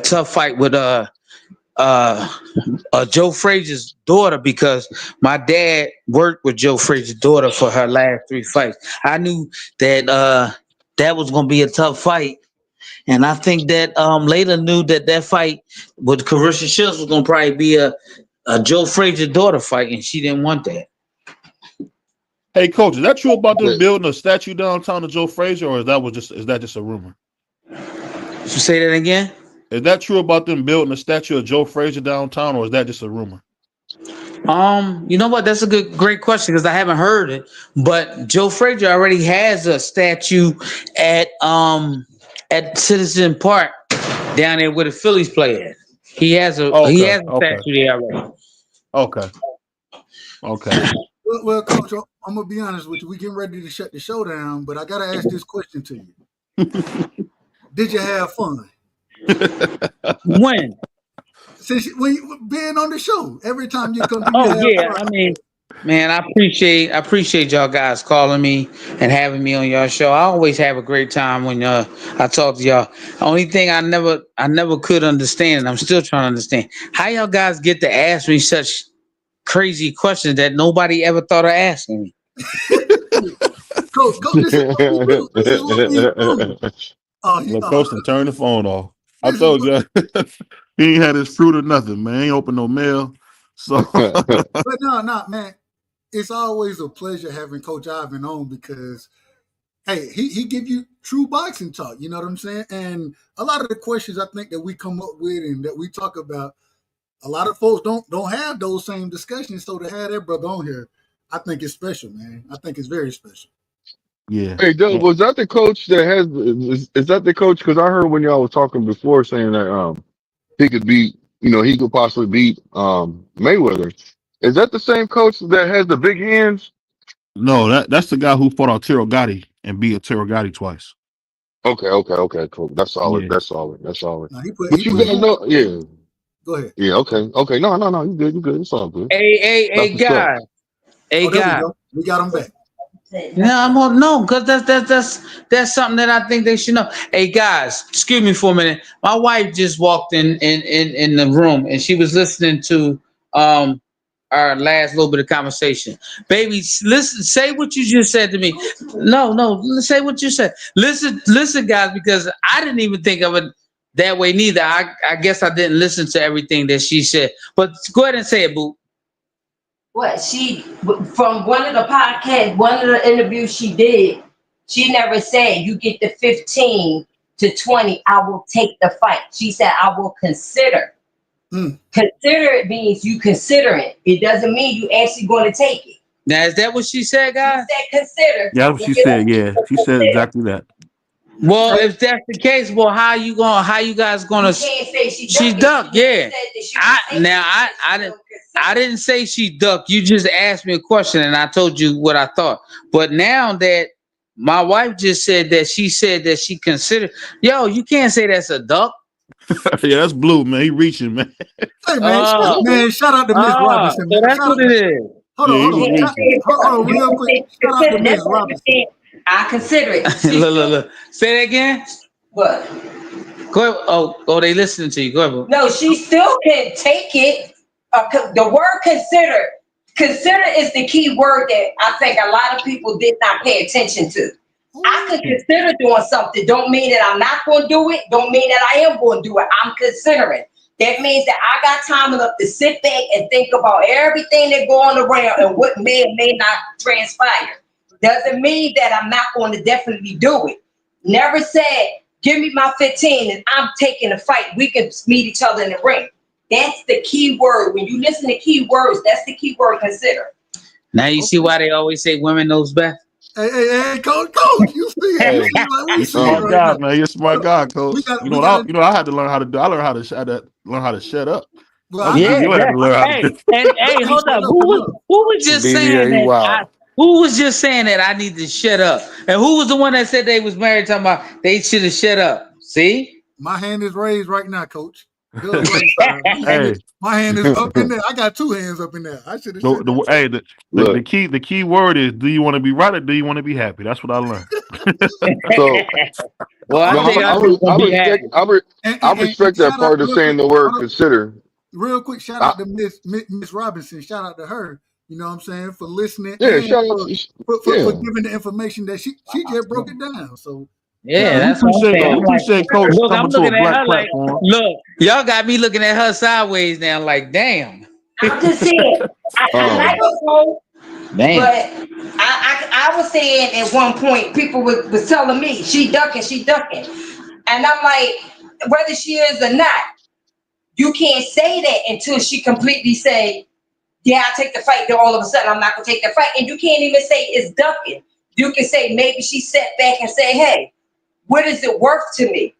tough fight with Joe Frazier's daughter because my dad worked with Joe Frazier's daughter for her last 3 fights. I knew that that was gonna be a tough fight, and I think that Layla knew that fight with Carissa Shields was gonna probably be a Joe Frazier daughter fight, and she didn't want that. Hey, Coach, is that true about them building a statue downtown to Joe Frazier, or is that just a rumor? You say that again? Is that true about them building a statue of Joe Frazier downtown, or is that just a rumor? You know what? That's a great question because I haven't heard it. But Joe Frazier already has a statue at Citizen Park down there where the Phillies play at. He has a statue there already. Okay. Well, Coach, I'm gonna be honest with you. We getting ready to shut the show down, but I gotta ask this question to you. Did you have fun? When? When you being on the show, every time you come, do you Oh have yeah, fun? I mean, man, I appreciate y'all guys calling me and having me on your show. I always have a great time when I talk to y'all. Only thing I never could understand, and I'm still trying to understand, how y'all guys get to ask me such crazy questions that nobody ever thought of asking me. Coach, this is what we do. This is what we do. Well, Coach can turn the phone off. I told you he ain't had his fruit or nothing, man. He ain't opened no mail. So, but no, man. It's always a pleasure having Coach Ivan on because, hey, he give you true boxing talk. You know what I'm saying? And a lot of the questions I think that we come up with and that we talk about, A lot of folks don't have those same discussions, so to have that brother on here, I think it's special, man. I think it's very special. Yeah. Hey, Doug, was that the coach that has? Is that the coach? Because I heard when y'all was talking before saying that he could beat, he could possibly beat Mayweather. Is that the same coach that has the big hands? No, that's the guy who fought Arturo Gotti and beat Arturo Gotti twice. Okay, cool. That's solid. Yeah. That's solid. That's solid. Now, But you guys know, yeah, Go ahead. yeah, okay. No, you good, you good. It's all good. Hey, That's what's up. guys. Hey, Oh, there we guys. go. We got him back. No, I'm on no, because that's something that I think they should know. Hey guys, excuse me for a minute. My wife just walked in the room and she was listening to our last little bit of conversation. Baby, listen, say what you just said to me. No, say what you said. Listen, guys, because I didn't even think of it that way neither. I guess I didn't listen to everything that she said. But go ahead and say it, boo. What she from one of the podcasts, one of the interviews she did, she never said you get the 15 to 20, I will take the fight. She said I will consider. Consider it means you consider it. It doesn't mean you actually going to take it. Now is that what she said, guys? She said consider. Yeah, that's what she said. Yeah, she said exactly that. Well, if that's the case, well, how you guys gonna? You can't say she ducked, yeah. I didn't say she ducked. You just asked me a question, and I told you what I thought. But now that my wife just said that she considered, yo, you can't say that's a duck. Yeah, that's Blue, man. He reaching, man. Hey, man, shout out to Miss Robinson. So that's what it is. Hold on, real quick. Shout out to Miss Robinson. I consider it. Look. Say that again. What? Go ahead. Oh, they listening to you. Go ahead. No, she still can take it. The word consider. Consider is the key word that I think a lot of people did not pay attention to. I could consider doing something. Don't mean that I'm not going to do it. Don't mean that I am going to do it. I'm considering. That means that I got time enough to sit back and think about everything that's going around and what may or may not transpire. Doesn't mean that I'm not going to definitely do it. Never said, give me my 15 and I'm taking a fight. We can meet each other in the ring. That's the key word. When you listen to key words, that's the key word, consider. Now you see why they always say women knows best. Hey, coach, you see Hey, it. you're a smart guy, man. You're a smart guy, coach. You know what I had to learn how to do. I learned how to shut up. Well, yeah, you had to learn how to do. Hey, hold up. Who was just saying that? Who was just saying that I need to shut up? And who was the one that said they was married talking about they should have shut up? See? My hand is raised right now, coach. My hand is up in there. I got two hands up in there. I should have said that. Hey, the key word is, do you want to be right or do you want to be happy? That's what I learned. I respect that part of saying the word consider. Real quick, shout out to Miss Robinson. Shout out to her. You know what I'm saying, for listening. Yeah, and for giving the information that she just broke it down. So yeah, that's what I'm saying. Coach, look, I'm looking at her like, platform. look, y'all got me looking at her sideways now, like, damn. I'm just saying, I like her phone, but I was saying at one point, people was telling me she ducking, and I'm like, whether she is or not, you can't say that until she completely say, yeah, I take the fight. Then all of a sudden, I'm not gonna take the fight, and you can't even say it's ducking. You can say maybe she sat back and say, hey, what is it worth to me?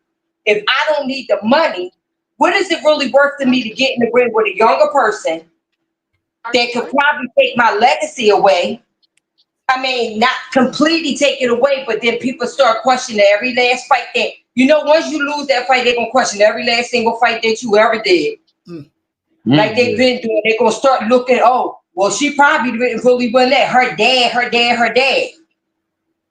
If I don't need the money, what is it really worth to me to get in the ring with a younger person that could probably take my legacy away? I mean, not completely take it away, but then people start questioning every last fight that, once you lose that fight, they're going to question every last single fight that you ever did. Like they've been doing. They're going to start looking, oh, well, she probably didn't really win that. Her dad.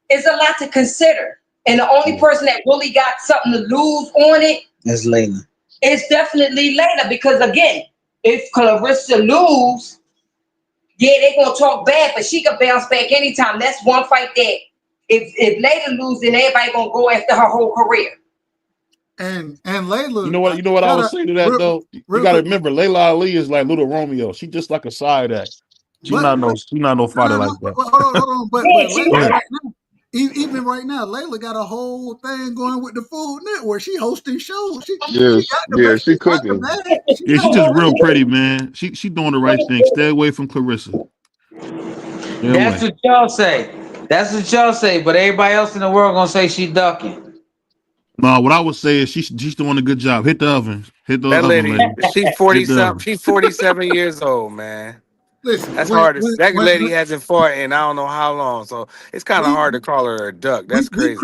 It's a lot to consider. And the only person that really got something to lose on it is Layla. It's definitely Layla, because again, if Clarissa lose, yeah, they're gonna talk bad, but she can bounce back anytime. That's one fight that if Layla loses, then everybody gonna go after her whole career. And Layla, You know what I would say to that though? You gotta remember, Layla Ali is like little Romeo. She just like a side act. She's not no fighter like that. Hold on. But Layla right now, even right now, Layla got a whole thing going with the Food Network. She hosting shows. She Yes, got the yeah, bag. she She got the cooking. bag. She Yeah, got she's the just real bag. pretty, man. She doing the right thing. Stay away from Clarissa. Stay That's away. what y'all say. That's what y'all say. But everybody else in the world gonna say she ducking. No, what I would say is she's doing a good job. Hit the oven. Hit the That oven, lady, lady. she 40 Hit the something. oven. She's 47 years old, man. Listen, That's hard. That when lady hasn't fought in I don't know how long, so it's kind of we hard to call her a duck. That's crazy.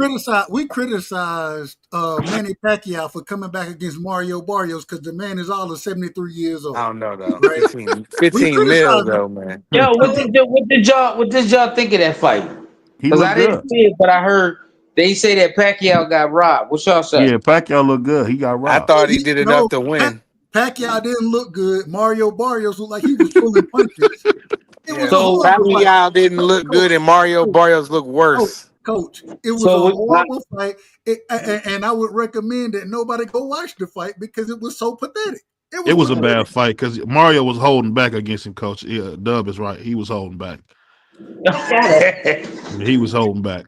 we criticized Manny Pacquiao for coming back against Mario Barrios because the man is all of 73 years I old. don't know though. Right? 15 mil though, man. Yo, what did y'all think of that fight? He Because I looked didn't good. see it, but I heard they say that Pacquiao got robbed. What y'all say? Yeah, Pacquiao looked good. He got I robbed. thought he did enough to win. Pacquiao didn't look good. Mario Barrios looked like he was pulling punches. It was Yeah, a So, horrible fight. Pacquiao didn't look good, and Mario Barrios looked worse. Coach, it was a so horrible fight, and I would recommend that nobody go watch the fight because it was so pathetic. It was a pathetic. bad fight because Mario was holding back against him, coach. Yeah, Dub is right. He was holding back. He was holding back.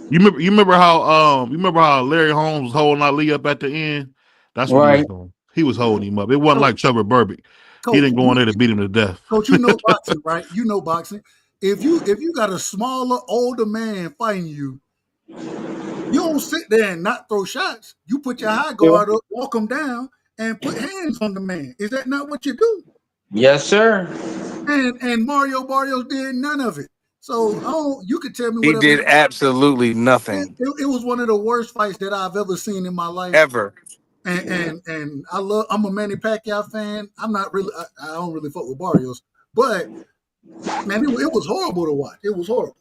You remember how Larry Holmes was holding Ali up at the end? That's what he was right. doing. He was holding him up. It wasn't like Trevor Burbick. He Coach, didn't go in there to beat him to death. Coach, you know boxing, right? You know boxing. If you got a smaller, older man fighting you, you don't sit there and not throw shots. You put your high guard up, walk him down, and put hands on the man. Is that not what you do? Yes, sir. And Mario Barrios did none of it. So you could tell me He whatever. did absolutely It, nothing it was one of the worst fights that I've ever seen in my life. ever. And I'm a Manny Pacquiao fan. I'm not really I don't really fuck with Barrios, but man, it was horrible to watch. It was horrible.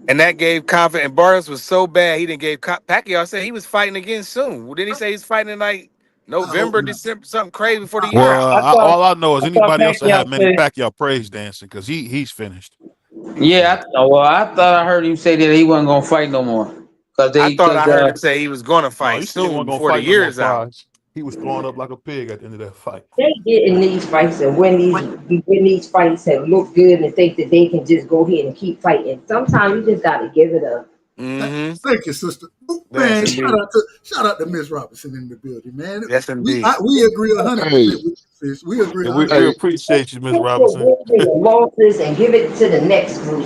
And that gave confidence. And Barrios was so bad, he didn't give Pacquiao said he was fighting again soon. Didn't he say he's fighting in like November, December, something crazy before the year Well, out? all I know is I thought anybody else that Pacquiao had Manny said, Pacquiao praise dancing because he's finished. I thought I heard him say that he wasn't gonna fight no more. I thought I heard him say he was going to No, fight he said he soon wasn't gonna before the fight no more year's out. prize. He was throwing up like a pig at the end of that fight. They get in these fights and win these fights and look good and think that they can just go ahead and keep fighting. Sometimes you just gotta give it up. Mm-hmm. Thank you, sister. Man, shout out to Miss Robinson in the building, man. Yes, indeed. We agree 100% Hey, with you, sis. We agree And 100%. we appreciate you, Miss Take Robinson. your wins and your losses and give it to the next group.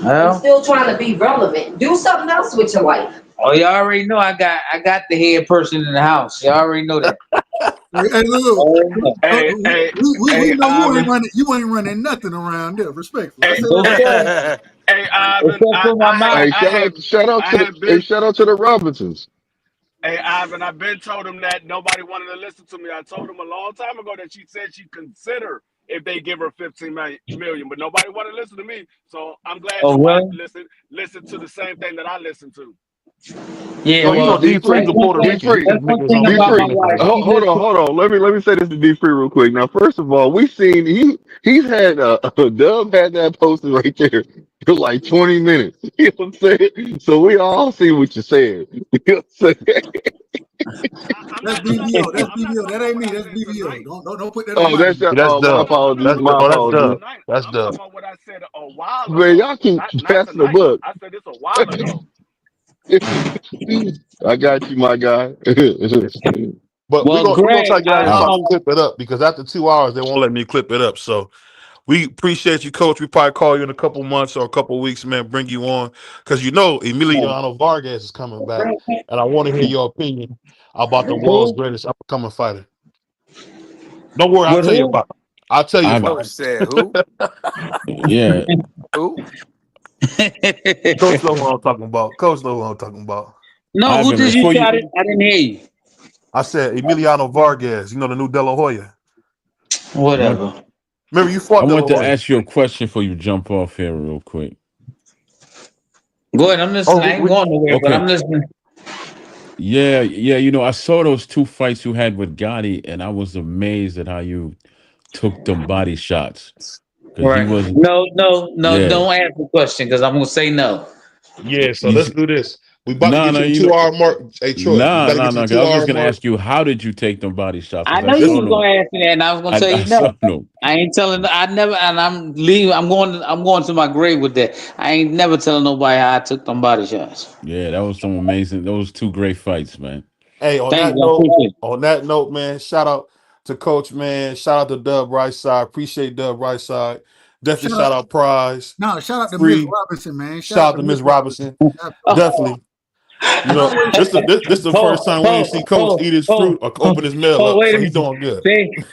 I'm Well, still trying to be relevant. Do something else with your life. oh, y'all already know I got the head person in the house. Y'all already know that. Hey, look, Already know. we know Ivan. you ain't running nothing around there, respectfully. I Hey, said No, that. sir. hey, Ivan. Except for my mouth. shout out to the Robinsons. Hey, Ivan. I've been told him that nobody wanted to listen to me. I told him a long time ago that she said she'd consider if they give her 15 million, but nobody wanted to listen to me. So I'm glad Oh, your wife really? listen to the same thing that I listen to. Yeah, No, you know well, D Freeze that's a one Puerto thing. Rican. He That's just one niggas thing on D about Twitter my free. wife. listening. She Hold just on, hold on. Let me say this to D free real quick. Now, first of all, we seen he's had Dub had that posted right there for like 20 minutes. You know what I'm saying? So we all see what you're saying. You know what I'm saying? That's I'm not BVO. talking That's about BVO. That ain't what me. I That's said BVO. tonight. Don't put that on Oh, my that's name. your, That's my Dub. apologies. I'm My not No, talking that's about apologies. Dub. tonight. That's I'm Dub. talking about what I said a while Man, ago. y'all keep Not passing the tonight. buck. I said this a while ago. I got you, my guy. But we well, gonna try Greg, to get out here so I can clip it up because after 2 hours they won't let me clip it up. So we appreciate you, Coach. We probably call you in a couple months or a couple weeks, man. Bring you on because Emiliano Vargas is coming back, and I want to hear your opinion about the world's who? greatest up and coming fighter. Don't worry, I'll With tell you who? about it. I'll tell you Coach about said, who? it. Who? Coach know what I'm talking about. Coach know what I'm talking about. No, who did you try to? I didn't hear you. I said Emiliano Vargas, the new De La Hoya. Whatever. Remember you fought De La Hoya. Go ahead. I'm listening. I ain't going nowhere, but I'm listening. Right. No, don't ask the question because I'm gonna say no. Yeah, so let's do this. We about to No, get no, to the you know, 2 hour mark. Hey Troy, we no, about to no, get to no. the 'Cause I two was just hour gonna mark. ask you, how did you take them body shots? I Because know I you saw was them. gonna ask me that, and I was gonna tell I you no. saw them. I ain't telling. I never, and I'm leaving. I'm going to my grave with that. I ain't never telling nobody how I took them body shots. Yeah, that was some amazing. Those two great fights, man. Hey, Thank you. I appreciate it. on that note, man, shout out to Coach, man. Shout out to Dub Right Side. Appreciate Dub Right Side. Definitely Shout out, shout out Prize. no, shout out to Miss Free. Robinson, man. Shout Shout out out to to Miss Miss Robinson. Robinson. Absolutely. Definitely. You And know, always, this the first time we ain't see Coach eat his fruit or open his mail up, Wait so a he minute. doing good.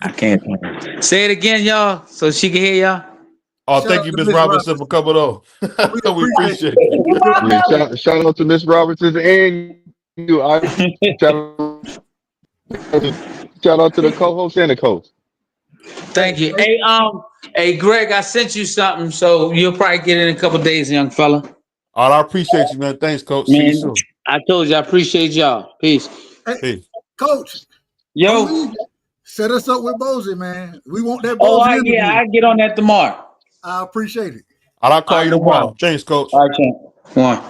I can't. Say it again, y'all, so she can hear y'all. Oh, shout thank out you, to Miss Miss Robinson, for Robinson. coming on. We We appreciate appreciate you. Yeah, shout out to Miss Robinson and you. Shout shout out to the co-host and the coach. Hey, Thank you. hey, Hey, Greg, I sent you something, so you'll probably get it in a couple days, young fella. All right, I appreciate you, man. Thanks, Coach. See you Man, soon. I told you I appreciate y'all. Peace. hey, Peace. Coach, don't Yo. leave. Set us up with Bozy, man. We want that Oh, Bozy interview. I get on that tomorrow. I appreciate it. All right, I'll All call right, you no tomorrow. problem. James, Coach. All right, champ. One.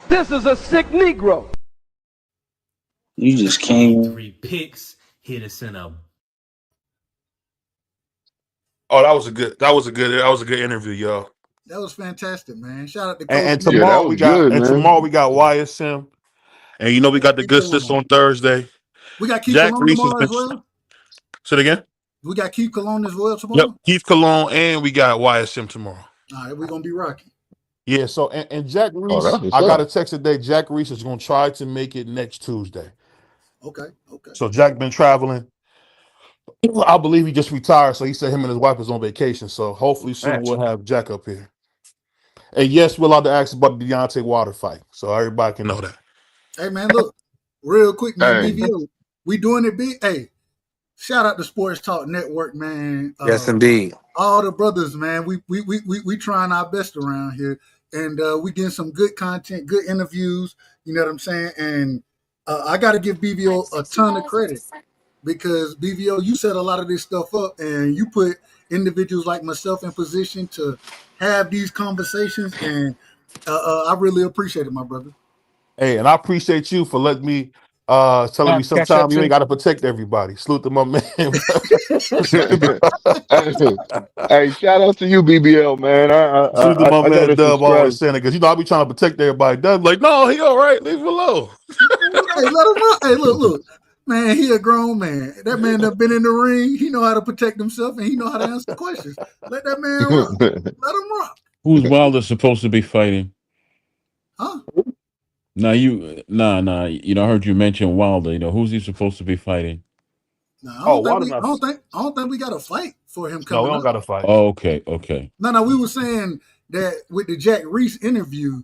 This is a sick Negro. You just came. 3 picks, hit us in a. Oh, that was a good interview, y'all. That was fantastic, man. Shout out to And, Coach and B. Yeah, that tomorrow we was got good, and man. tomorrow we got YSM. And you know we got the Keith good sis Cologne. on Thursday. We got Keith Jack Cologne Reese has tomorrow been as well. say it again. We got Keith Cologne as well Yep. tomorrow. Keith Cologne and we got YSM tomorrow. All right, we're gonna be rocking. Yeah, so and Jack Oh, Reese, that's what's I got up. a text today. Jack Reese is gonna try to make it next Tuesday. Okay, okay. So Jack been traveling. I believe he just retired, so he said him and his wife is on vacation. So hopefully soon Match. we'll have Jack up here. And yes, we're allowed to ask about the Deontay Water fight, so everybody can know that. Hey man, look, real quick, man. Hey, BVO, we doing it big. Hey, shout out to Sports Talk Network, man. Yes, indeed. All the brothers, man. We trying our best around here, and we getting some good content, good interviews. You know what I'm saying? And I got to give BVO a ton of credit because BVO, you set a lot of this stuff up, and you put individuals like myself in position to have these conversations, and I really appreciate it, my brother. Hey, and I appreciate you for letting me telling me Catch up sometime you ain't too. got to protect everybody. Salute to my man. hey, hey, shout out to you, BBL, man. Salute to my I man gotta Dub always subscribe. saying it because I be trying to protect everybody. Dub like, no, he all right. Leave him alone. Hey, let him run. Hey, look, man. He a grown man. That man that been in the ring. He know how to protect himself, and he know how to answer questions. Let that man rock. Let him rock. Who's Wilder supposed to be fighting? Huh? Nah. You know, I heard you mention Wilder. You know, who's he supposed to be fighting? No, Oh, Water not. I don't think we got a fight for him No, we coming don't up. got to fight. Oh, okay. No. We were saying that with the Jack Reese interview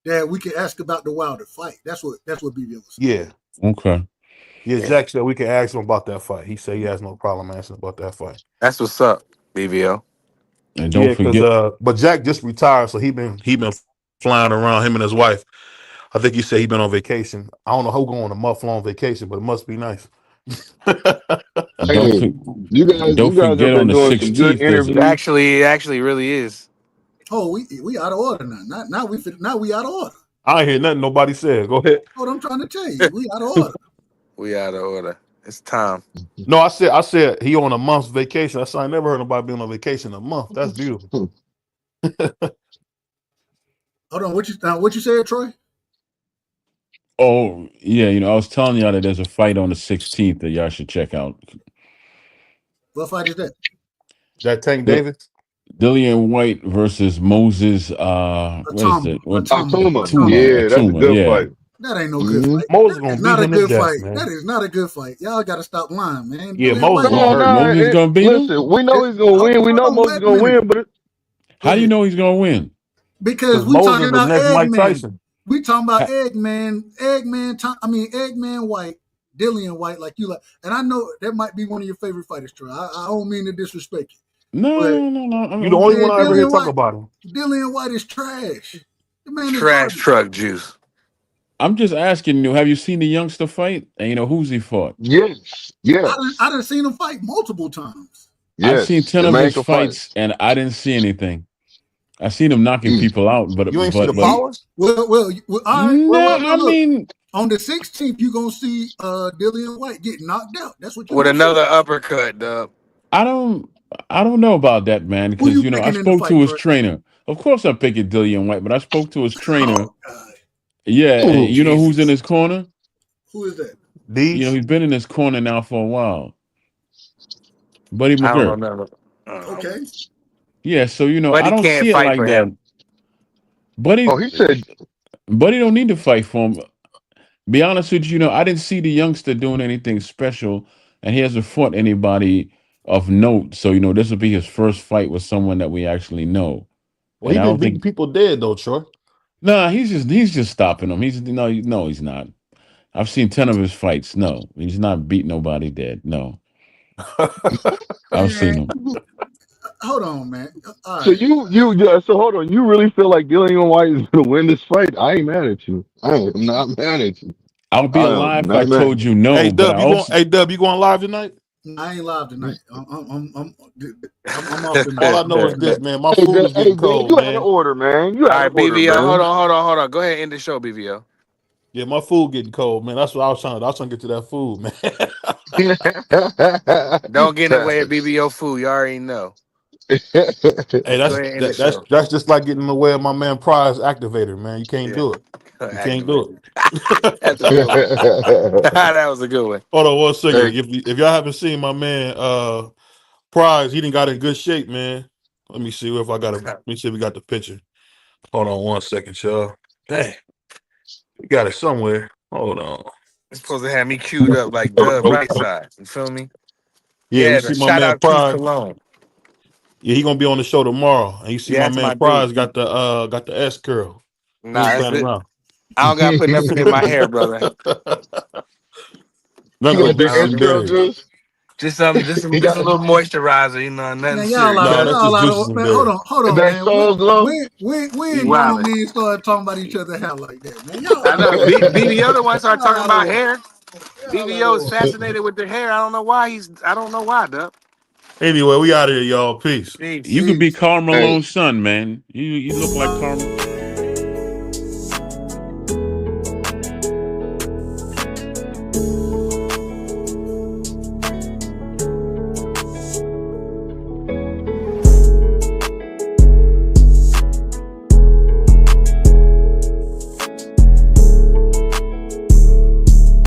that we could ask about the Wilder fight. That's what BBL was saying. Yeah. Okay. Yeah, Jack said we can ask him about that fight. He said he has no problem asking about that fight. That's what's up, BVL. And don't Yeah, because forget, but Jack just retired, so he been flying around, him and his wife. I think he said he been on vacation. I don't know who going on a month long vacation, but it must be nice. don't Hey, for, you don't guys have forget on been the doing some good 16th. There's interviews. actually, it actually really is. Oh, we out of order now. Now we out of order. I ain't hear nothing nobody said. Go ahead. What I'm trying to tell you, we out of order. We out of order. It's time. No, I said he on a month's vacation. I never heard nobody being on vacation a month. That's beautiful. Hold on, what you said, Troy? Oh yeah, you know, I was telling y'all that there's a fight on the 16th that y'all should check out. What fight is that? That Tank D- Davis? Dillian White versus Moses. What is it? What Atuma. Atuma? Yeah, that's a good Yeah. fight. That ain't no good hmm fight. Moses That gonna is beat not a him to good death, fight. man. That is not a good fight. Y'all got to stop lying, man. Yeah, Dillian Moses White. gonna No, hurt him. Moses gonna beat him? listen, we know he's gonna win. We Hold know on, Moses wait a gonna minute. win, but Go How do you ahead. know he's gonna win? Because Because we Moses talking the about next Mike Eggman. Tyson. We talking about Ha- Eggman White, Dillian White, like you like. And I know that might be one of your favorite fighters, Troy. I don't mean to disrespect you, but No. You the only one man, I ever hear talk about him. Dillian White is trash. The man is Trash garbage. truck juice. I'm just asking you, have you seen the youngster fight? And you know who's he fought? yes, yes, I done seen him fight multiple times. I've seen yes. 10 The of man his can fight. fights and I didn't see anything. I seen him knocking people out, but You ain't see the but powers? Well, all right. no, Well, I look. mean, On the 16th, you're gonna see Dillian White get knocked out. That's what you're With gonna see. another uppercut, Dub. I don't know about that, man, Who because you you know I picking in the spoke fight, to his Trey? trainer. Of course, I'm picking Dillian White, but I spoke to his trainer. Oh God. Yeah, and Ooh, you know who's in Jesus. his corner? Who is that? You know Deej. he's been in his corner now for a while. Buddy I don't know McGirt. nothing. Okay. Yeah, so you know But I he don't can't see it fight like for that. him. Oh, Buddy, he said, Buddy don't need to fight for him. Be honest with you, I didn't see the youngster doing anything special, and he hasn't fought anybody of note. So this will be his first fight with someone that we actually know, Well, and he I been don't beating think. people dead though, Troy. Nah, he's just stopping him. No, he's not. I've seen 10 of his fights. No, he's not beat nobody dead. No, I've seen Man, him. hold on, man. All so right. so hold on. You really feel like Dillian White is going to win this fight? I ain't mad at you. I am not mad at you. I'll be I a am lie if I not mad. told you no, but I also Hey Dub, you going live tonight? I ain't live tonight. I'm off All tonight. I know is this, man. My Hey, food is hey, getting Dan, cold, you had an man. order, man. You All had right, an order, BVO. Hold man. on, hold on, hold on. Go ahead and end the show, BVO. Yeah, my food getting cold, man. That's what I was trying to. I was trying to get to that food, man. Don't get in the way of BVO food. You already know. Hey, Go ahead and end the show. that's just like getting in the way of my man Prize activator, man. You can't Yeah. do it. You can't do Activate. it. That's a good one. That was a good one. Hold on one second. Hey, If y'all haven't seen my man Prize, he done got in good shape, man. Let me see if I got a. Let me see if we got the picture. Hold on one second, y'all. Dang, we got it somewhere. Hold on. It's supposed to have me queued up like Dub right side. You feel me? Yeah, you Yeah, see the my shout man out Keith Prize. Cologne. Yeah, he gonna be on the show tomorrow. And you see Yeah, my that's man my dude. Prize got the S curl. He Nah, ain't that's playing good. around. I don't gotta put nothing in my hair, brother. he Nothing got but the Deuces S and curl berries. juice. Just something, just He just a got little moisturizer, nothing Man, y'all serious. out No, of that's y'all just out juices of and man. berries. Hold on, that man. soul glow. You When grown wildin'. men start talking about each other hair like that, man? Y'all I know. out BBO the one start talking of about order. hair. Y'all out of BBO is order. fascinated with the hair. I don't know why I don't know why, Dub. Anyway, we out of here, y'all. Peace. Peace. you could be Peace. Karl Hey, Malone's son, man. You look like Karl.